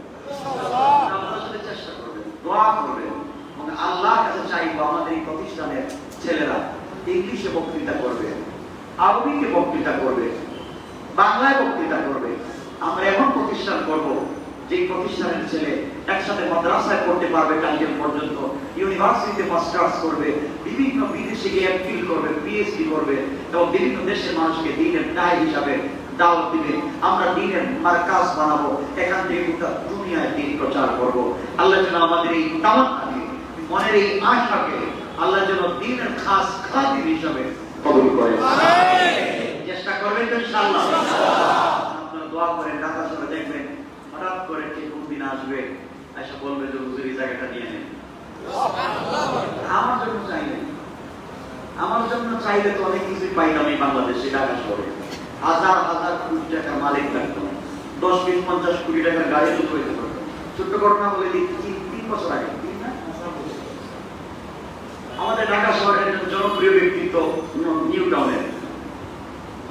আপনারা সাথে চেষ্টা করবেন, দোয়া করবেন এবং আল্লাহর কাছে চাইবো আমাদের এই প্রতিষ্ঠানের ছেলেরা ইংলিশে বক্তৃতা করবে, আরবিতে বক্তৃতা করবে, বাংলায় বক্তৃতা করবে। আমরা এমন প্রতিষ্ঠান করব যে প্রতিষ্ঠানের ছেলে একসাথে মাদ্রাসায় পড়তে পারবে, কালকের পর্যন্ত ইউনিভার্সিটিতে মাস্টার্স করবে, বিভিন্ন বিদেশে গিয়ে এমফিল করবে, পিএইচডি করবে এবং বিভিন্ন দেশের মানুষকে দ্বীনের দায় হিসাবে দাওয়াত দিবে। আমরা দ্বীনের মার্কাজ বানাবো, এখান থেকে গোটা দুনিয়ায় দ্বীন প্রচার করব। আল্লাহ যেন আমাদের এই তামান্নাকে, মনের এই আশাকে আল্লাহ যেন দ্বীনের খাস খাদিম হিসাবে কবুল করে। চেষ্টা করবেন তো ইনশাআল্লাহ। আপনারা দোয়া করেন, ঢাকা শহরে দেখবেন হঠাৎ করে ঠিক দিন আসবে, এসে বলবে যে হুজুর এই জায়গাটা নিয়ে নেন। আমার জন্য চাইলেন, আমার জন্য চাইলে তো অনেক কিছুই পাইতাম এই বাংলাদেশে, ঢাকা শহরে হাজার হাজার কোটি টাকার মালিক থাকতো, 10-20-50 কোটি টাকার গাড়ি শুরু হইতে পারতো। ছোট্ট ঘটনা বলে দিই, 3 বছর আগে আমাদের ঢাকা শহরের একজন জনপ্রিয় ব্যক্তিত্ব নিউ টাউনের,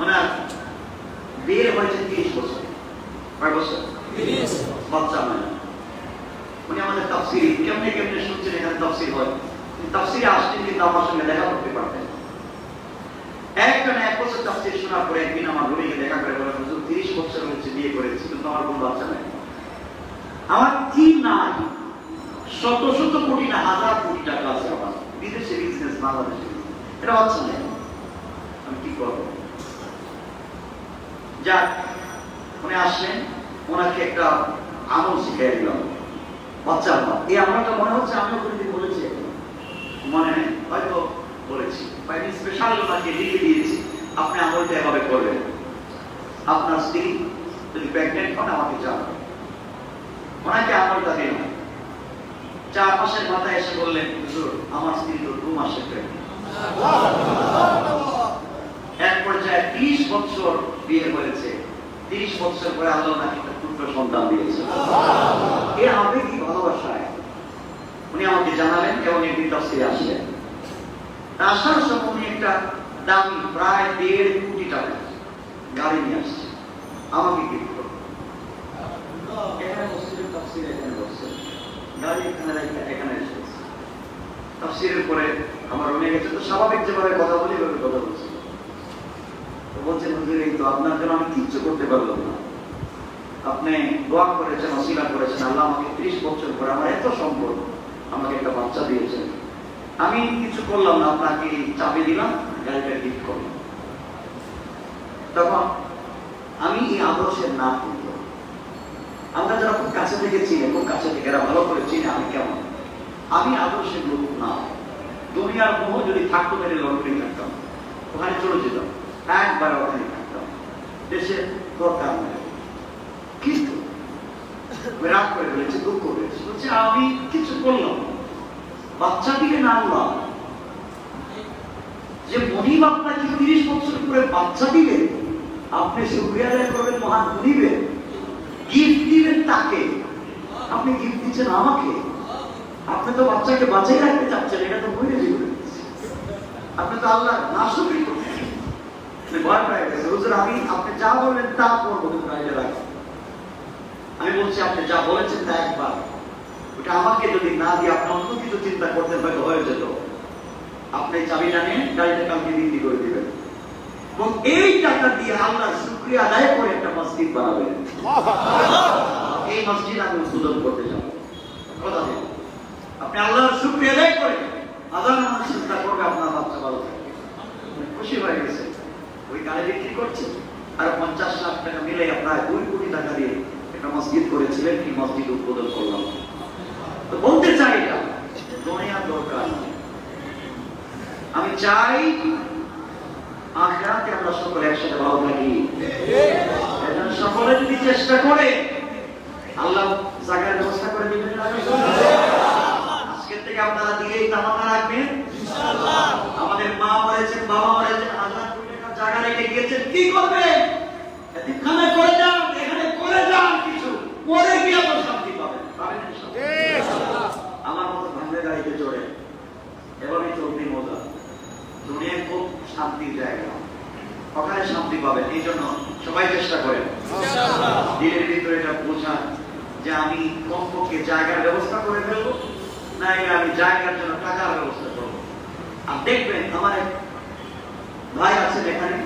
ওনার বিয়ে হয়েছে 30 বছর। কয় বছর? 30 বাচ্চা নয়। উনি আমাদের তাফসীরে কেমনে কেমনে শুনছেন, এখানে তাফসীর হয়, তাফসীরে আসছেন কিন্তু আমার সঙ্গে দেখা করতে পারতেন। একজন 1 বছর তাফসীর শোনার পরে একদিন আমার রুমে দেখা করে বলেন, হুজুর 30 বছর হচ্ছে বিয়ে করেছি কিন্তু আমার কোনো বাচ্চা নাই। আমার কি নাই, শত শত কোটি না হাজার কোটি টাকা আছে আমার, বিদেশে বিজনেস, বাংলাদেশে এটা বাচ্চা নেই, আমি কি করবো? যাক, উনি আসলেন, ওনাকে একটা আমল শিখিয়ে দিলাম, বাচ্চা আমার। এই আমলটা মনে হচ্ছে আমিও কোনোদিন বলেছি, মনে নেই, হয়তো বলেছি, স্পেশাল ওনাকে লিখে দিয়েছি, আপনি আমলটা এভাবে করবেন। আপনার স্ত্রী যদি প্রেগনেন্ট হন আমাকে জানাবেন। ওনাকে আমলটা দিলাম, 4 মাসের মাথায় এসে বললেন, হুজুর আমার স্ত্রী তো 2 মাসের প্রেগনেন্ট। এক পর্যায়ে 30 বছর বিয়ে করেছে, 30 বছর পরে আল্লাহ নাকি একটা পুত্র সন্তান দিয়েছে। এই আবেগী ভালোবাসায় উনি আমাকে জানালেন এবং একদিন তাফসীরে আসলেন। আসার সময় উনি একটা দামি প্রায় 1.5 কোটি টাকা গাড়ি নিয়ে আসছে, আমাকে গিফট করল। এখানে মসজিদের তাফসীরে এখানে বসছে, গাড়ি এখানে এসেছে। তাফসীরের পরে আমার রুমে গেছে, তো স্বাভাবিক যেভাবে কথা বলি এভাবে কথা বলছি। বলছেন, হুজুর এই তো আপনার জন্য আমি কিচ্ছু করতে পারলাম না, আপনি দোয়া করেছেন, ওসিলা করেছেন, আল্লাহ আমাকে 30 বছর পরে আমার এত সম্পদ, আমাকে একটা বাচ্চা দিয়েছেন, আমি কিছু করলাম না, আপনাকে চাবি দিলাম, গাড়িটা গিফট করলাম। তখন আমি এই আদর্শের নাম কিন্তু আমরা যারা খুব কাছে থেকে চিনি, খুব কাছে থেকে এরা ভালো করে চিনি আমি কেমন, আমি আদর্শের লোক না। দুনিয়ার মোহ যদি থাকতো মেরে লন্ডনে থাকতাম, ওখানে চলে যেতাম, একবার ওখানে থাকতাম, দেশের দরকার নেই। কিন্তু রাগ করে ফেলেছে, দুঃখ করেছে, বলছে আমি কিছু করলাম, বাচ্চা দিকে না আল্লাহ, যে মনিব আপনাকে 30 বছর পরে বাচ্চা দিবে, আপনি শুকরিয়া আদায় করবেন মহান মনিবের, গিফট দিবেন তাকে, আপনি গিফট দিচ্ছেন আমাকে। আপনি তো বাচ্চাকে বাঁচিয়ে রাখতে চাচ্ছেন, এটা তো মরে যাবে, আপনি তো আল্লাহ নাশুকরি করছেন। ভয় পেয়ে গেছে, হুজুর আমি আপনি যা বলবেন তা করবো, আমি বলছি আপনি যা বলেছেন তা একবার, ওটা আমাকে যদি না দিয়ে আপনি অন্য কিছু চিন্তা করতেন হয়তো হয়ে যেত। আপনি চাবিটা নিয়ে গাড়িটা কালকে বিক্রি করে দিবেন এবং এই টাকা দিয়ে আল্লাহর শুকরিয়া আদায় করে একটা মসজিদ বানাবেন। এই মসজিদ আমি উদ্বোধন করতে যাব, কথা দিন। আপনি আল্লাহর শুকরিয়া আদায় করে আল্লাহর নামে চিন্তা করবে, আপনার বাচ্চা ভালো থাকবে। খুশি হয়ে গেছে, ওই গাড়ি বিক্রি করছে আর 50 লাখ টাকা মিলে প্রায় 2 কোটি টাকা দিয়ে একটা মসজিদ করেছিলেন। কি মসজিদ উদ্বোধন করলাম, চাই আখিরাতে আমরা সকলে একসাথে ভালো থাকি। এজন্য সকলে যদি চেষ্টা করে আল্লাহ জায়গার ব্যবস্থা করে দিবেন। আজকে থেকে আপনারা দিলেই তামান্না রাখবেন ইনশাআল্লাহ। আমাদের মা বলেছেন, বাবা বলেছেন, আল্লাহ জায়গা রেখে গিয়েছেন, কি করবেন? এখানে করে যান, এখানে করে যান, কিছু পরে গিয়ে আপনার শান্তি পাবেন। পাবেন ইনশাআল্লাহ। আমার মতো ভাঙলে গাড়িতে চড়ে এভাবেই চলতি মজা। দুনিয়ায় খুব শান্তির জায়গা, ওখানে শান্তি পাবেন। এই জন্য সবাই চেষ্টা করেন দিনের ভিতরে এটা বোঝান যে আমি কমপক্ষে জায়গার ব্যবস্থা করে ফেলবো, না আমি জায়গার জন্য টাকার ব্যবস্থা করবো। আর দেখবেন আমার এক ভাই আছেন এখানে,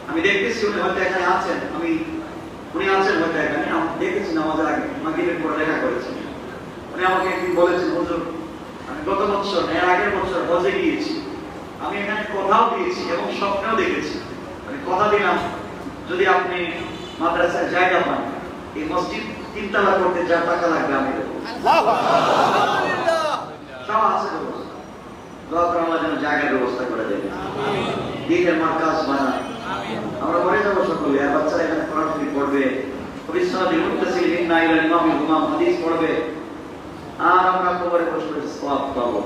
আমি দেখতেছি উনি হয়তো এখানে আছেন, উনি আছেন হয়তো এখানে, আমি দেখেছি নামাজের আগে মাগরিবের পরে দেখা করেছেন। উনি আমাকে একদিন বলেছেন, হুজুর আমি গত বছর এর আগের বছর হজে গিয়েছি, আমি এখানে কথাও দিয়েছি এবং স্বপ্নেও দেখেছি, আমি কথা দিলাম যদি আপনি মাদ্রাসায় জায়গা পান, এই মসজিদ 3 তলা করতে যা টাকা লাগবে আমি দেবো। সব আছে ব্যবস্থা, দোয়া করে আল্লাহ যেন জায়গার ব্যবস্থা করে দেবে, দিনের মার্কাজ বানায়। আমরা মরে যাবো সকলে, আর বাচ্চারা এখানে কোরআন শরীফ পড়বে, বিশ্বনাথী মুত্তাসিল ইন্না ইলা ইমামিল হুমাম হাদিস পড়বে, আর আমরা কবরে বসে বসে সওয়াব পাবো।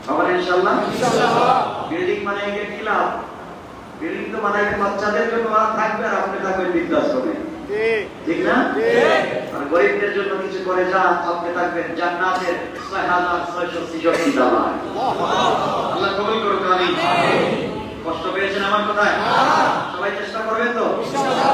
আবার ইনশাআল্লাহ বিল্ডিং বানাই গিয়ে কি লাভ? বিল্ডিং তো বানাই বাচ্চাদের জন্য থাকবে, আর আপনি থাকবেন বৃদ্ধাশ্রমে, ঠিক না? আর গরিবদের জন্য কিছু করে যান, আপনি থাকবেন জান্নাতের 6666 তলায়। আল্লাহ কবুল করুন, আমিন। কষ্ট পেয়েছেন আমার কথায়? সবাই চেষ্টা করবেন তো ইনশাআল্লাহ।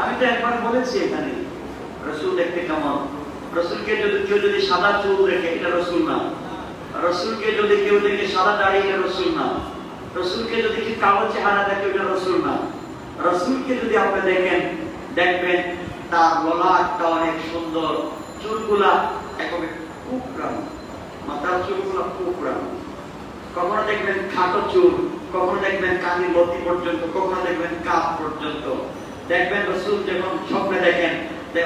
আমি তো একবার বলেছি এখানে, রসুল দেখতে কেমন? রসুলকে যদি সাদা চুল রেখে, এটা রসুল না। রসুলকে যদি কেউ দেখে সাদা দাড়ি, এটা রসুল না। রসুলকে যদি কি কালো চেহারা দেখে, এটা রসুল না। রসুলকে যদি আপনি দেখবেন তার ললাটটা অনেক সুন্দর, চুলগুলা একেবারে কুকরানো, মাথার চুলগুলা কুকরানো। কখনো দেখবেন খাটো চুল, কখনো দেখবেন কানের লতি পর্যন্ত, কখনো দেখবেন কাপ পর্যন্ত। দেখবেন রসুল যখন স্বপ্নে দেখেন,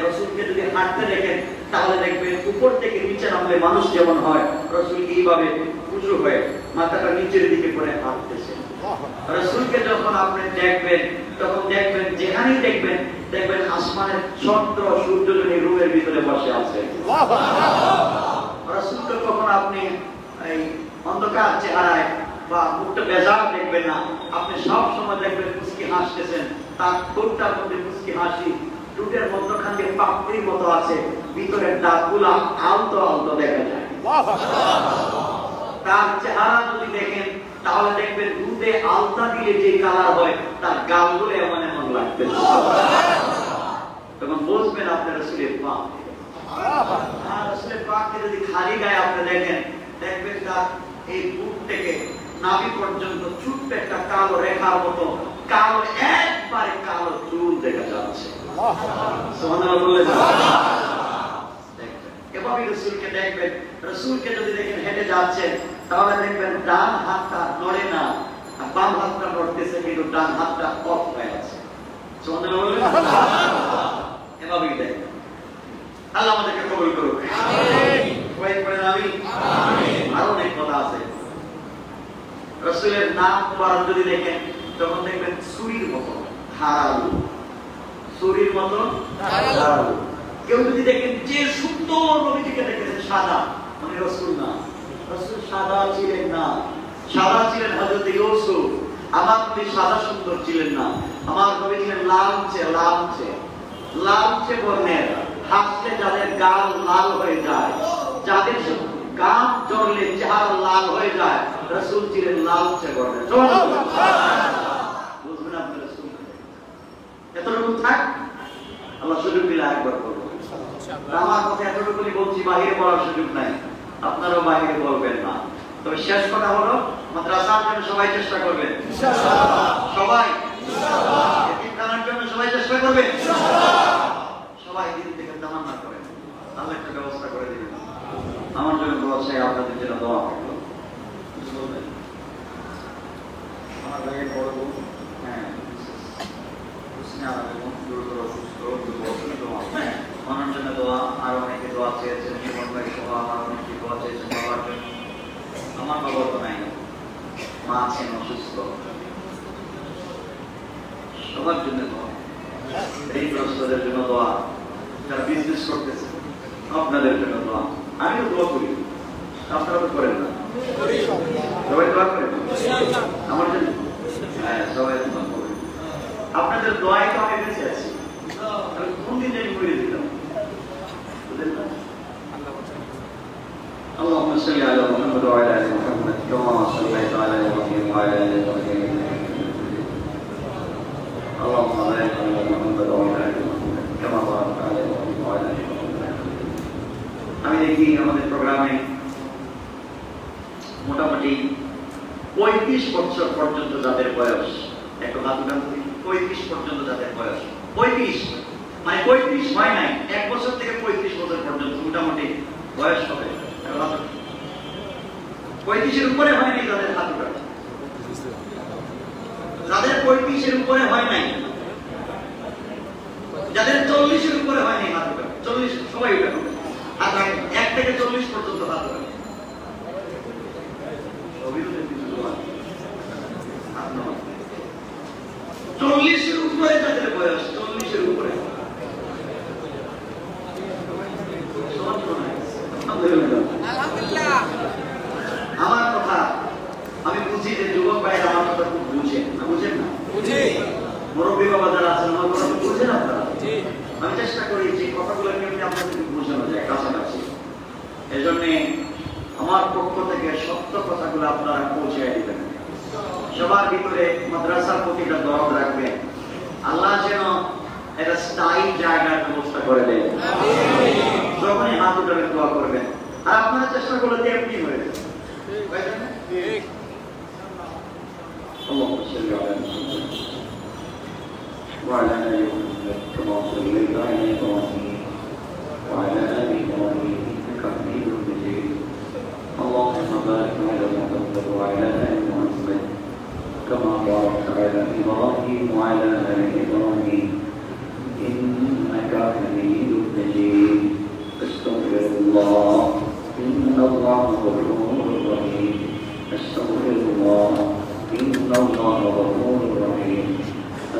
রসুলকে যদি হাঁটতে দেখেন, তাহলে দেখবেন উপর থেকে নিচে নামলে মানুষ যেমন হয়, রসুল এইভাবে উঁচু হয়ে মাথাটা নিচের দিকে করে হাঁটতেছে। রসুলকে যখন আপনি দেখবেন, তখন দেখবেন যেখানেই দেখবেন আসমানের চন্দ্র সূর্য যদি রুমের ভিতরে বসে আছে। রসুলকে কখন আপনি এই অন্ধকার চেহারায় বা মুখটা বেজার দেখবেন না, আপনি সব সময় দেখবেন মুস্কি হাসতেছেন, তার ঠোঁটটার মধ্যে মুস্কি হাসি, ঠোঁটের মধ্যখান দিয়ে পাপড়ির মতো আছে, ভিতরের দাঁতগুলা আলতো আলতো দেখা যায়। তার চেহারা যদি দেখেন, তাহলে দেখবেন দুধে আলতা দিলে যে কালার হয়, তার গালগুলো এমন এমন লাগবে, তখন বুঝবেন আপনার রসুলের পাক। আর রসুলের পাককে যদি খালি গায়ে আপনি দেখবেন তার এই বুক থেকে নাভি পর্যন্ত ছোট্ট একটা কালো রেখার মতো কালো, একবারে কালো চুল দেখা যাচ্ছে। সুবহানাল্লাহ বললেন। এভাবে রসুলকে দেখবেন। রসুলকে যদি দেখেন হেঁটে যাচ্ছেন, তাহলে দেখবেন ডান হাতটা নড়ে না, বাম হাতটা নড়তেছে, কিন্তু ডান হাতটা অফ হয়ে আছে। সুবহানাল্লাহ বললেন। এভাবেই দেখবেন। আল্লাহ আমাদেরকে কবুল করুক, আমিন। সবাই পড়েন আমিন। আরো অনেক কথা আছে। রসুলের নাম মুবারক যদি দেখেন, তখন দেখবেন ছুরির মতো ধারালো, ছুরির মতো ধারালো। কেউ যদি দেখেন যে সুন্দর নবীজিকে দেখেছেন সাদা, মানে রসুল না। রসুল সাদা ছিলেন না, সাদা ছিলেন হযরত ইউসুফ। আমার নবী সাদা সুন্দর ছিলেন না, আমার নবী ছিলেন লালচে বর্ণের। হাসলে যাদের গাল লাল হয়ে যায়, যাদের গাম জ্বললে চেহারা লাল হয়ে যায়, রসুল ছিলেন লালচে বর্ণের। বুঝবেন আপনি রসুল এতটুকু থাক, আল্লাহ সুযোগ দিলে একবার করবো। আমার কথা এতটুকুনি বলছি, বাহিরে বলার সুযোগ নাই, আপনারাও বাহিরে বলবেন না। তবে শেষ কথা হলো, মাদ্রাসার জন্য সবাই চেষ্টা করবেন, সবাই এতিমখানার জন্য সবাই চেষ্টা করবেন, সবাই দিন থেকে তামান্না করেন, আল্লাহ একটা ব্যবস্থা করে দিবেন। আমার জন্য দোয়া চাই, আপনাদের জন্য দোয়া করবো। আমার ভাইয়ের বড় বোন, হ্যাঁ গুরুতর অসুস্থ ওনার জন্য দোয়া, আর অনেকে দোয়া চেয়েছেন, জীবন ভাই সহ আমার অনেকে দোয়া চেয়েছেন বাবার জন্য। আমার বাবা তো নাই, মা আছেন অসুস্থ, সবার জন্য দোয়া, ঋণগ্রস্তদের জন্য দোয়া, যারা বিজনেস করতেছে আপনাদের জন্য দোয়া। আমিও দোয়া করি, আপনারা তো করেন না? সবাই দোয়া করেন আমার জন্য? হ্যাঁ, সবাই দোয়া করেন। আপনাদের দোয়ায় তো আমি বেঁচে আছি, কোন দিন আমি করে দিতাম। اللهم صل على محمد وعلى ال محمد كما صليت على ابراهيم وعلى ال ابراهيم اللهم بارك على محمد وعلى ال محمد كما باركت على ابراهيم وعلى ال ابراهيم। আমি দেখি আমাদের প্রোগ্রামে মোটামুটি 35 বছর পর্যন্ত যাদের বয়স, একটু হাত উঠান, 35 পর্যন্ত যাদের বয়স, 35 মানে 35 হয় নাই, 1 বছর থেকে 35 বছর পর্যন্ত মোটামুটি বয়স হবে। 35-এর উপরে হয় নাই যাদের হাত উঠান, যাদের 35-এর উপরে হয় নাই, যাদের 40-এর উপরে হয় নাই হাত উঠান, 40 সবাই উঠান হাত, 1 থেকে 40 পর্যন্ত হাত উঠান। 40-এর উপরে যাদের বয়স, 40-এর উপরে, আমার কথা আমি বুঝি যে যুবক ভাইয়ের আমার কথা খুব বুঝেন না, বুঝেন না? মুরব্বী বাবা যারা আছেন আমার কথা বুঝেন আপনারা? আমি চেষ্টা করি যে কথাগুলো কেমনি আপনাদের বোঝানো যায় কাছাকাছি। এই জন্য আমার পক্ষ থেকে সত্য কথাগুলো আপনারা পৌঁছে দিবেন। সবার ভিতরে মাদ্রাসার প্রতি একটা দরদ রাখবেন, আল্লাহ যেন একটা স্থায়ী জায়গার ব্যবস্থা করে দেয়। যখনই হাত উঠাবেন দোয়া করবেন, আর আপনারা চেষ্টা করলে এমনি হয়ে যাবে। اللهم صل على محمد وعلى ال محمد كما صليت على ابراهيم وعلى ال ابراهيم انك حميد مجيد اللهم بارك على محمد وعلى ال محمد كما باركت على ابراهيم وعلى ال ابراهيم انك حميد مجيد استغفر الله ان الله غفور رحيم استغفر الله إن الله غفور رحيم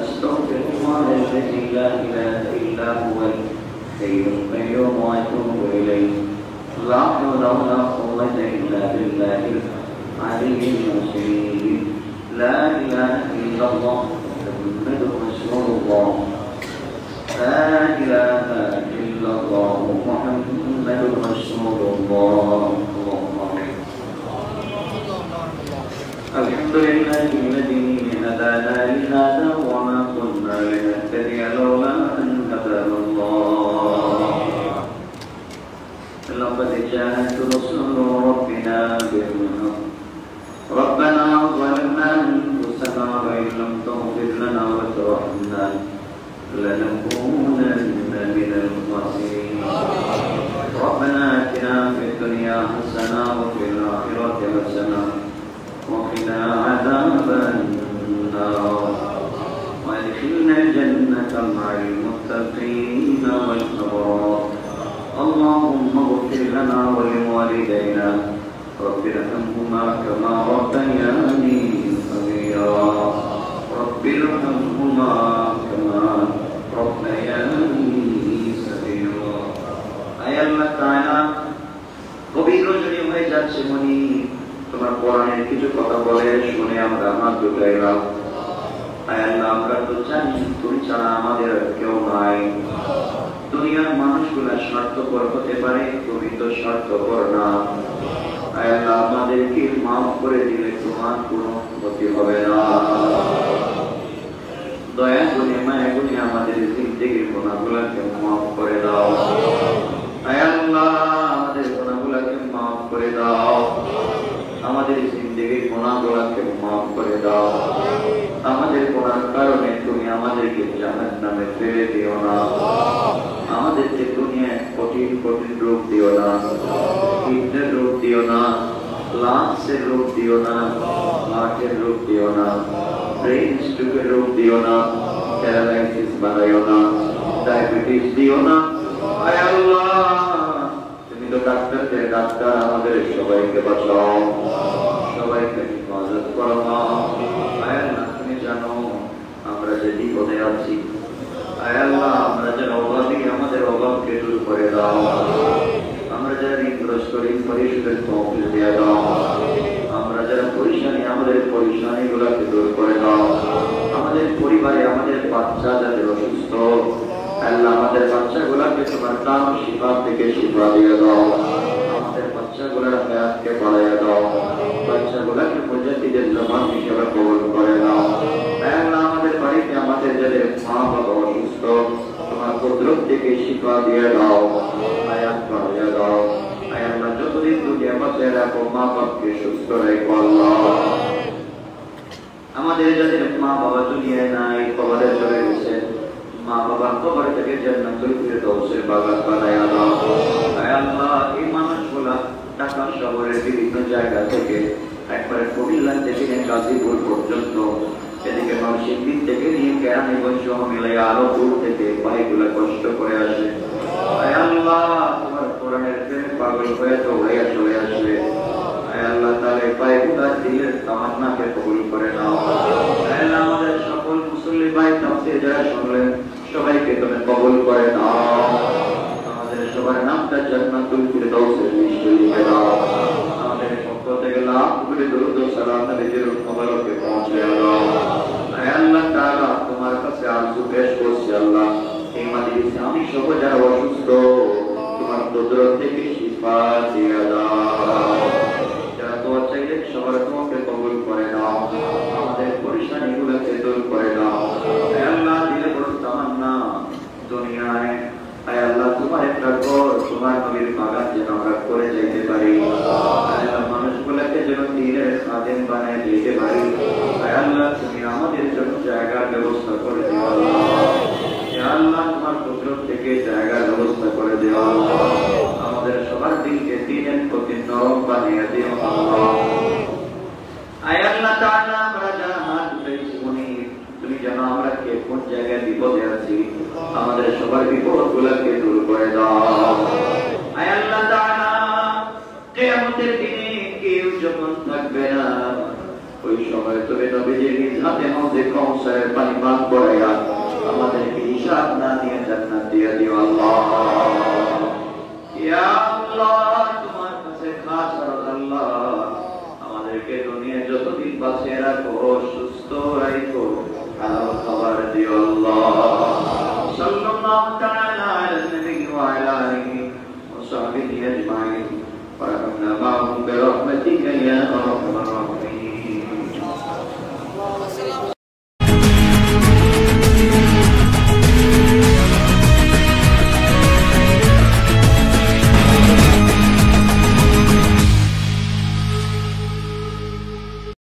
أستغفر الله الذي لا إله إلا هو الحي القيوم وأتوب إليه لا حول ولا قوة إلا بالله العلي العظيم لا إله إلا الله محمد رسول الله لا إله إلا الله محمد رسول الله الحمد لله الذي هدانا لهذا وما كنا لنهتدي لولا أن هدانا الله لقد جاءت رسل ربنا بالحق ربنا ظلمنا أنفسنا وإن لم تغفر لنا وترحمنا لنكونن من الخاسرين ربنا آتنا في الدنيا حسنة وفي الآخرة حسنة وقنا عذاب النار وادخلنا الجنة مع المتقين والأبرار اللهم اغفر لنا ولوالدينا رب ارحمهما كما ربياني صغيرا رب ارحمهما كما ربياني صغيرا أي الله تعالى গভীর রজনী হয়ে যাচ্ছে মনি, তোমার কোরআনের কিছু কথা বলে শুনে আমরা হাত উঠাইলাম। আল্লাহ আমরা তো জানি তুমি ছাড়া আমাদের কেউ নাই। দুনিয়ার মানুষগুলা স্বার্থপর হতে পারে, তুমি তো স্বার্থপর না। আল্লাহ আমাদেরকে মাফ করে দিলে তোমার কোনো ক্ষতি হবে না। দয়া করে মায়া করে আমাদের জিন্দেগির গুনাহগুলোকে মাফ করে দাও। আল্লাহ আমাদের গুনাহগুলোকে মাফ করে দাও, আমাদের জিন্দেগির গুনাহগুলোকে মাফ করে দাও। আমাদের গুনার কারণে তুমি আমাদেরকে জাহান্নামে ফেলে দিও না। আমাদেরকে দুনিয়ায় কঠিন কঠিন রোগ দিও না, কিডনির রোগ দিও না, লাংসের রোগ দিও না, হার্টের রোগ দিও না, ব্রেন স্ট্রোকের রোগ দিও না, প্যারালাইসিস বানাইও না, ডায়াবেটিস দিও না। আয় আল্লাহ, তুমি তো ডাক্তারদের ডাক্তার, আমাদের সবাইকে বাঁচাও, সবাইকে হেফাজত করো না। আয় আল্লাহ, তুমি জানো আমরা যে বিপদে আছি। আয় আল্লাহ, আমরা যারা অভাবী, আমাদের অভাবকে দূর করে দাও। আমরা যারা ঋণগ্রস্ত, ঋণ পরিশোধের তৌফিক দিয়ে দাও। আমরা যারা পরিশানি, আমাদের পরিশানি গুলাকে দূর করে দাও। আমাদের পরিবারে আমাদের বাচ্চা যাদের অসুস্থ, আল্লাহ আমাদের বাচ্চাগুলাকে তোমার নাম শিফা থেকে শিফা দিয়ে দাও। আমাদের বাচ্চাগুলার হায়াতকে বাড়াইয়া দাও। বাচ্চাগুলাকে মুজাহিদের জমান হিসেবে কবুল করে দাও। আল্লাহ আমাদের বাড়িতে আমাদের যাদের মা বাবা অসুস্থ, তোমার কুদরত থেকে শিফা দিয়ে দাও, হায়াত বাড়াইয়া দাও। আল্লাহ যতদিন দুনিয়া বাঁচিয়ে রাখো, মা বাপকে সুস্থ রেখো আল্লাহ। আমাদের যাদের মা বাবা দুনিয়ায় নাই, কবরে চলে গেছে, মা বাবার কবর থেকে জান্নাতুল ফিরদাউসের বাগান বানায়া দাও। আয় আল্লাহ, এই মানুষগুলা ঢাকা শহরের বিভিন্ন জায়গা থেকে একবারে কুমিল্লা থেকে নিয়ে গাজীপুর পর্যন্ত, এদিকে নরসিংদী থেকে নিয়ে কেরানীগঞ্জ সহ মিলাই আরো দূর থেকে ভাইগুলা কষ্ট করে আসে। আয় আল্লাহ, তোমার কোরআনের প্রেমে পাগল হয়ে তো ভাইয়া চলে আসবে। আয় আল্লাহ, তাহলে ভাইগুলা দিলের তামান্নাকে কবুল করে নাও। আয় আল্লাহ, আমাদের সকল মুসল্লি ভাই তাফসীর যারা শুনলেন সবাইকে তুমি কবুল করে নাও। আমাদের সবার নামটা জান্নাতুল ফিরদাউসের লিস্টে লিখে দাও। আমাদের পক্ষ থেকে লাখ কোটি দরুদ ও সালাম নবীর মুবারকে পৌঁছে দাও। আয় আল্লাহ তাআলা, তোমার কাছে আরজু পেশ করছি আল্লাহ, এই মাদ্রাসে আমি সহ যারা অসুস্থ, তোমার কুদরত থেকে শিফা দিয়ে দাও। যারা দোয়া চাইলে সবার তোমাকে কবুল করে নাও। আমাদের পরিশানিগুলোকে দূর করে নাও। আয় আল্লাহ, দিলে বড় তামান্না দুনিয়ায়, আয় আল্লাহ তোমার একটা ঘর, তোমার নবীর বাগান যেন আমরা করে যেতে পারি। আয় আল্লাহ, মানুষগুলোকে যেন দিনের খাদেম বানায় দিতে পারি। আয় আল্লাহ, তুমি আমাদের জন্য জায়গার ব্যবস্থা করে দিও আল্লাহ। আল্লাহ, তোমার কুদরত থেকে জায়গার ব্যবস্থা করে দিও আল্লাহ। আমাদের সবার দিনকে দিনের প্রতি নরম বানিয়ে দিও আল্লাহ। আয় আল্লাহ তাআলা, আমরা যারা হাত উঠাইছি মুনির, তুমি জানো আমরা কে কোন জায়গায় বিপদে আছি, আমাদের সবার বিপদগুলোকে দূর করে দাও। আয় আল্লাহ তাআলা, কিয়ামতের দিনে কেউ যখন থাকবে না, ওই সময় তুমি নবীজির নিজ হাতে হাউজে কাউসারের পানি পান করাইয়া আমাদেরকে হিসাব না নিয়ে জান্নাত দিয়ে দিও আল্লাহ। ইয়া আল্লাহ, তোমার কাছে খাস আল্লাহ, আমাদেরকে দুনিয়ায় যতদিন বাঁচিয়ে রাখো, সুস্থ রাখো, হালাল খাবার দিও আল্লাহ। সাল্লাল্লাহু তাআলা আলা নবী ওয়া আলা আলিহি ওয়া সাহবিহি আজমাইন, ওয়া রাহমানা মা'হুম বিরহমাতিকা ইয়া আরহামার রাহিমিন।